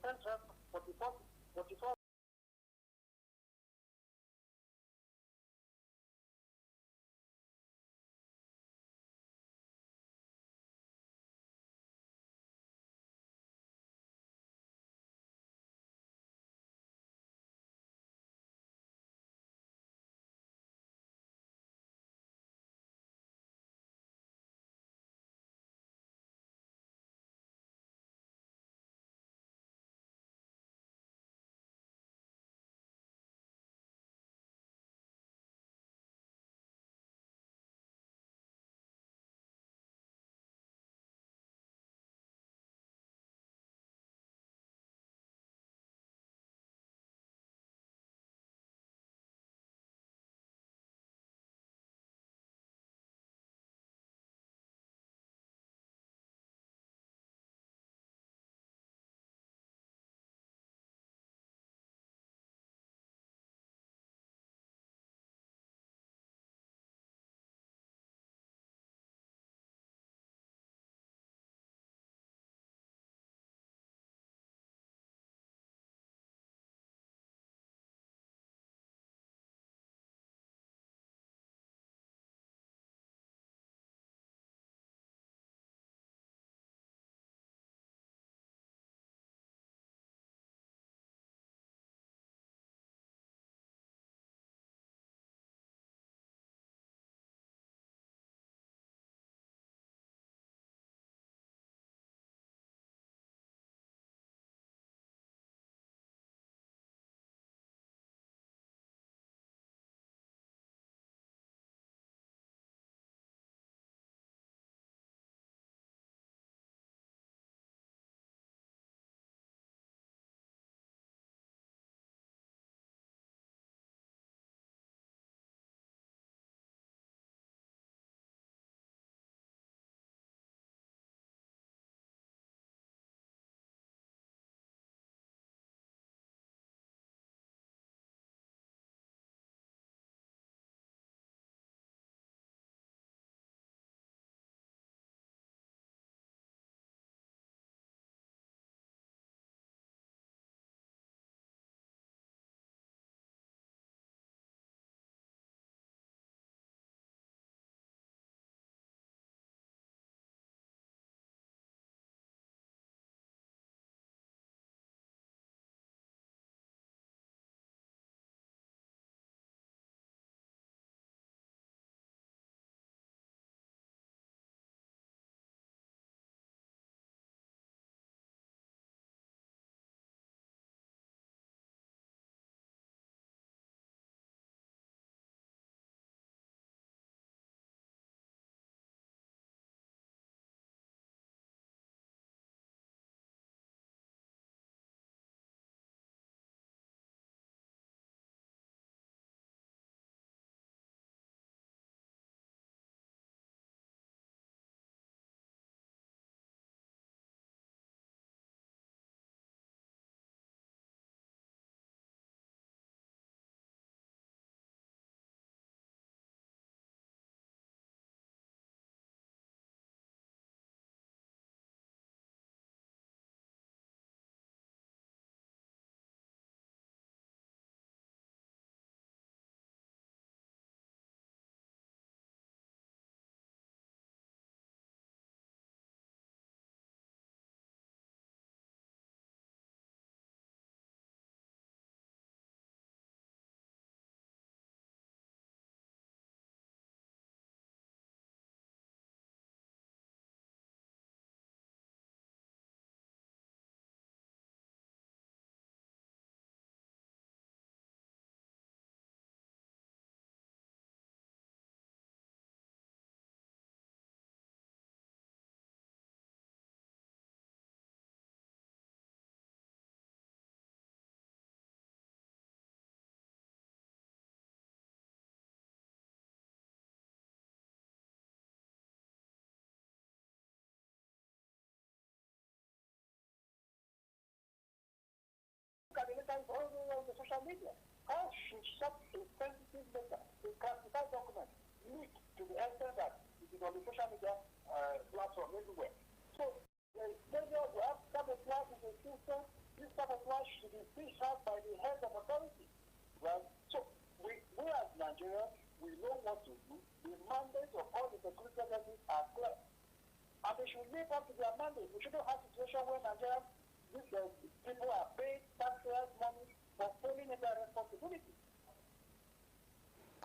Speaker 8: social media. How should such a sensitive matter, a classified document, leak to the extent that it is on the social media platform everywhere? So the media will have camouflage in the system. This camouflage should be fished out by the head of authority. Right? So we as Nigerians, we know what to do. The mandates of all the security agencies are clear. And they should live up to their mandate. We shouldn't have a situation where Nigerians, people are paid taxpayers' money for failing in their responsibility.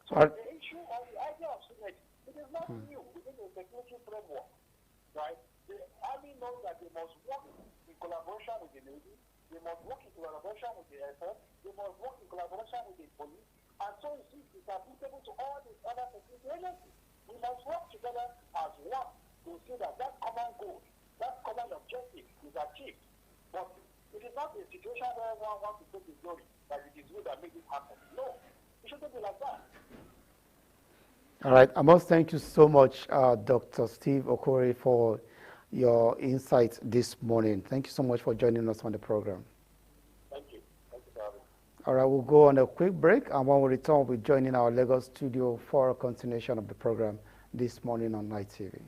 Speaker 8: So the issue of the idea of synergy, it is not new within the security framework. Right? The army knows that they must work in collaboration with the Navy, they must work in collaboration with the Air Force, they must work in collaboration with the police, and so it's applicable to all these other security agencies. We must work together as one to see that common goal, that common objective is achieved. But it is not a situation where everyone wants to take the glory, that it is you that made it happen. No, it shouldn't be like that.
Speaker 2: All right, I must thank you so much, Dr. Steve Okorie, for your insights this morning. Thank you so much for joining us on the program.
Speaker 8: Thank you. Thank you for having me.
Speaker 2: All right, we'll go on a quick break, and when we return, we'll be joining our Lagos studio for a continuation of the program this morning on Night TV.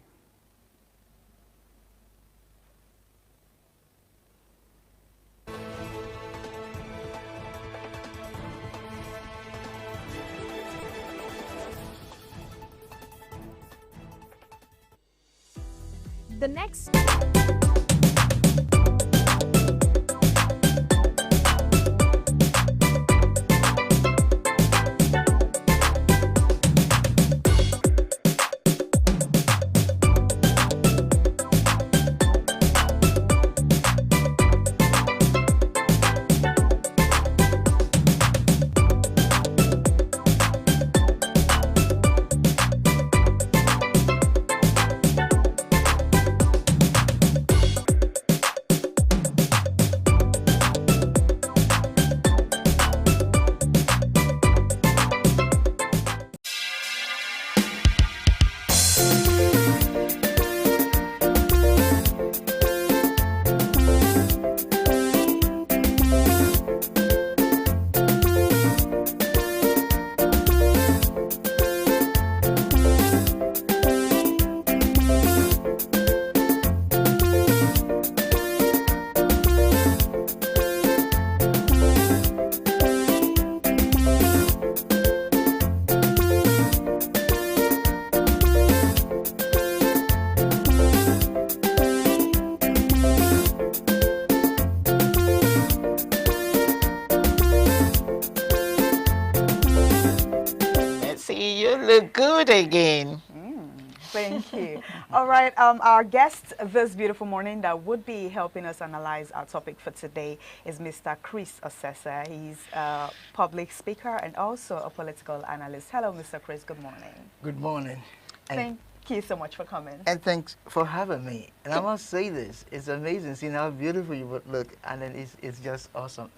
Speaker 10: The next
Speaker 4: look good again.
Speaker 3: Thank you. All right, our guest this beautiful morning that would be helping us analyze our topic for today is Mr. Chris Osesa. He's a public speaker and also a political analyst. Hello, Mr. Chris. Good morning.
Speaker 11: Good morning.
Speaker 3: Thank you so much for coming.
Speaker 11: And thanks for having me. And I must say this, it's amazing seeing how beautiful you would look, and then it's just awesome.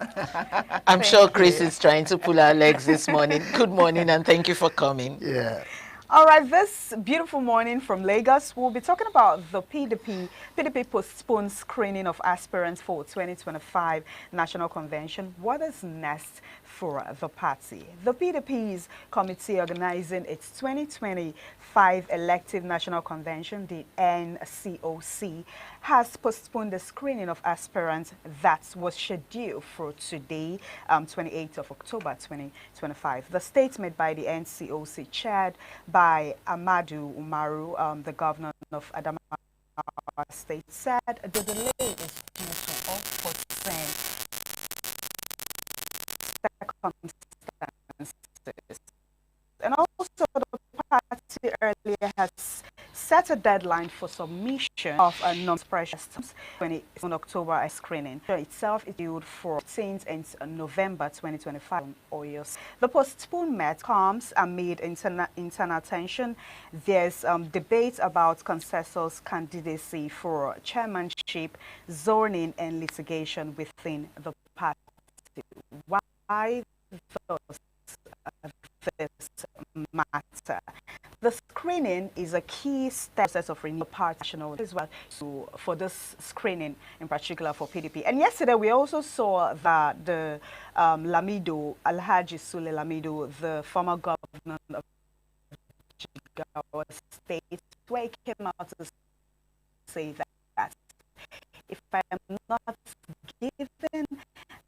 Speaker 4: I'm sure Chris is trying to pull our legs this morning. Good morning, and thank you for coming.
Speaker 11: Yeah.
Speaker 3: All right, this beautiful morning from Lagos, we'll be talking about the PDP. PDP postponed screening of aspirants for 2025 National Convention. What is next for the party? The PDP's committee organizing its 2025 elective National Convention, the NCOC, has postponed the screening of aspirants that was scheduled for today, 28th of October 2025. The statement by the NCOC, chaired by Amadu Umaru, the governor of Adamawa State, said the delay is due to unforeseen circumstances. And also the party earlier has set a deadline for submission of a non-expression 20 October screening. The itself is due for 15th in November 2025 on Oyo. The postponement comes amid internal tension. There's debate about consensus candidacy for chairmanship, zoning, and litigation within the party. Why this matter sector. The screening is a key step of renewal party national as well for this screening in particular for PDP. And yesterday we also saw that the Lamido, Alhaji Sule Lamido, the former governor of Jigawa State, where he came out to say that if I am not given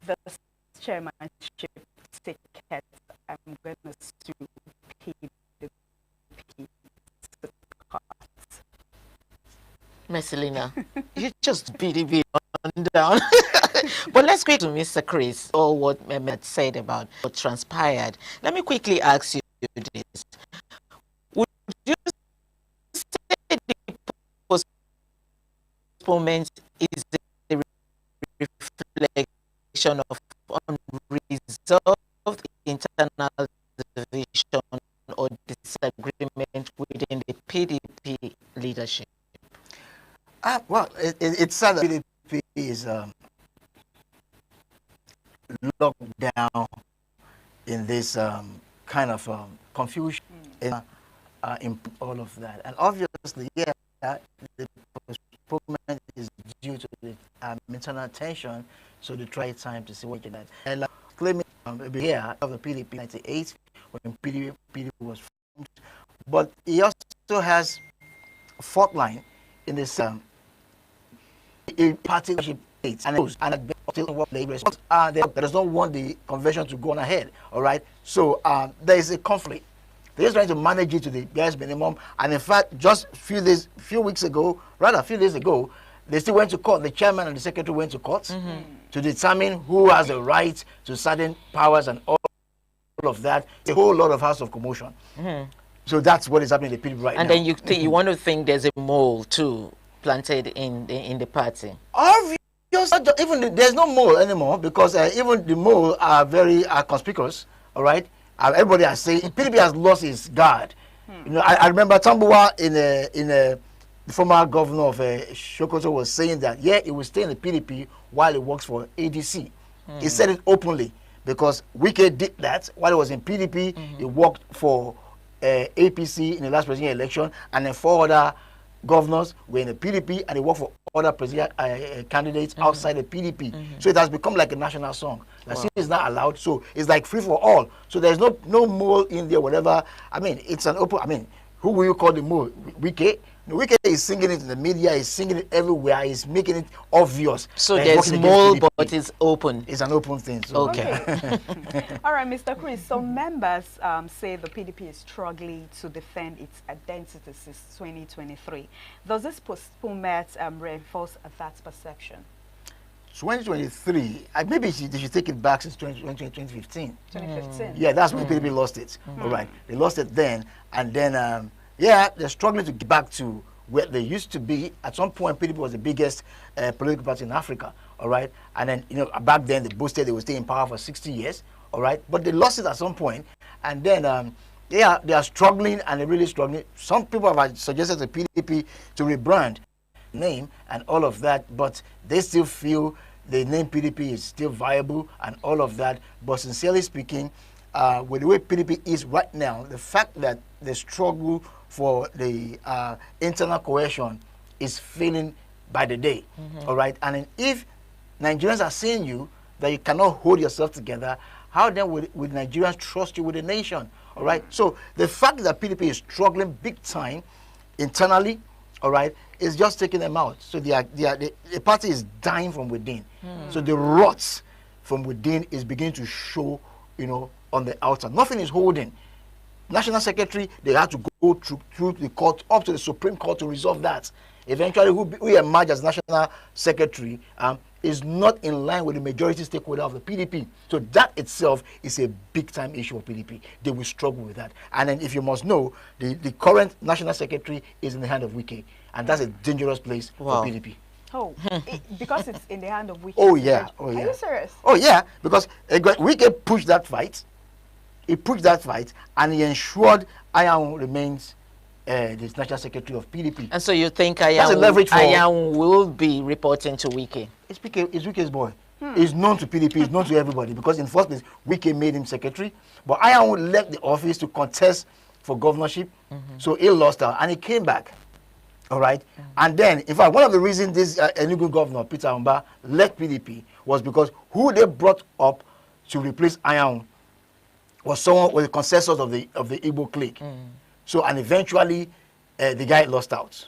Speaker 3: the chairmanship ticket, I'm going to sue PDP to court.
Speaker 4: Messelina, you just PDP on down. But let's go to Mr. Chris, or what Mehmet said about what transpired. Let me quickly ask you this. Would you say the postponement is a reflection of unresolved internal division or disagreement within the PDP leadership?
Speaker 11: Well, it's sad that PDP is locked down in this kind of confusion in all of that. And obviously, yeah, the postponement is due to the internal tension, so they try time to see what you can do. And like claiming here of the PDP 98 when PDP was formed, but he also has a fault line in this partnership and what labor that does not want the convention to go on ahead. All right, so there is a conflict. They're just trying to manage it to the bare minimum, and in fact, just a few days ago, they still went to court. The chairman and the secretary went to court to determine who has a right to certain powers and all of that. A whole lot of house of commotion. So that's what is happening in the PDP right now.
Speaker 4: And then you want to think there's a mole too planted in the party.
Speaker 11: Obvious. Even there's no mole anymore, because even the mole are very conspicuous. All right, everybody has saying PDP has lost its guard. You know, I remember Tambuwa the former governor of Sokoto was saying that he will stay in the PDP while he works for ADC. He said it openly, because Wike did that while he was in PDP. He worked for APC in the last presidential election, and then 4 other governors were in the PDP, and they work for other presidential candidates outside the PDP. So it has become like a national song. The city is not allowed, so it's like free for all. So there's no mole in there, whatever. I mean, it's an open. I mean, who will you call the mole? Wike? Wike is singing it in the media. He's singing it everywhere. He's making it obvious.
Speaker 4: So there's mole, but it's open.
Speaker 11: It's an open thing. So.
Speaker 4: Okay.
Speaker 3: All right, Mr. Chris. Some members say the PDP is struggling to defend its identity since 2023. Does this postponement reinforce that perception?
Speaker 11: 2023, maybe they should take it back since 2015.
Speaker 3: 2015.
Speaker 11: Yeah, that's when PDP lost it. All right, they lost it then, and then they're struggling to get back to where they used to be. At some point, PDP was the biggest political party in Africa. All right, and then back then they boasted they would stay in power for 60 years. All right, but they lost it at some point, and then they are struggling, and they're really struggling. Some people have suggested to PDP to rebrand name and all of that, but they still feel the name PDP is still viable and all of that. But sincerely speaking, with the way PDP is right now, the fact that the struggle for the internal cohesion is failing by the day. All right, and if Nigerians are seeing you that you cannot hold yourself together, how then would Nigerians trust you with the nation? All right, so the fact that PDP is struggling big time internally, all right, is just taking them out. So the party is dying from within. So the rot from within is beginning to show, on the outside. Nothing is holding. National Secretary, they had to go through the court, up to the Supreme Court to resolve that. Eventually, who emerged as National Secretary is not in line with the majority stakeholder of the PDP. So that itself is a big-time issue of PDP. They will struggle with that. And then, if you must know, the current National Secretary is in the hand of Wike. And that's a dangerous place for PDP.
Speaker 3: Oh, because it's in the hand of Wike.
Speaker 11: Oh, yeah. Oh, yeah.
Speaker 3: Are you serious?
Speaker 11: Oh, yeah. Because Wike pushed that fight. He pushed that fight, and he ensured Ayaun remains the National Secretary of PDP.
Speaker 4: And so you think Ayaun will be reporting to Wike?
Speaker 11: It's Wike's boy. He's known to PDP. He's known to everybody, because in the first place, Wike made him secretary. But Ayaun left the office to contest for governorship. So he lost out and he came back. All right. And then, in fact, one of the reasons this Enugu governor, Peter Umba, left PDP was because who they brought up to replace Ayaun was someone with the consensus of the Igbo clique. So, and eventually, the guy lost out.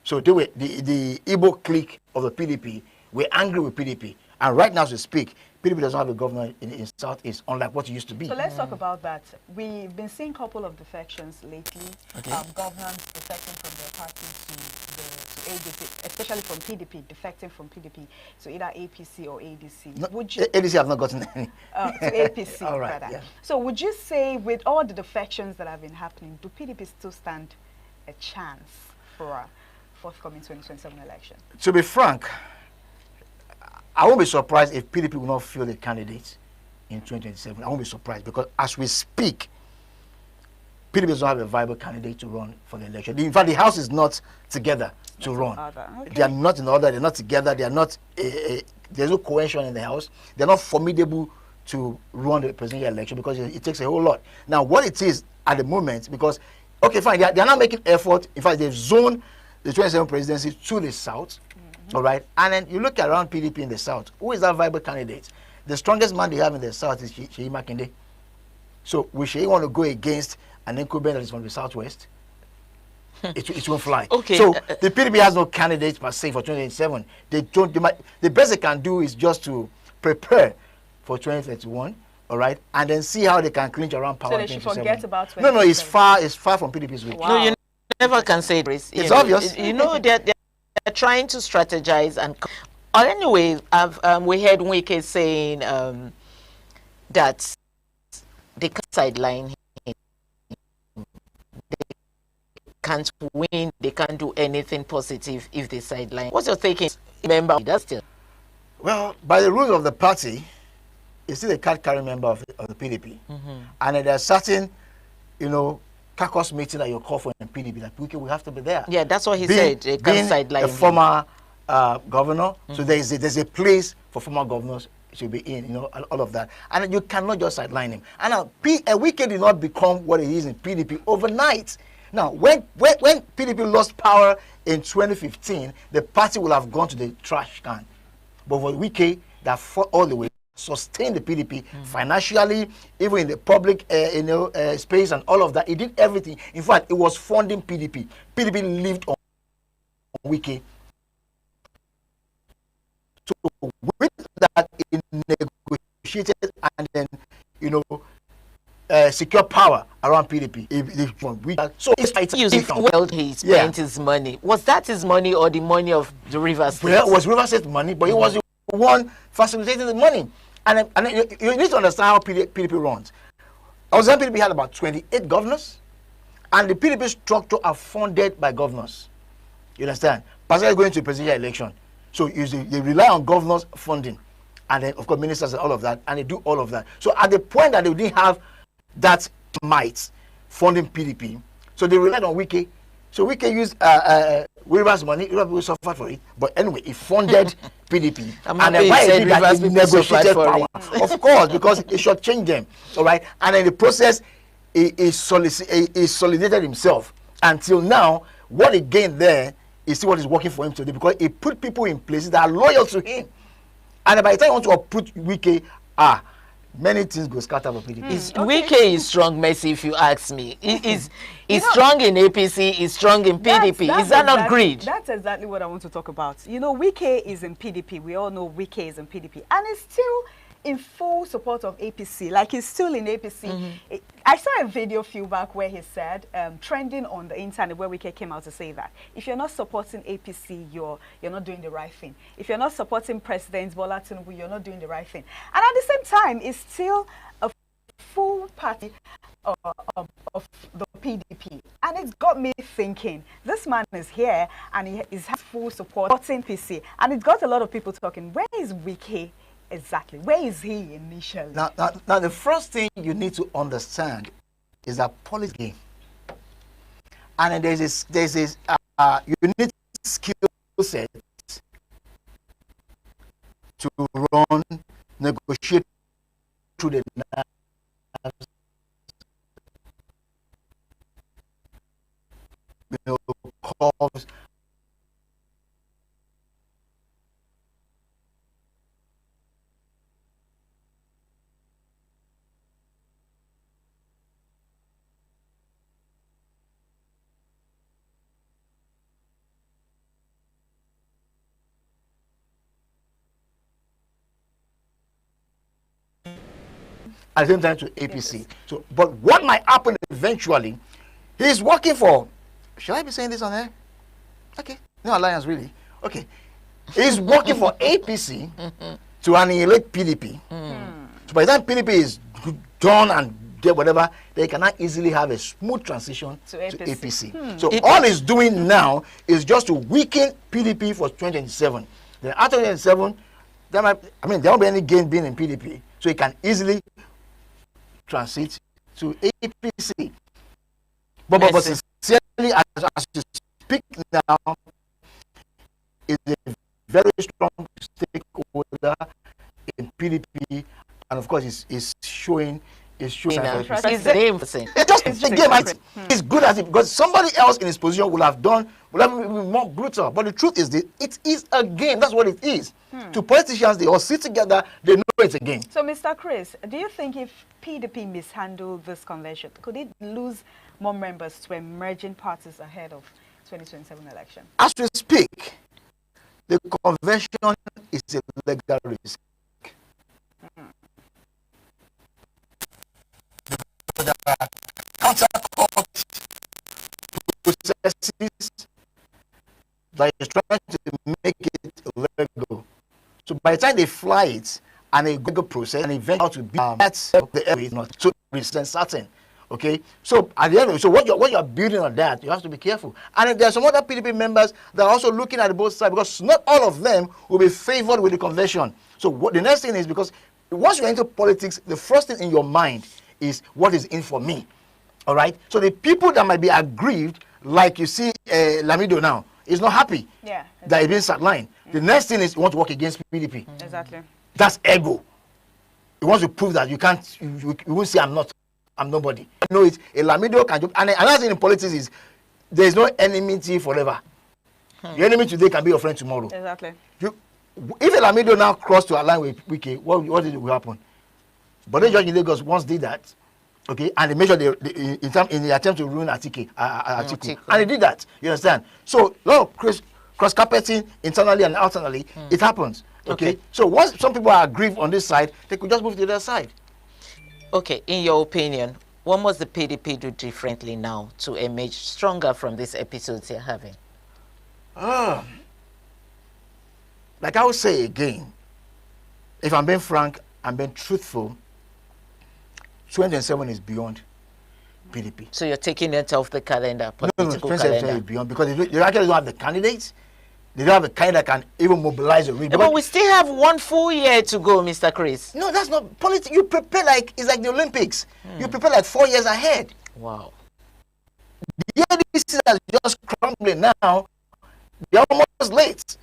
Speaker 11: So they were, the Igbo clique of the PDP were angry with PDP. And right now, as we speak, PDP doesn't have a governor in Southeast, unlike what it used to be.
Speaker 3: So let's talk about that. We've been seeing a couple of defections lately.
Speaker 11: Okay.
Speaker 3: Governors defecting from their party to ADC, especially from PDP, defecting from PDP to either APC or ADC.
Speaker 11: No,
Speaker 3: Would you,
Speaker 11: ADC have not gotten any.
Speaker 3: to APC,
Speaker 11: All right,
Speaker 3: rather.
Speaker 11: yeah.
Speaker 3: So would you say, with all the defections that have been happening, do PDP still stand a chance for a forthcoming 2027 election?
Speaker 11: To be frank, I won't be surprised if PDP will not field a candidate in 2027. I won't be surprised because as we speak, PDP does not have a viable candidate to run for the election. In fact, the House is not together to run.
Speaker 3: Okay.
Speaker 11: They are not in order. They're not together. They are not. There's no cohesion in the House. They're not formidable to run the presidential election because it takes a whole lot. Now, what it is at the moment, because okay, fine, they are not making effort. In fact, they've zoned the 27 presidency to the south. All right, and then you look around PDP in the south. Who is that viable candidate? The strongest man they have in the south is Sheyi Makinde. So, will Sheyi want to go against an incumbent that is from the southwest? It won't fly.
Speaker 4: Okay.
Speaker 11: So the PDP has no candidate per se for 2027. They don't. The best they can do is just to prepare for 2031. All right, and then see how they can clinch around power.
Speaker 3: So they should forget about 2027.
Speaker 11: No, it's far from PDP's reach.
Speaker 4: No, you never can say this.
Speaker 11: It's obvious.
Speaker 4: You know that they're trying to strategize and. Anyway, we heard Wike saying that they can't sideline him. They can't win. They can't do anything positive if they sideline. What's your thinking? Member, that's still.
Speaker 11: Well, by the rules of the party, he's still a card-carrying member of the PDP, and there are certain, caucus meeting that you call for in PDP that we have to be there.
Speaker 4: Yeah, that's what he said. They can't sideline
Speaker 11: a
Speaker 4: him.
Speaker 11: former governor, so there's a place for former governors to be in, all of that, and you cannot just sideline him. And now, Wike did not become what he is in PDP overnight. Now, when PDP lost power in 2015, the party will have gone to the trash can. But for Wike, that fought all the way, sustained the PDP financially, even in the public space and all of that. He did everything. In fact, it was funding PDP. PDP lived on Wike. So with that, it negotiated and then, secure power around PDP. So it's
Speaker 4: using well he spent his money. Was that his money or the money of the Rivers State?
Speaker 11: Well, it was Rivers State money, but it was the one facilitating the money. And you need to understand how PDP runs. PDP had about 28 governors, and the PDP structure are funded by governors. You understand? Particularly going to a presidential election. So they rely on governors' funding, and then, of course, ministers and all of that, and they do all of that. So at the point that they didn't have that might funding PDP, so they relied on Wike. So Wike used Rivers' money. Rivers suffered for it, but anyway, he funded PDP.
Speaker 4: And
Speaker 11: then why he did that, he negotiated power, of course, because it should change them. All right, and in the process, he solidated himself. Until now, what he gained there is still what is working for him today, because he put people in places that are loyal to him. And by the time you want to uproot Wike, many things go scatter for PDP.
Speaker 4: Wike is strong, Messi, if you ask me. He's strong in APC, he's strong in PDP. Is that not greed?
Speaker 3: That's exactly what I want to talk about. Wike is in PDP. We all know Wike is in PDP. And it's still in full support of APC. Like, he's still in APC. I saw a video a few back where he said, trending on the internet, where Wike came out to say that if you're not supporting APC, you're not doing the right thing. If you're not supporting President Bola Tinubu, you're not doing the right thing. And at the same time, it's still a full party of the PDP. And it's got me thinking, this man is here and he has full support supporting PC. And it's got a lot of people talking, where is Wike exactly? Where is he initially?
Speaker 11: Now, the first thing you need to understand is that politics game, and there's this unique skill set to run, negotiate through the involves at the same time to APC. So, but what might happen eventually, he's working for, shall I be saying this on air? Okay, no alliance really. Okay, he's working for APC to annihilate PDP. So by the time PDP is done and get whatever, they cannot easily have a smooth transition to APC. So all he's doing now is just to weaken PDP for 2027. Then after 2027, there won't be any gain being in PDP. So he can easily transit to APC. But sincerely, as you speak now, is a very strong stakeholder in PDP, and of course, is showing. It's
Speaker 4: the game.
Speaker 11: It's just a game. It's good as it, because somebody else in his position would have been more brutal. But the truth is, it is a game. That's what it is. To politicians, they all sit together. They know it's a game.
Speaker 3: So, Mr. Chris, do you think if PDP mishandled this convention, could it lose more members to emerging parties ahead of 2027 election?
Speaker 11: As we speak, the convention is a legal risk. There are counter-court processes that is trying to make it legal. So by the time they fly it and a legal process and eventually to be that's the area is not so certain. Okay, so at the end, so what you're building on that, you have to be careful. And there are some other PDP members that are also looking at both sides, because not all of them will be favored with the convention. So what the next thing is, because once you're into politics, the first thing in your mind is what is in for me. All right. So the people that might be aggrieved, like you see Lamido now, is not happy that he's being sidelined. The next thing is you want to work against PDP.
Speaker 3: Exactly.
Speaker 11: That's ego. He wants to prove that you can't. You won't say I'm nobody. No, it's a Lamido can joke. And another thing in politics is there is no enmity forever. The enemy today can be your friend tomorrow.
Speaker 3: Exactly.
Speaker 11: If a Lamido now cross to align with Wike, what did will happen? But the judge in Lagos once did that, okay, and they measured in the attempt to ruin Atiku, and they did that. You understand? So, cross carpeting internally and externally, it happens. Okay. So once some people are aggrieved on this side, they could just move to the other side.
Speaker 4: Okay, in your opinion, what must the PDP do differently now to emerge stronger from these episodes they're having?
Speaker 11: Like I would say again, if I'm being frank, I'm being truthful, 2027 is beyond PDP.
Speaker 4: So you're taking it off the calendar, political
Speaker 11: no, 2027 is beyond, because they actually don't have the candidates. They don't have a candidate that can even mobilize a region.
Speaker 4: But we still have 1 full year to go, Mr. Chris.
Speaker 11: No, that's not politics. You prepare it's like the Olympics. You prepare like 4 years ahead.
Speaker 4: Wow.
Speaker 11: The ADC is just crumbling now. They're almost late.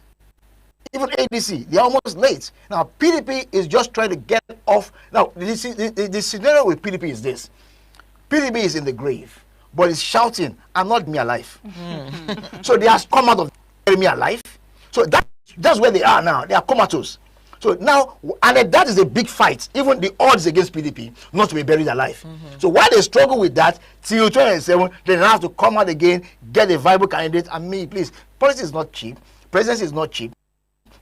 Speaker 11: Even ADC, they're almost late. Now, PDP is just trying to get off. Now, the scenario with PDP is this. PDP is in the grave, but it's shouting, I'm not me alive. So they have come out of me alive. So that's where they are now. They are comatose. So now, and that is a big fight. Even the odds against PDP not to be buried alive. So while they struggle with that, till 2027, they have to come out again, get a viable candidate. And me, please, politics is not cheap. Presidency is not cheap.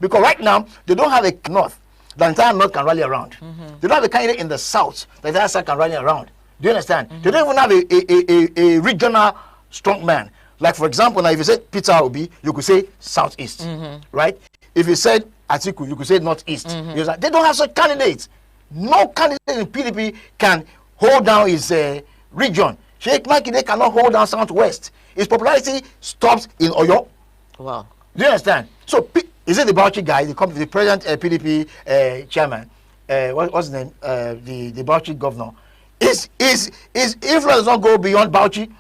Speaker 11: Because right now, they don't have a north. The entire north can rally around. They don't have a candidate in the south. The entire south can rally around. Do you understand? They don't even have a regional strongman. Like, for example, now if you said Peter Obi, you could say southeast, right? If you said Atiku, you could say northeast. They don't have such candidates. No candidate in PDP can hold down his region. Sheikh Makinde cannot hold down southwest. His popularity stops in Oyo.
Speaker 4: Wow.
Speaker 11: Do you understand? So, is it the Bauchi guy, the present PDP chairman? What's his name? The Bauchi governor. His influence does not go beyond Bauchi.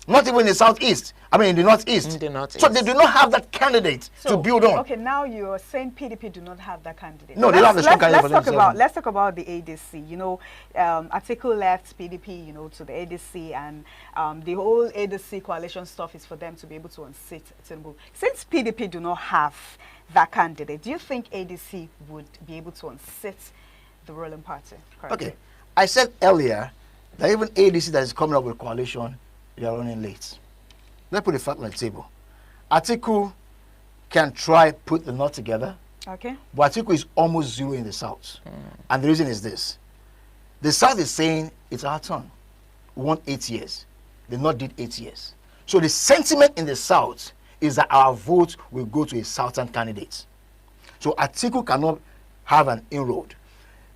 Speaker 11: Not even in the southeast. I mean, in the northeast.
Speaker 4: In the northeast.
Speaker 11: So they do not have that candidate to build on.
Speaker 3: Okay, now you are saying PDP do not have that candidate.
Speaker 11: No, they don't have the strong candidate for themselves.
Speaker 3: Let's talk about the ADC. You know, Atiku left PDP, you know, to the ADC, and the whole ADC coalition stuff is for them to be able to unseat Tinubu. Since PDP do not have that candidate, do you think ADC would be able to unseat the ruling party currently?
Speaker 11: Okay, I said earlier that even ADC that is coming up with coalition, they are running late. Let's put the fact on the table. Atiku can try put the knot together.
Speaker 3: Okay.
Speaker 11: But Atiku is almost zero in the south. And the reason is this. The south is saying it's our turn. We want 8 years. The north did 8 years. So the sentiment in the south is that our vote will go to a southern candidate. So Atiku cannot have an inroad.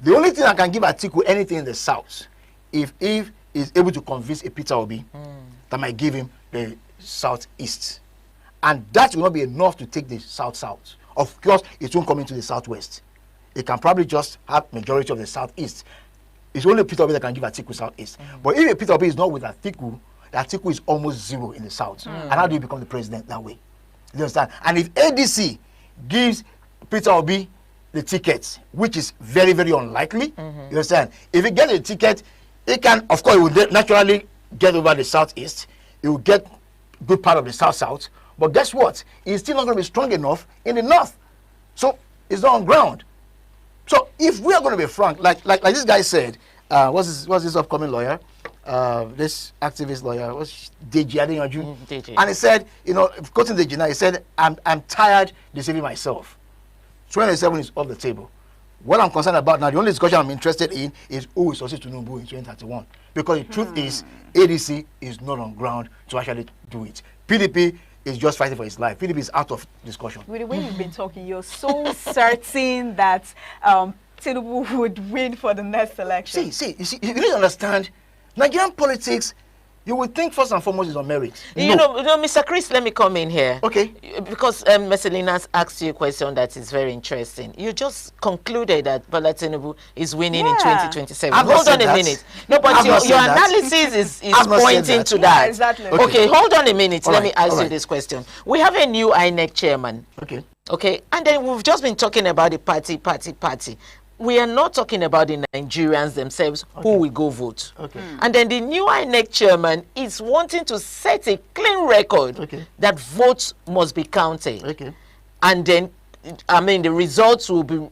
Speaker 11: The only thing I can give Atiku anything in the south, if is able to convince a Peter Obi that might give him the southeast. And that will not be enough to take the south-south. Of course, it won't come into the southwest. It can probably just have majority of the southeast. It's only Peter Obi that can give Atiku southeast. But if Peter Obi is not with Atiku, Atiku is almost zero in the south. And how do you become the president that way? You understand? And if ADC gives Peter Obi the ticket, which is very, very unlikely, you understand? If he gets a ticket, it can, of course, it will naturally get over the southeast. It will get good part of the south-south. But guess what? It's still not going to be strong enough in the north. So it's not on ground. So if we are going to be frank, like this guy said, what's this upcoming lawyer? This activist lawyer, what's Deji Adeyanju?
Speaker 4: Deji.
Speaker 11: And he said, you know, quoting Deji now, he said, I'm tired deceiving myself. 2027 is off the table. What I'm concerned about now, the only discussion I'm interested in is who is succeed Tinubu in 2031. Because the truth is, ADC is not on ground to actually do it. PDP is just fighting for its life. PDP is out of discussion.
Speaker 3: With the way you've been talking, you're so certain that Tinubu would win for the next election.
Speaker 11: You see, you need to understand, Nigerian politics, you would think first and foremost is on merit.
Speaker 4: You know, Mr. Chris, let me come in here.
Speaker 11: Okay.
Speaker 4: Because Meselinas asked you a question that is very interesting. You just concluded that Bola Tinubu is winning in 2027. Hold on a minute. No, but your analysis is pointing to that.
Speaker 3: Yeah, exactly.
Speaker 4: Okay, hold on a minute. Let me ask you this question. We have a new INEC chairman. Okay, and then we've just been talking about the party. We are not talking about the Nigerians themselves who will go vote. And then the new INEC chairman is wanting to set a clean record that votes must be counted. And then, I mean, the results will be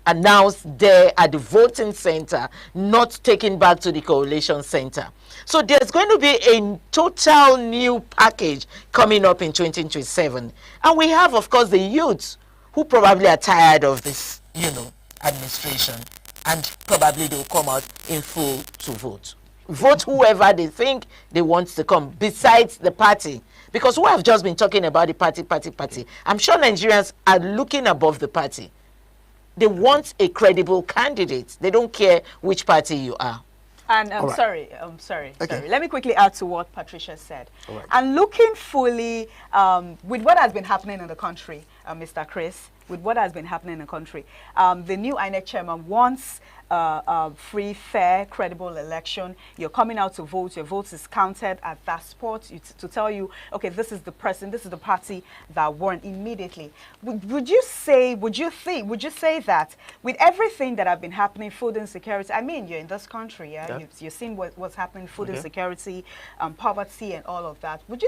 Speaker 4: announced there at the voting center, not taken back to the coalition center. So there's going to be a total new package coming up in 2027. And we have, of course, the youths who probably are tired of this, you know, administration, and probably they'll come out in full to vote. Vote whoever they think they want to come, besides the party. Because we have just been talking about the party. I'm sure Nigerians are looking above the party. They want a credible candidate. They don't care which party you are.
Speaker 3: And I'm sorry. Let me quickly add to what Patricia said. And looking fully with what has been happening in the country, Mr. Chris, with what has been happening in the country, the new INEC chairman wants free, fair, credible election. You're coming out to vote. Your vote is counted at that spot to tell you, okay, this is the person, this is the party that won immediately. Would you say that with everything that have been happening, food insecurity, I mean, you're in this country, you're seeing what's happening, food insecurity, poverty and all of that. Do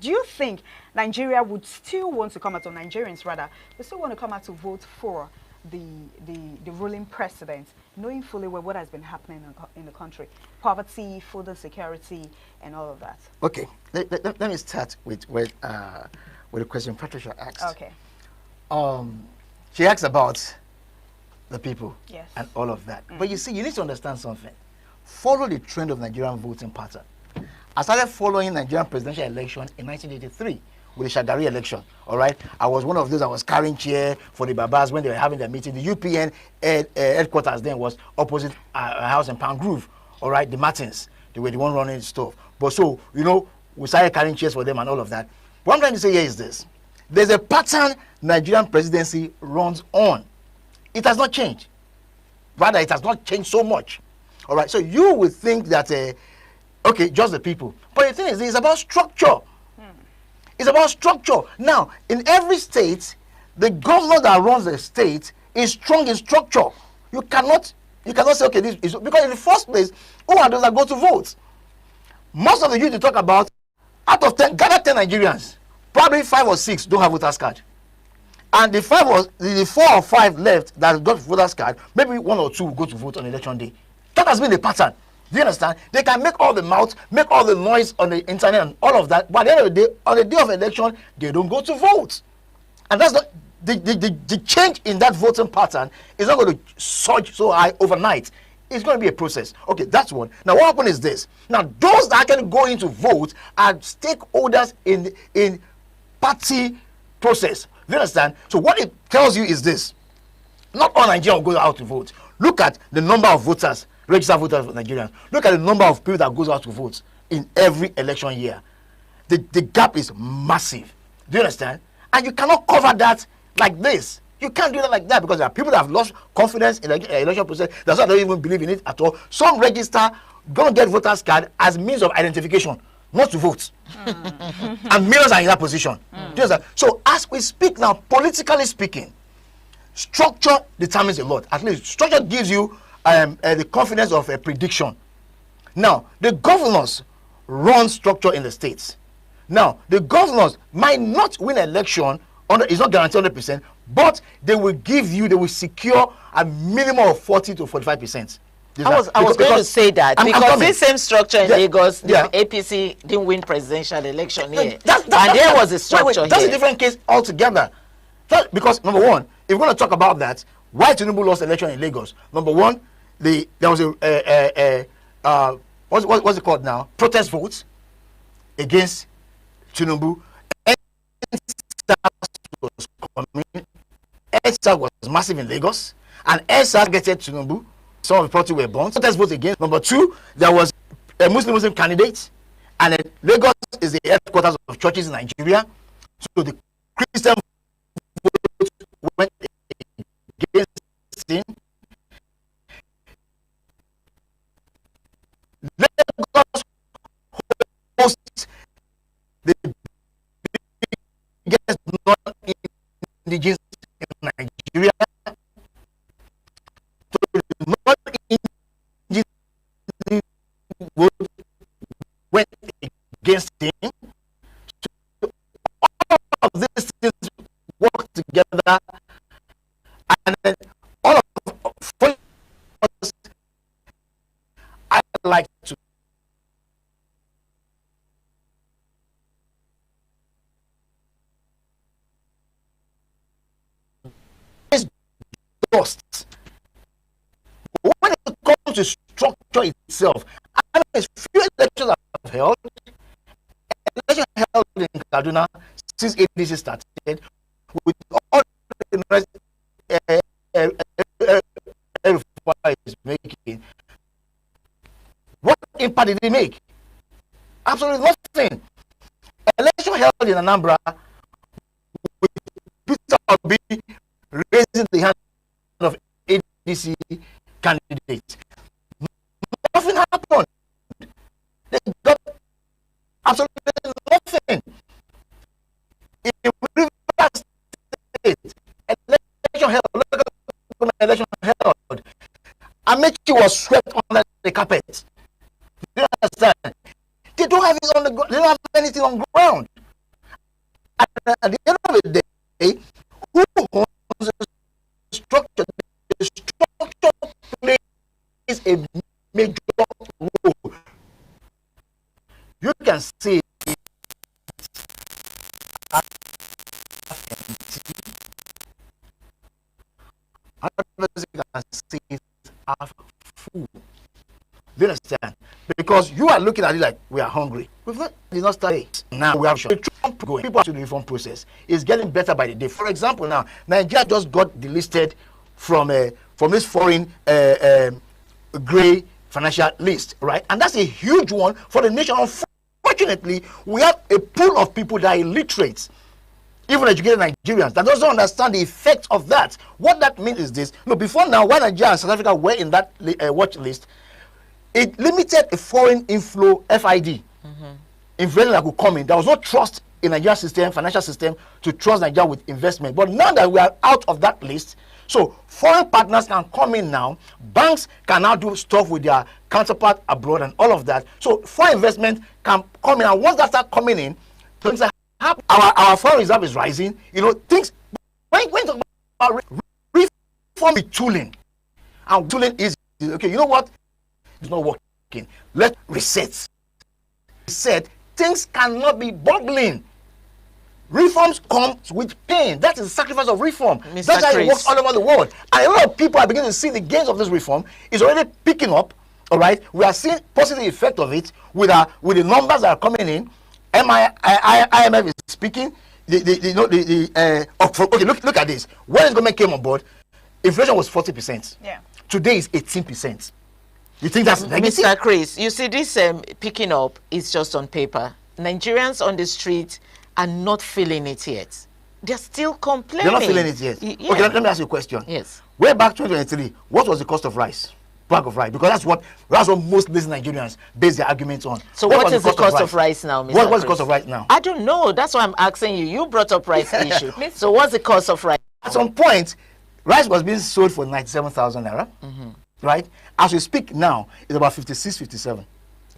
Speaker 3: you think Nigeria would still want to come out, or Nigerians rather, would still want to come out to vote for the ruling president, knowing fully well what has been happening in the country, poverty, food insecurity, and all of that?
Speaker 11: Okay, let me start with the question Patricia asked.
Speaker 3: Okay.
Speaker 11: She asked about the people,
Speaker 3: yes,
Speaker 11: and all of that. But you see, you need to understand something. Follow the trend of Nigerian voting pattern. I started following Nigerian presidential election in 1983. With the Shagari election, all right? I was one of those that was carrying chair for the Babas when they were having their meeting. The UPN headquarters then was opposite a house in Pound Grove, all right? The Martins, they were the one running the stuff. But so, you know, we started carrying chairs for them and all of that. What I'm trying to say here is this. There's a pattern Nigerian presidency runs on. It has not changed. Rather, it has not changed so much. All right, so you would think that Okay, just the people. But the thing is, it's about structure. It's about structure. Now, in every state, the governor that runs the state is strong in structure. You cannot say, okay, this is because in the first place, who are those that go to vote? Most of the youth you talk about, out of 10, gather 10 Nigerians, probably 5 or 6 don't have voters card. And the 4 or 5 left that got voters card, maybe 1 or 2 will go to vote on election day. That has been the pattern. Do you understand? They can make all the mouth, make all the noise on the internet and all of that, but at the end of the day, on the day of election, they don't go to vote. And that's not the change in that voting pattern is not going to surge so high overnight. It's going to be a process. Okay, that's one. Now, what happened is this. Now, those that can go into vote are stakeholders in party process. Do you understand? So what it tells you is this. Not all Nigerians go out to vote. Look at the number of voters, registered voters for Nigerians. Look at the number of people that goes out to vote in every election year. The gap is massive. Do you understand? And you cannot cover that like this. You can't do that like that because there are people that have lost confidence in the election process. That's why they don't even believe in it at all. Some register, don't get voters card as means of identification, not to vote. And millions are in that position. Do you understand? So as we speak now, politically speaking, structure determines a lot. At least structure gives you the confidence of a prediction. Now, the governors run structure in the states. Now, the governors might not win an election, it's not guaranteed 100%, but they will secure a minimum of 40 to 45%.
Speaker 4: I was going to say that because this same structure in Lagos, the APC didn't win presidential election here. And there was a structure here.
Speaker 11: That's a different case altogether. Because, number one, if we're going to talk about that, why Tinubu lost election in Lagos? Number one, there was what's it called now? Protest votes against Tinubu. Was coming. ESA was massive in Lagos, and ESA targeted Tinubu. Some of the parties were burned. Protest votes against. Number two, there was a Muslim candidate, and Lagos is the headquarters of churches in Nigeria. So the Christian vote went against him. Lagos hosts the biggest non-indigenous in Nigeria. So the non-indigenous vote went against him. So all of these things work together, and then all of us, I like to dust. When it comes to structure itself, I know it's few elections have held. Election held in Kaduna since ADC started, with all the rest is making. What impact did it make? Absolutely nothing. Election held in Anambra with Peter Obi raising the hand of ADC candidates. Nothing happened. They got absolutely nothing. In Rivers State, election held, Amechi was swept under the carpet. Do you understand? They don't have it on the ground. They don't have anything on ground. At the end of the day, who owns the structure? The structure plays a major role. You can see it as empty. You can see it as full. Do you understand? Because you are looking at it like we are hungry. We've not, did not start now. We have the Trump going. People to the reform process is getting better by the day. For example, now Nigeria just got delisted from this foreign gray financial list, right? And that's a huge one for the nation. Unfortunately, we have a pool of people that are illiterate, even educated Nigerians, that doesn't understand the effect of that. What that means is this: before now, when Nigeria and South Africa were in that watch list, it limited a foreign inflow, FID. Investment that could come in. There was no trust in Nigerian system, financial system, to trust Nigeria with investment. But now that we are out of that list, so foreign partners can come in now. Banks can now do stuff with their counterpart abroad and all of that. So foreign investment can come in, and once that start coming in, things are happening. Our foreign reserve is rising. You know, things. When you talk about reform, tooling, and tooling is okay. You know what? It's not working. Let's reset. Reset. Things cannot be bubbling. Reforms come with pain. That is the sacrifice of reform.
Speaker 4: Mr.
Speaker 11: That's how it
Speaker 4: Chris.
Speaker 11: works all over the world. And a lot of people are beginning to see the gains of this reform. It's already picking up. All right, we are seeing positive effect of it with the numbers that are coming in. IMF is speaking. Okay, look at this. When the government came on board, inflation was 40%.
Speaker 3: Yeah.
Speaker 11: Today is 18%. You think that's negative?
Speaker 4: Mr. Chris, you see this picking up is just on paper. Nigerians on the street are not feeling it yet. They're still complaining.
Speaker 11: They're not feeling it yet.
Speaker 4: Yeah.
Speaker 11: Okay, let me ask you a question.
Speaker 4: Yes.
Speaker 11: Way back 2023, what was the cost of rice? Bag of rice, because that's what most lazy Nigerians base their arguments on.
Speaker 4: So what is the cost of rice now, Mr.
Speaker 11: What's the cost of rice now?
Speaker 4: I don't know. That's why I'm asking you. You brought up rice issue. So what's the cost of rice?
Speaker 11: At some point, rice was being sold for 97,000 naira, right? As we speak now, it's about 56, 57.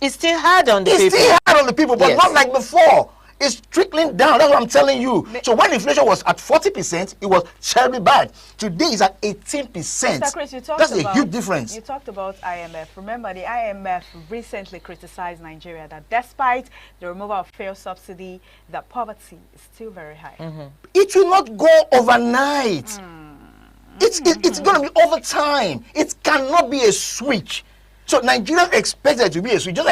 Speaker 4: It's still hard on the people.
Speaker 11: It's still hard on the people, but
Speaker 4: Yes.
Speaker 11: not like before. It's trickling down. That's what I'm telling you. So when inflation was at 40%, it was terribly bad. Today it's at 18%.
Speaker 3: Mr. Chris, you talked
Speaker 11: That's
Speaker 3: about,
Speaker 11: a huge difference.
Speaker 3: You talked about IMF. Remember, the IMF recently criticized Nigeria that despite the removal of fuel subsidy, the poverty is still very high.
Speaker 11: It will not go overnight. It's going to be over time. It cannot be a switch. So Nigeria expects it to be a switch, just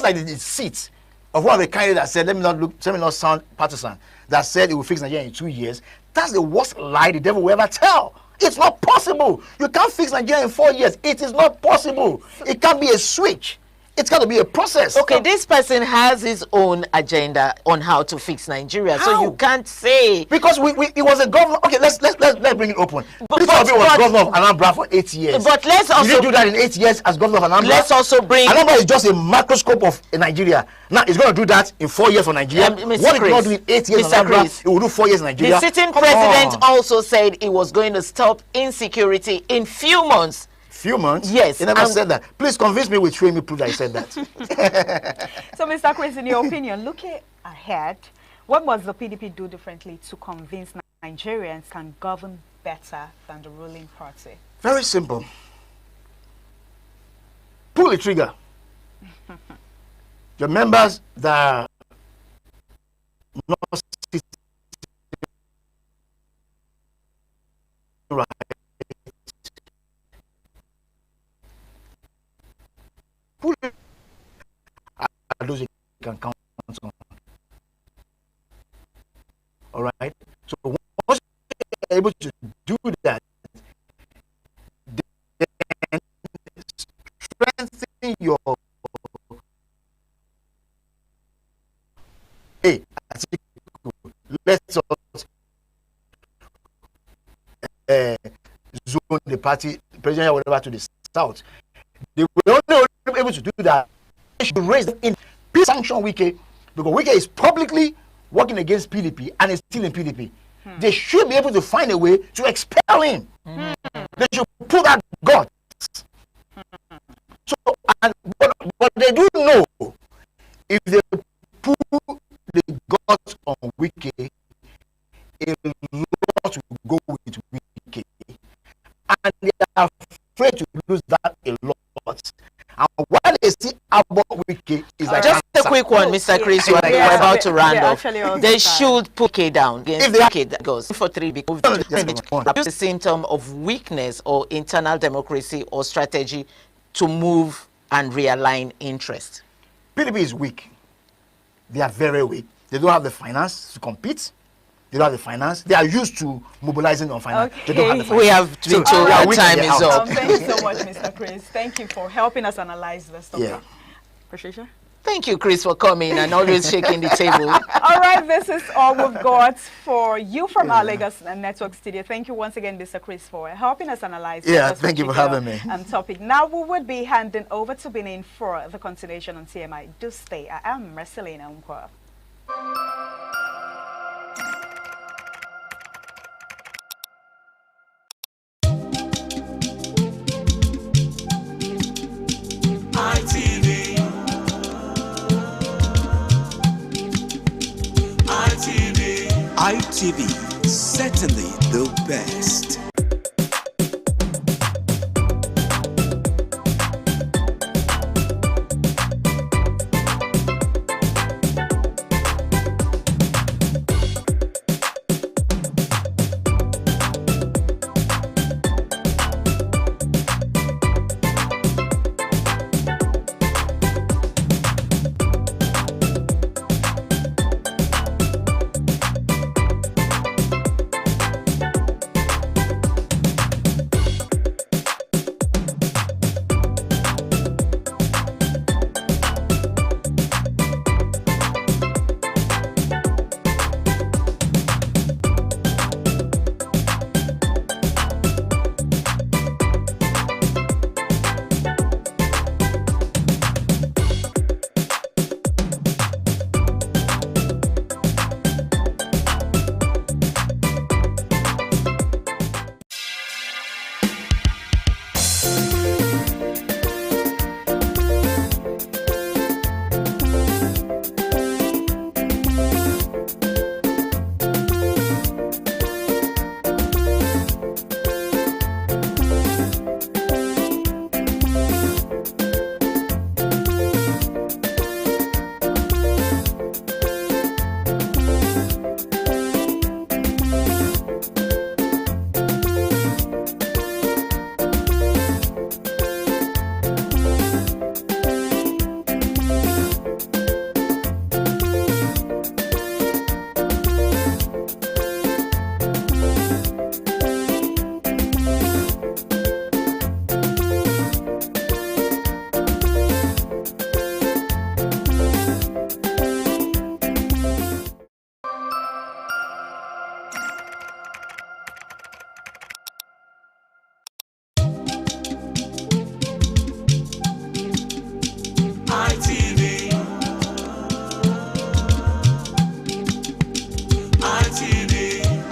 Speaker 11: like the seats of one of the candidates that said, let me not sound partisan, that said it will fix Nigeria in 2 years. That's the worst lie the devil will ever tell. It's not possible. You can't fix Nigeria in 4 years. It is not possible. It can't be a switch. It's got to be a process.
Speaker 4: Okay, this person has his own agenda on how to fix Nigeria, so
Speaker 11: How?
Speaker 4: you can't say.
Speaker 11: Because he was a governor. Okay, let's bring it open. Peter Obi was governor of Anambra for 8 years.
Speaker 4: But let's
Speaker 11: He
Speaker 4: also
Speaker 11: didn't do that in 8 years as governor of Anambra.
Speaker 4: let's also bring.
Speaker 11: Anambra is just a microscope of Nigeria. Now he's going to do that in 4 years for Nigeria.
Speaker 4: Mr.
Speaker 11: What he
Speaker 4: Chris,
Speaker 11: cannot do in 8 years in
Speaker 4: Mr.
Speaker 11: Anambra,
Speaker 4: Chris,
Speaker 11: he will do 4 years in Nigeria.
Speaker 4: The sitting
Speaker 11: Come
Speaker 4: president
Speaker 11: on.
Speaker 4: also said he was going to stop insecurity in few months.
Speaker 11: Few months?
Speaker 4: Yes,
Speaker 11: He never
Speaker 4: and-
Speaker 11: said that. Please convince me with me proof that he said that.
Speaker 3: So, Mr. Chris, in your opinion, looking ahead, what must the PDP do differently to convince Nigerians can govern better than the ruling party?
Speaker 11: Very simple. Pull the trigger. Your members that are not sitting right, pull it. Are those you can count on. All right. So once you're able to do that, then strengthen your let's zone the party president or whatever to the south. They were only able to do that. They should raise them in peace sanction Wike, because Wike is publicly working against PDP and is still in PDP. They should be able to find a way to expel him. They should put that guts. So, but they do know if they put the guts on Wike, a lot will go with Wike, and they are afraid to lose that a lot. And while they see about Wike is like
Speaker 4: Just
Speaker 11: cancer.
Speaker 4: a quick one, Mr. Chris. We're
Speaker 3: Yeah,
Speaker 4: about to round off.
Speaker 3: actually also
Speaker 4: They
Speaker 3: fine.
Speaker 4: should put K down against
Speaker 11: If they-
Speaker 4: K that goes for 3 because
Speaker 11: No, yes, go on.
Speaker 4: a symptom of weakness or internal democracy or strategy to move and realign interest.
Speaker 11: PDP is weak. They are very weak. They don't have the finance to compete. They don't have the finance. They are used to mobilizing on finance. They don't have the
Speaker 3: Okay.
Speaker 11: finance.
Speaker 4: We have been told
Speaker 11: they are
Speaker 4: our
Speaker 11: weak
Speaker 4: time
Speaker 11: and
Speaker 4: is
Speaker 11: they're
Speaker 4: up.
Speaker 11: out.
Speaker 3: Thank you so much, Mr. Chris. Thank you for helping us analyze this topic.
Speaker 11: Yeah.
Speaker 3: Patricia?
Speaker 4: Thank you, Chris, for coming and always shaking the table.
Speaker 3: All right, this is all we've got for you from our Lagos Network studio. Thank you once again, Mr. Chris, for helping us analyze.
Speaker 11: Thank you for having me.
Speaker 3: Topic. Now we would be handing over to Benin for the continuation on TMI. Do stay. I am Marcelina Unkwa.
Speaker 5: ITV, certainly the best.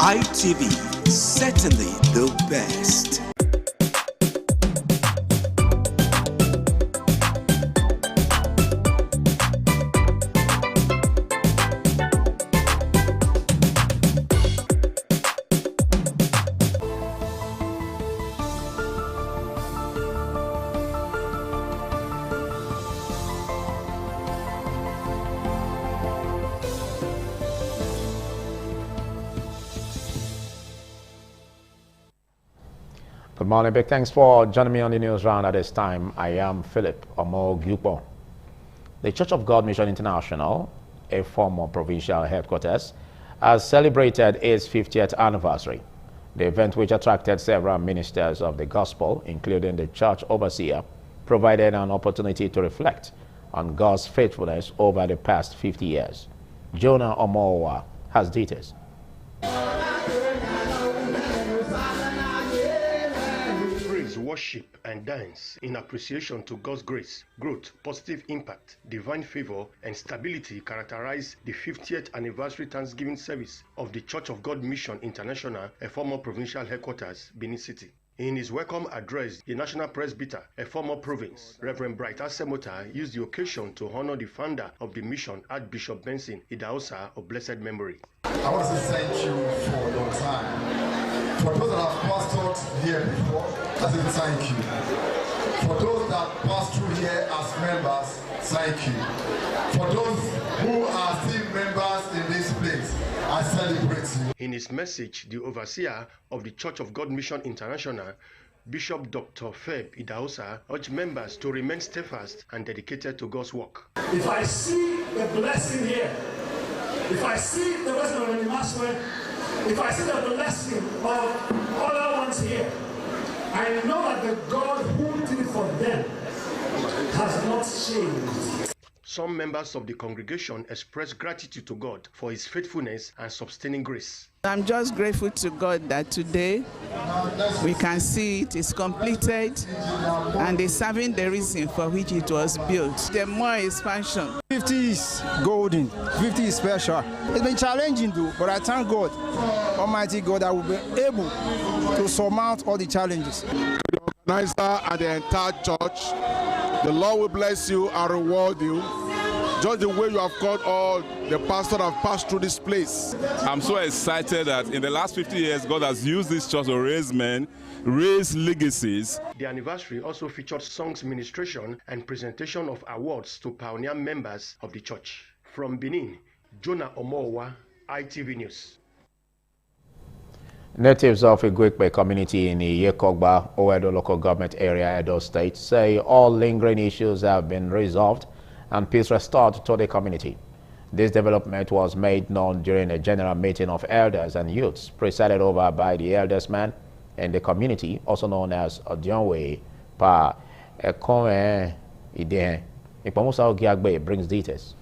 Speaker 5: ITV, certainly the best.
Speaker 1: Good morning, big thanks for joining me on the news round at this time. I am Philip Omo-Gyupo. The Church of God Mission International, a former provincial headquarters, has celebrated its 50th anniversary. The event, which attracted several ministers of the gospel, including the church overseer, provided an opportunity to reflect on God's faithfulness over the past 50 years. Jonah Omowa has details.
Speaker 10: Worship and dance in appreciation to God's grace, growth, positive impact, divine favor, and stability characterize the 50th anniversary Thanksgiving service of the Church of God Mission International, a former provincial headquarters, Benin City. In his welcome address, the National Presbyter, a former province, Reverend Bright Asemota, used the occasion to honor the founder of the mission, Archbishop Benson Idahosa of blessed memory.
Speaker 12: I want to say thank you for your time. For those that have pastored here before, I say thank you. For those that passed through here as members, thank you. For those who are still members in this place, I celebrate you.
Speaker 10: In his message, the overseer of the Church of God Mission International, Bishop Dr. Feb Idahosa, urged members to remain steadfast and dedicated to God's work.
Speaker 13: If I see the blessing here, if I see the blessing of the Maxwell, if I see the blessing of other ones here, I know that the God who did it for them has not changed.
Speaker 10: Some members of the congregation expressed gratitude to God for his faithfulness and sustaining grace.
Speaker 14: I'm just grateful to God that today we can see it is completed and is serving the reason for which it was built. The more expansion.
Speaker 15: 50 is golden, 50 is special. It's been challenging though, but I thank God, Almighty God, that will be able to surmount all the challenges.
Speaker 16: The organizer and the entire church, the Lord will bless you and reward you. Just the way you have called all the pastors have passed through this place.
Speaker 17: I'm so excited that in the last 50 years, God has used this church to raise men, raise legacies.
Speaker 10: The anniversary also featured songs ministration and presentation of awards to pioneer members of the church. From Benin, Jonah Omowa, ITV News.
Speaker 1: Natives of Igwikpe community in the Yekogba, Owedo local government area, Edo State, say all lingering issues have been resolved and peace restored to the community. This development was made known during a general meeting of elders and youths presided over by the elders man in the community, also known as Odionwe Pa Ekome Ide. Ipomusa Ogiagbe brings details.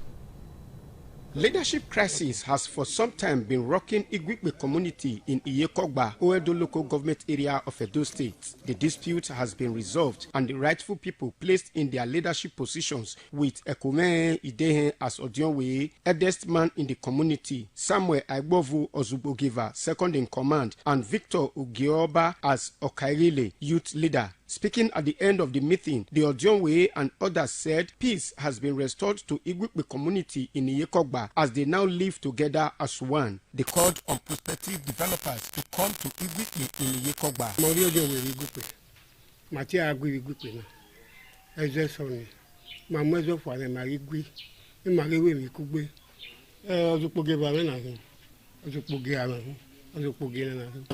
Speaker 18: Leadership crisis has for some time been rocking Igwikpe community in Iyekogba, Owedo local government area of Edo State. The dispute has been resolved and the rightful people placed in their leadership positions, with Ekome Idehe as Odionwe, eldest man in the community, Samuel Aigbovu Ozubogiva, second in command, and Victor Ugioba as Okairile, youth leader. Speaking at the end of the meeting, the Odionwe and others said peace has been restored to Igwikpe community in Iyekogba as they now live together as one. They called on prospective developers to come to Igwikpe in Iyekogba.
Speaker 19: Mario Odionwe Igwikpe, Matia Agui Igwikpe na, Ezesoni, Mamwezo Fale Marigui, Imarewe Mikugbe, Ozupoge Bamena, Ozupoge Aman.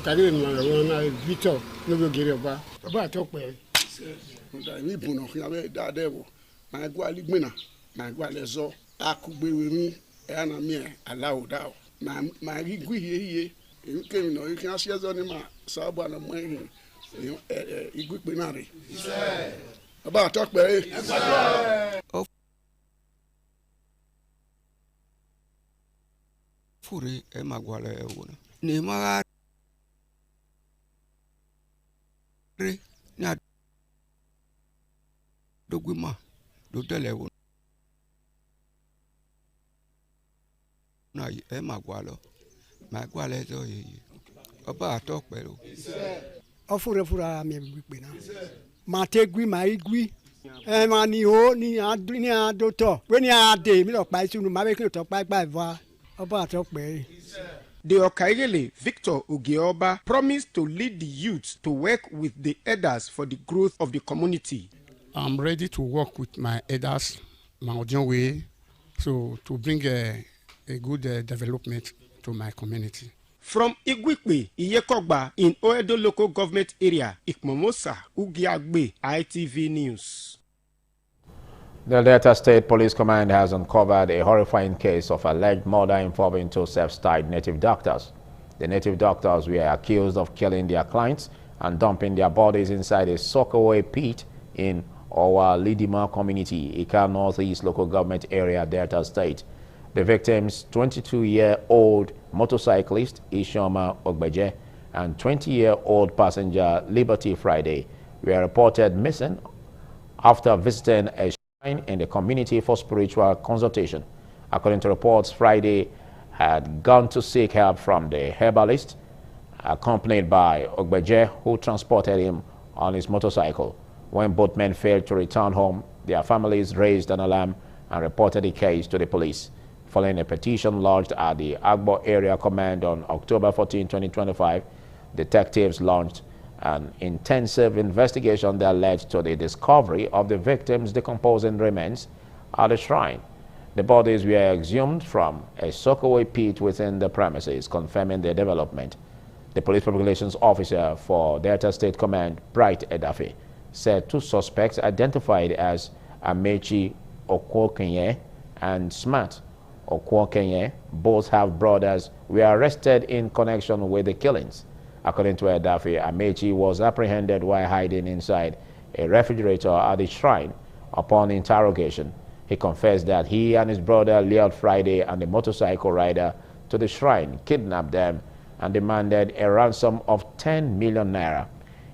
Speaker 19: Kari ni na Victor no gere oba atokpe
Speaker 20: mi buno yabe dadewo ma gwa ligbina ma gwa lezo akugbewe mi na mi alawo dawo ma rigui yeye nke mi no ikan sezo ni ma sabo na mo ehin Igwikpe na re oba atokpe
Speaker 21: fure e magwala e wona ni magare na doguma do dele wona na e magwala zo yi oba atokpe lo
Speaker 19: ofure fura mi Igwikpe na ma tegui ma igui e ma ni o ni adoto we ni ade mi lo pa isunu ma be kin to pa iva oba atokpe.
Speaker 18: The Okaigele, Victor Ugioba, promised to lead the youth to work with the elders for the growth of the community.
Speaker 22: I'm ready to work with my elders, my Odionwe, so to bring a good development to my community.
Speaker 18: From Igwikpe, Iyekogba, in Owedo local government area, Ikmomosa Ugiagbe, ITV News.
Speaker 1: The Delta State Police Command has uncovered a horrifying case of alleged murder involving two self-styled native doctors. The native doctors were accused of killing their clients and dumping their bodies inside a sockaway pit in Owa Lidima community, Ika Northeast local government area, Delta State. The victims, 22-year-old motorcyclist Ishoma Ogbeje and 20-year-old passenger Liberty Friday, were reported missing after visiting a in the community for spiritual consultation. According to reports, Friday had gone to seek help from the herbalist, accompanied by Ogbeje, who transported him on his motorcycle. When both men failed to return home, their families raised an alarm and reported the case to the police. Following a petition lodged at the Agbo Area Command on October 14, 2025, detectives launched an intensive investigation that led to the discovery of the victims' decomposing remains at the shrine. The bodies were exhumed from a sockaway pit within the premises, confirming their development. The police public relations officer for Delta State Command, Bright Edafe, said two suspects identified as Amechi Okwokenye and Smart Okwokenye, both half-brothers, were arrested in connection with the killings. According to Edafe, Amechi was apprehended while hiding inside a refrigerator at the shrine. Upon interrogation, He confessed that he and his brother lured Friday and the motorcycle rider to the shrine, kidnapped them, and demanded a ransom of 10 million naira.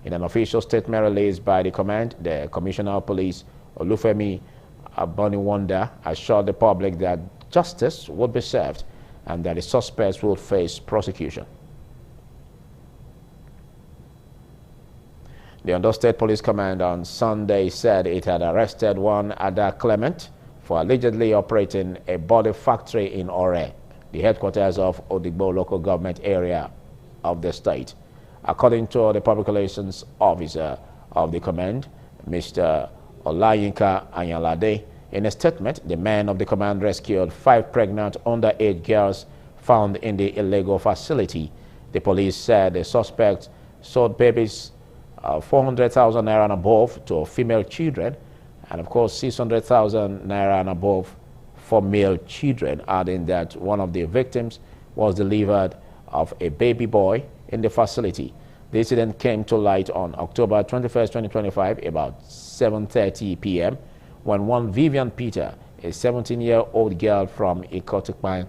Speaker 1: In an official statement released by the command, the Commissioner of Police, Olufemi Aboniwanda, assured the public that justice would be served and that the suspects will face prosecution. The Ondo State Police Command on Sunday said it had arrested one Ada Clement for allegedly operating a body factory in Ore, the headquarters of Odigbo local government area of the state. According to the public relations officer of the command, Mr. Olayinka Anyalade, in a statement, the men of the command rescued 5 pregnant underage girls found in the illegal facility. The police said the suspect sold babies 400,000 naira and above to female children, and of course 600,000 naira and above for male children, adding that one of the victims was delivered of a baby boy in the facility. The incident came to light on October 21st, 2025, about 7:30 p.m. when one Vivian Peter, a 17-year-old girl from Ikotukpan,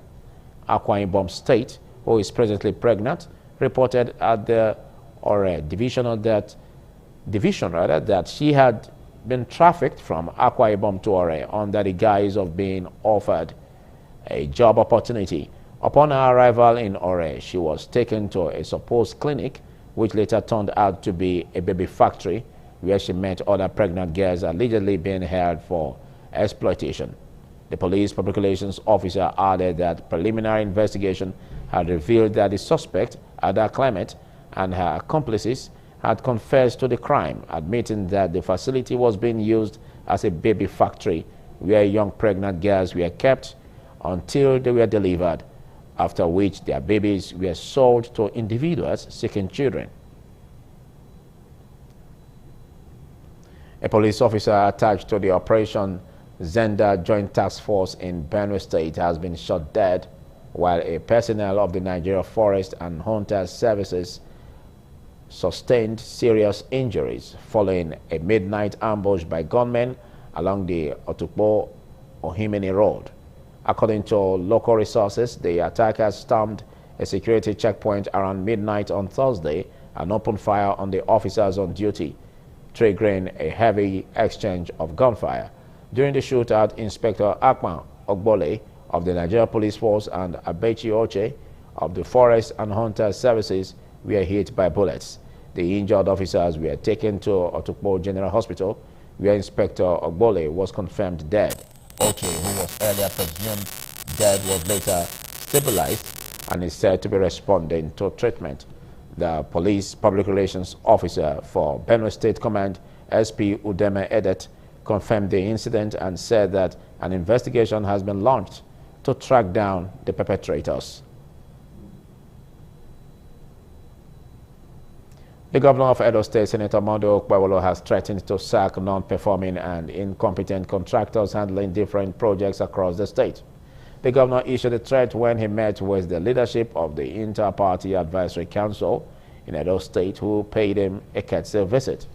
Speaker 1: Akwa Ibom State, who is presently pregnant, reported at the division that she had been trafficked from Akwa Ibom to Ore under the guise of being offered a job opportunity. Upon her arrival in Ore, she was taken to a supposed clinic, which later turned out to be a baby factory, where she met other pregnant girls allegedly being held for exploitation. The police public relations officer added that preliminary investigation had revealed that the suspect, Ada Clement, and her accomplices had confessed to the crime, admitting that the facility was being used as a baby factory where young pregnant girls were kept until they were delivered, after which their babies were sold to individuals seeking children. A police officer attached to the Operation Zenda Joint Task Force in Benue State has been shot dead, while a personnel of the Nigeria Forest and Hunters Services sustained serious injuries following a midnight ambush by gunmen along the Otukpo Ohimeni Road. According to local resources, the attackers stormed a security checkpoint around midnight on Thursday and opened fire on the officers on duty, triggering a heavy exchange of gunfire. During the shootout, Inspector Akman Ogbole of the Nigeria Police Force and Abechi Oche of the Forest and Hunter Services were hit by bullets. The injured officers were taken to Otukpo General Hospital, where Inspector Ogbole was confirmed dead. Oche, who was earlier presumed dead, was later stabilized and is said to be responding to treatment. The police public relations officer for Benue State Command, SP Udeme Edet, confirmed the incident and said that an investigation has been launched to track down the perpetrators. The governor of Edo State, Senator Mondo Okpewolo, has threatened to sack non-performing and incompetent contractors handling different projects across the state. The governor issued a threat when he met with the leadership of the Inter-Party Advisory Council in Edo State, who paid him a courtesy visit.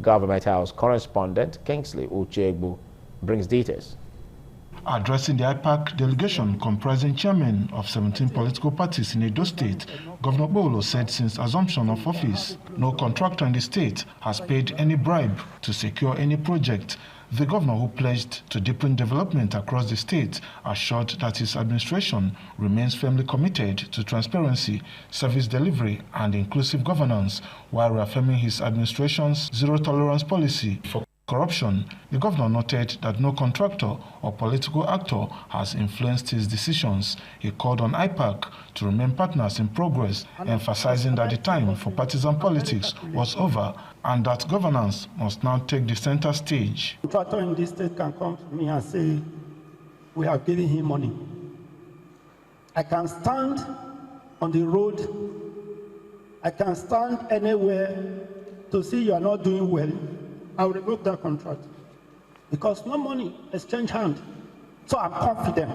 Speaker 1: Government House correspondent Kingsley Uchegbu brings details.
Speaker 6: Addressing the IPAC delegation comprising chairmen of 17 political parties in Edo State, Governor Bolo said since assumption of office, no contractor in the state has paid any bribe to secure any project. The governor, who pledged to deepen development across the state, assured that his administration remains firmly committed to transparency, service delivery, and inclusive governance, while reaffirming his administration's zero-tolerance policy for corruption. The governor noted that no contractor or political actor has influenced his decisions. He called on IPAC to remain partners in progress, emphasizing that the time for partisan politics was over and that governance must now take the center stage.
Speaker 7: A contractor in this state can come to me and say, we have given him money. I can stand on the road, I can stand anywhere to see you are not doing well. I will revoke that contract because no money exchange hand. So I'm confident.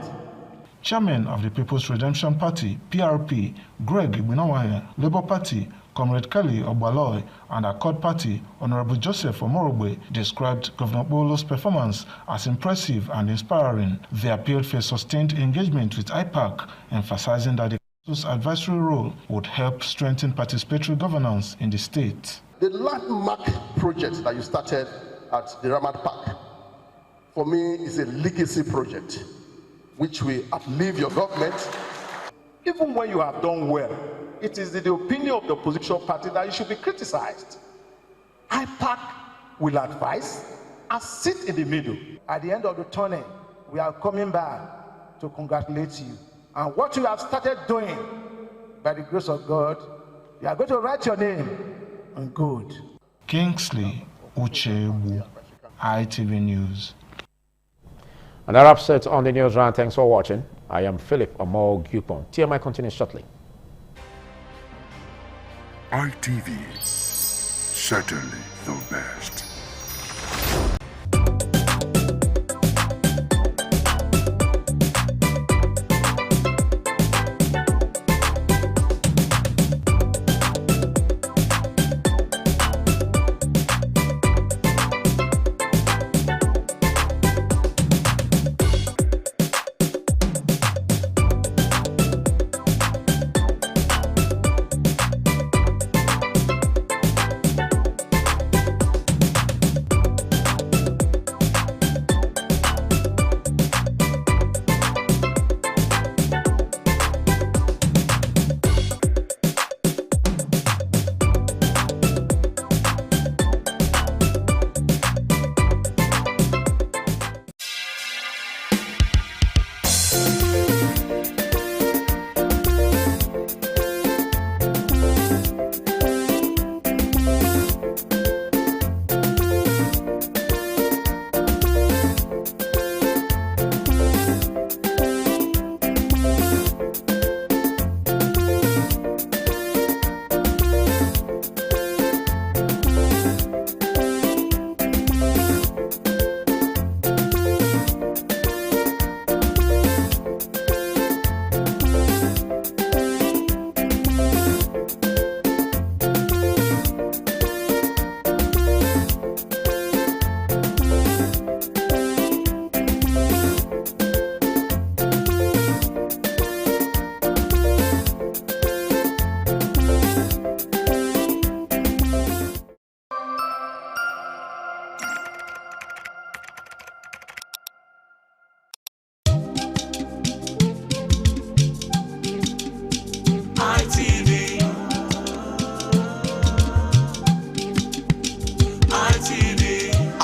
Speaker 6: Chairman of the People's Redemption Party, PRP, Greg Ibinawaya, Labour Party, Comrade Kelly Obaloy and Accord Party, Honorable Joseph Omorogbe, described Governor Okpebholo's performance as impressive and inspiring. They appealed for a sustained engagement with IPAC, emphasizing that the council's advisory role would help strengthen participatory governance in the state.
Speaker 8: The landmark project that you started at the Ramat Park, for me, is a legacy project, which will outlive your government. Even when you have done well, it is the opinion of the opposition party that you should be criticized. IPAC will advise and sit in the middle. At the end of the tunnel, we are coming back to congratulate you. And what you have started doing, by the grace of God, you are going to write your name on good.
Speaker 6: Kingsley Uchebu, ITV News.
Speaker 1: Another upset on the news round. Thanks for watching. I am Philip Omor-Gupon. TMI continues shortly.
Speaker 9: ITV, certainly the best.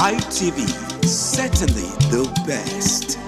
Speaker 5: ITV, certainly the best.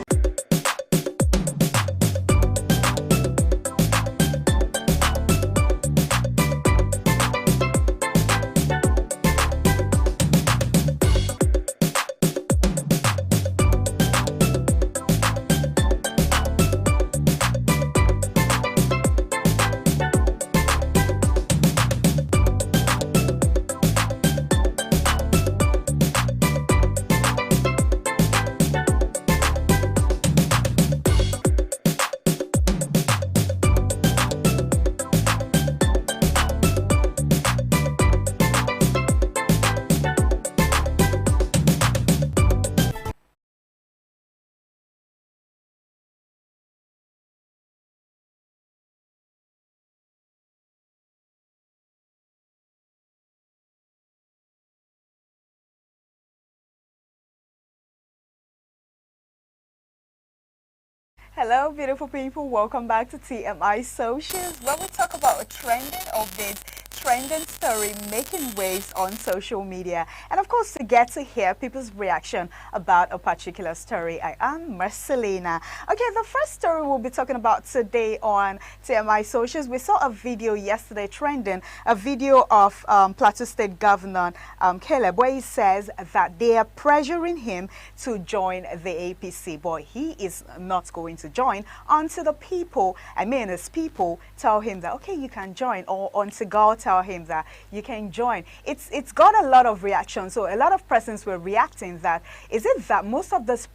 Speaker 3: Hello, beautiful people. Welcome back to TMI Socials, where we talk about trending updates, trending story making waves on social media, and of course to get to hear people's reaction about a particular story. I am Marcelina. Okay, the first story we'll be talking about today on TMI Socials, we saw a video yesterday trending, a video of Plateau State Governor Caleb, where he says that they are pressuring him to join the APC, but he is not going to join until the people, his people, tell him that okay, you can join, or until God tells tell him that you can join. It's got a lot of reaction. So a lot of persons were reacting that, is it that most of this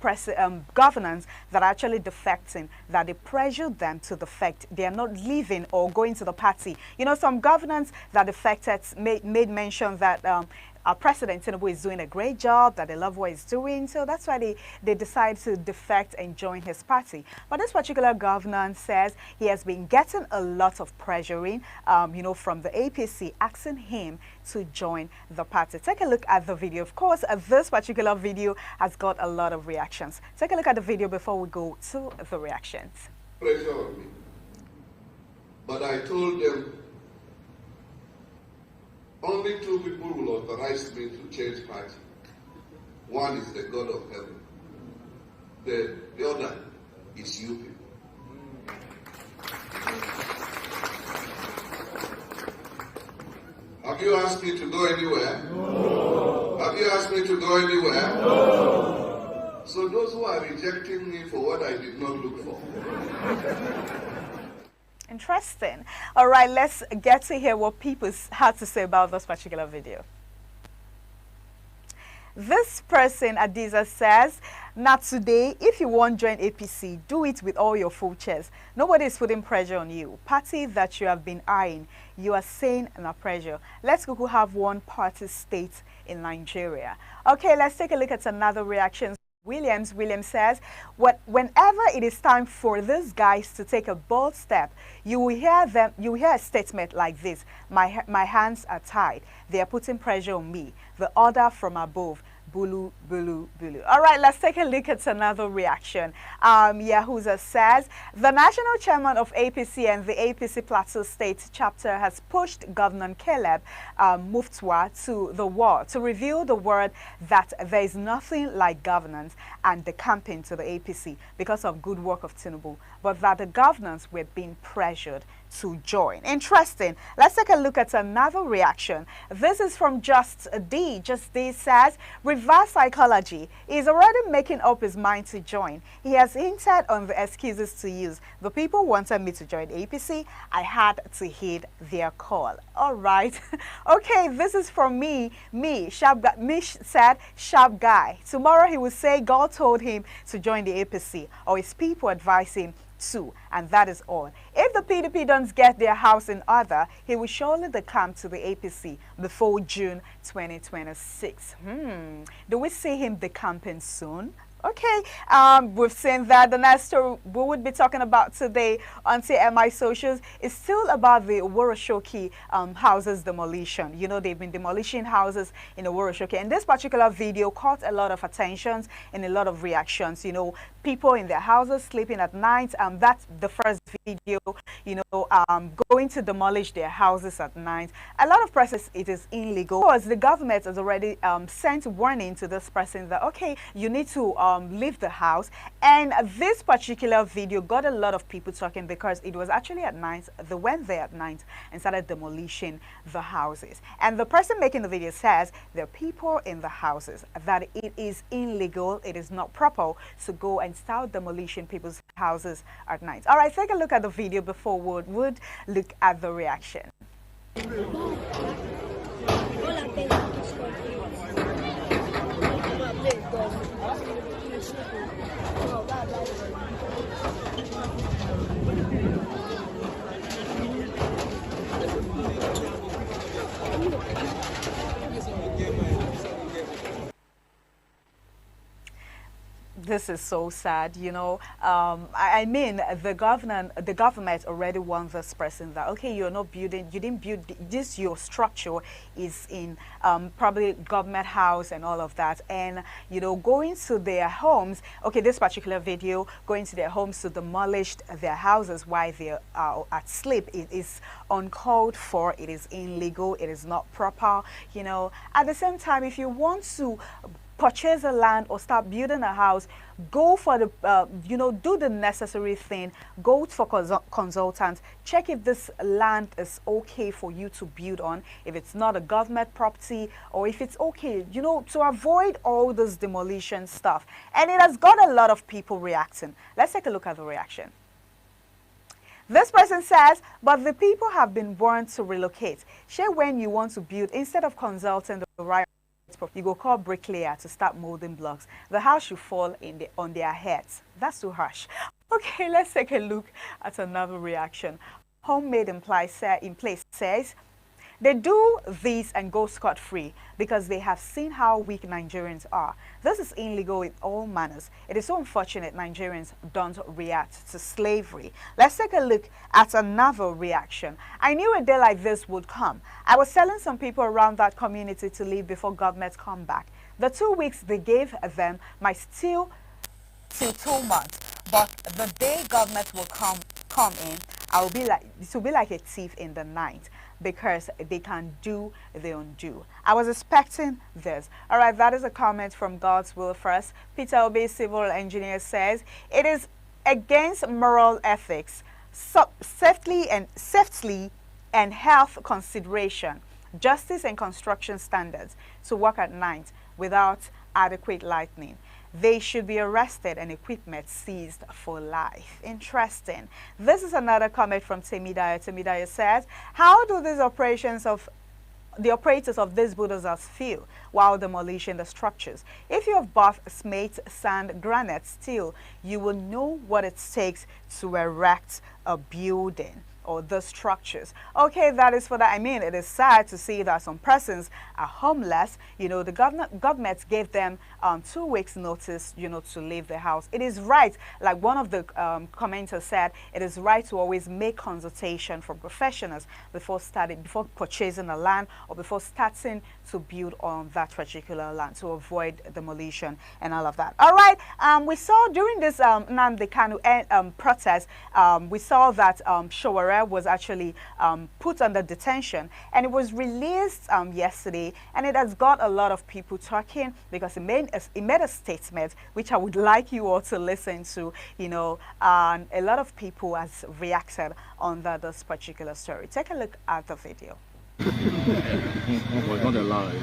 Speaker 3: governance that are actually defecting, that they pressured them to defect, they are not leaving or going to the party? You know, some governance that defected made mention that our President Tinubu is doing a great job, that they love what he's doing, so that's why they decide to defect and join his party. But this particular governor says he has been getting a lot of pressuring, you know, from the APC, asking him to join the party. Take a look at the video. Of course, this particular video has got a lot of reactions. Take a look at the video before we go to the reactions.
Speaker 2: Pressure on me. But I told them, only two people will authorize me to change party. One is the God of heaven. The other is you people. Have you asked me to go anywhere? No. Have you asked me to go anywhere? No. So those who are rejecting me for what I did not look for.
Speaker 3: Interesting. All right, let's get to hear what people had to say about this particular video. This person, Adiza, says, not today. If you want to join APC, do it with all your full chest. Nobody is putting pressure on you. Party that you have been eyeing, you are saying no pressure. Let's go have one party state in Nigeria. Okay, let's take a look at another reaction. Williams says, whenever it is time for these guys to take a bold step, you will hear a statement like this: my hands are tied. They are putting pressure on me. The order from above. Bulu, bulu, bulu. All right, let's take a look at another reaction. Yahuza says, the national chairman of APC and the APC Plateau State chapter has pushed Governor Caleb Muftwa to the wall to reveal the word that there is nothing like governance and the campaign to the APC because of good work of Tinubu, but that the governors were being pressured to join. Interesting. Let's take a look at another reaction. This is from Just D. Just D says, reverse psychology. He's already making up his mind to join. He has hinted on the excuses to use. The people wanted me to join APC. I had to heed their call. All right. Okay, this is from me. Sharp guy. Mish said, sharp guy. Tomorrow he will say God told him to join the APC, or his people advise him to, and that is all. If the PDP don't get their house in order, he will surely decamp to the APC before June 2026. Do we see him decamping soon? Okay, we've seen that. The next story we would be talking about today on TMI Socials is still about the Oworoshoki houses demolition. You know, they've been demolishing houses in Oworoshoki, and this particular video caught a lot of attention and a lot of reactions. You know, people in their houses sleeping at night. That's the first video, you know, going to demolish their houses at night. A lot of persons, it is illegal because the government has already sent warning to this person that, okay, you need to leave the house. And this particular video got a lot of people talking because it was actually at night. They went there at night and started demolishing the houses. And the person making the video says there are people in the houses, that it is illegal, it is not proper to go and start demolishing people's houses at night. All right, take a look at the video before we would look at the reaction. This is so sad, you know. I mean, the government already warned this person that, okay, you're not building, you didn't build this, your structure is in probably government house and all of that. And, you know, going to their homes, okay, this particular video, going to their homes to demolish their houses while they are at sleep, it is uncalled for, it is illegal, it is not proper, you know. At the same time, if you want to purchase a land or start building a house, go for the, you know, do the necessary thing, go for consultants, check if this land is okay for you to build on, if it's not a government property, or if it's okay, you know, to avoid all this demolition stuff. And it has got a lot of people reacting. Let's take a look at the reaction. This person says, but the people have been warned to relocate. Share when you want to build, instead of consulting the right, you go call bricklayer to start molding blocks. The house should fall on their heads. That's too harsh. Okay, let's take a look at another reaction. Homemade in place says, they do this and go scot-free because they have seen how weak Nigerians are. This is illegal in all manners. It is so unfortunate Nigerians don't react to slavery. Let's take a look at another reaction. I knew a day like this would come. I was telling some people around that community to leave before government come back. The 2 weeks they gave them might still till 2 months, but the day government will come in, it will be like a thief in the night, because they can do the undo. I was expecting this. All right, that is a comment from God's Will First. Peter Obe, civil engineer, says, it is against moral ethics, safety and health consideration, justice and construction standards to work at night without adequate lighting. They should be arrested and equipment seized for life. Interesting. This is another comment from Temidaya. Temidaya says, how do these operators of these bulldozers feel while demolishing the structures? If you have bought cement, sand, granite, steel, you will know what it takes to erect a building or the structures. Okay, that is for that. I mean, it is sad to see that some persons are homeless. You know, the government gave them 2 weeks notice, you know, to leave the house. It is right, like one of the commenters said, it is right to always make consultation from professionals before purchasing a land or before starting to build on that particular land to avoid demolition and all of that. All right, we saw during this Nnamdi Kanu protest, we saw that Sowore was actually put under detention, and it was released yesterday, and it has got a lot of people talking because it made a statement which I would like you all to listen to, you know, and a lot of people has reacted on this particular story. Take a look at the video.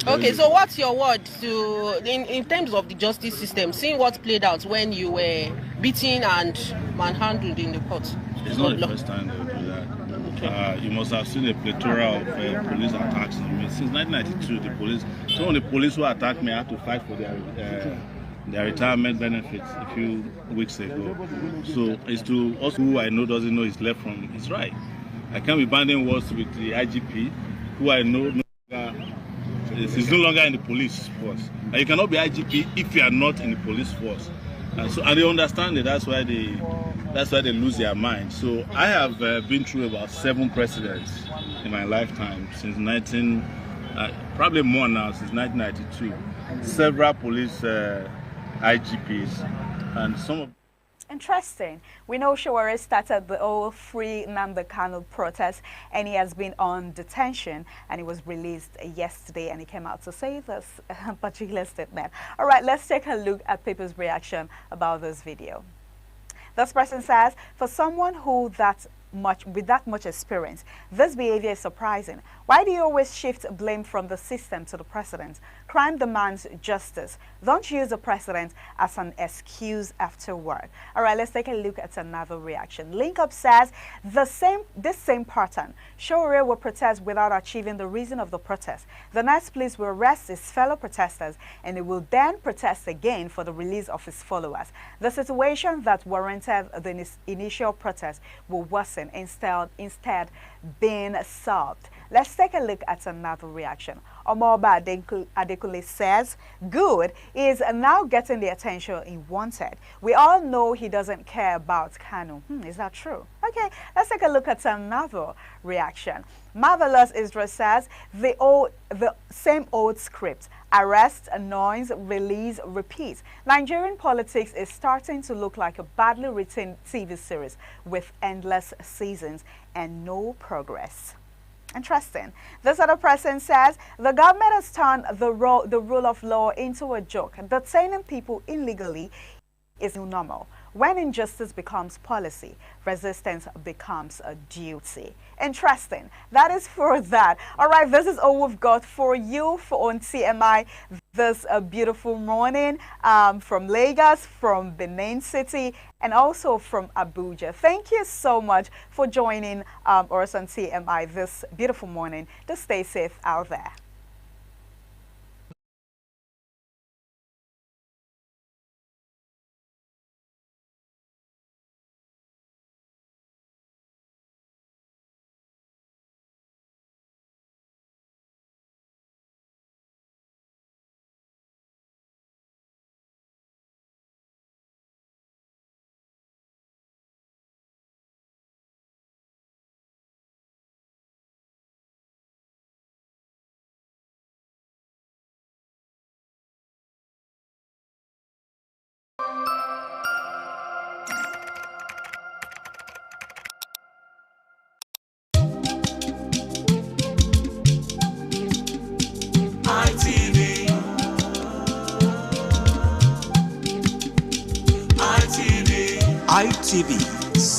Speaker 4: Okay, so what's your word to in terms of the justice system, seeing what played out when you were beaten and manhandled in the court?
Speaker 11: It's not the first time they will do that. You must have seen a plethora of police attacks on me. Since 1992, some of the police who attacked me had to fight for their retirement benefits a few weeks ago. So it's to us who I know doesn't know his left from his right. I can't be banding words with the IGP, who I know is no longer in the police force. And you cannot be IGP if you are not in the police force. And they understand it. That's why they lose their mind. So I have been through about 7 presidents in my lifetime since probably more now, since 1992. Several police IGPs, and some of.
Speaker 3: Interesting. We know Sowore started the whole Free Nnamdi Kanu protest, and he has been on detention, and he was released yesterday, and he came out to say this particular statement. All right, let's take a look at people's reaction about this video. This person says, for someone with that much experience, this behavior is surprising. Why do you always shift blame from the system to the president? Crime demands justice. Don't use the president as an excuse afterward. All right, let's take a look at another reaction. Link Up says, this same pattern. Sowore will protest without achieving the reason of the protest. The next police will arrest his fellow protesters, and he will then protest again for the release of his followers. The situation that warranted the initial protest will worsen instead being solved. Let's take a look at another reaction. Omoba Adekunle says, good, is now getting the attention he wanted. We all know he doesn't care about Kanu. Is that true? Okay, let's take a look at another reaction. Marvelous Israel says, the same old script. Arrest, annoyance, release, repeat. Nigerian politics is starting to look like a badly written TV series with endless seasons and no progress. Interesting. This other person says, the government has turned the rule of law into a joke. Detaining people illegally is new normal. when injustice becomes policy, resistance becomes a duty. Interesting. That is for that. All right, this is all we've got for you on TMI this beautiful morning from Lagos, from Benin City, and also from Abuja. Thank you so much for joining us on TMI this beautiful morning. Just stay safe out there.
Speaker 5: ITV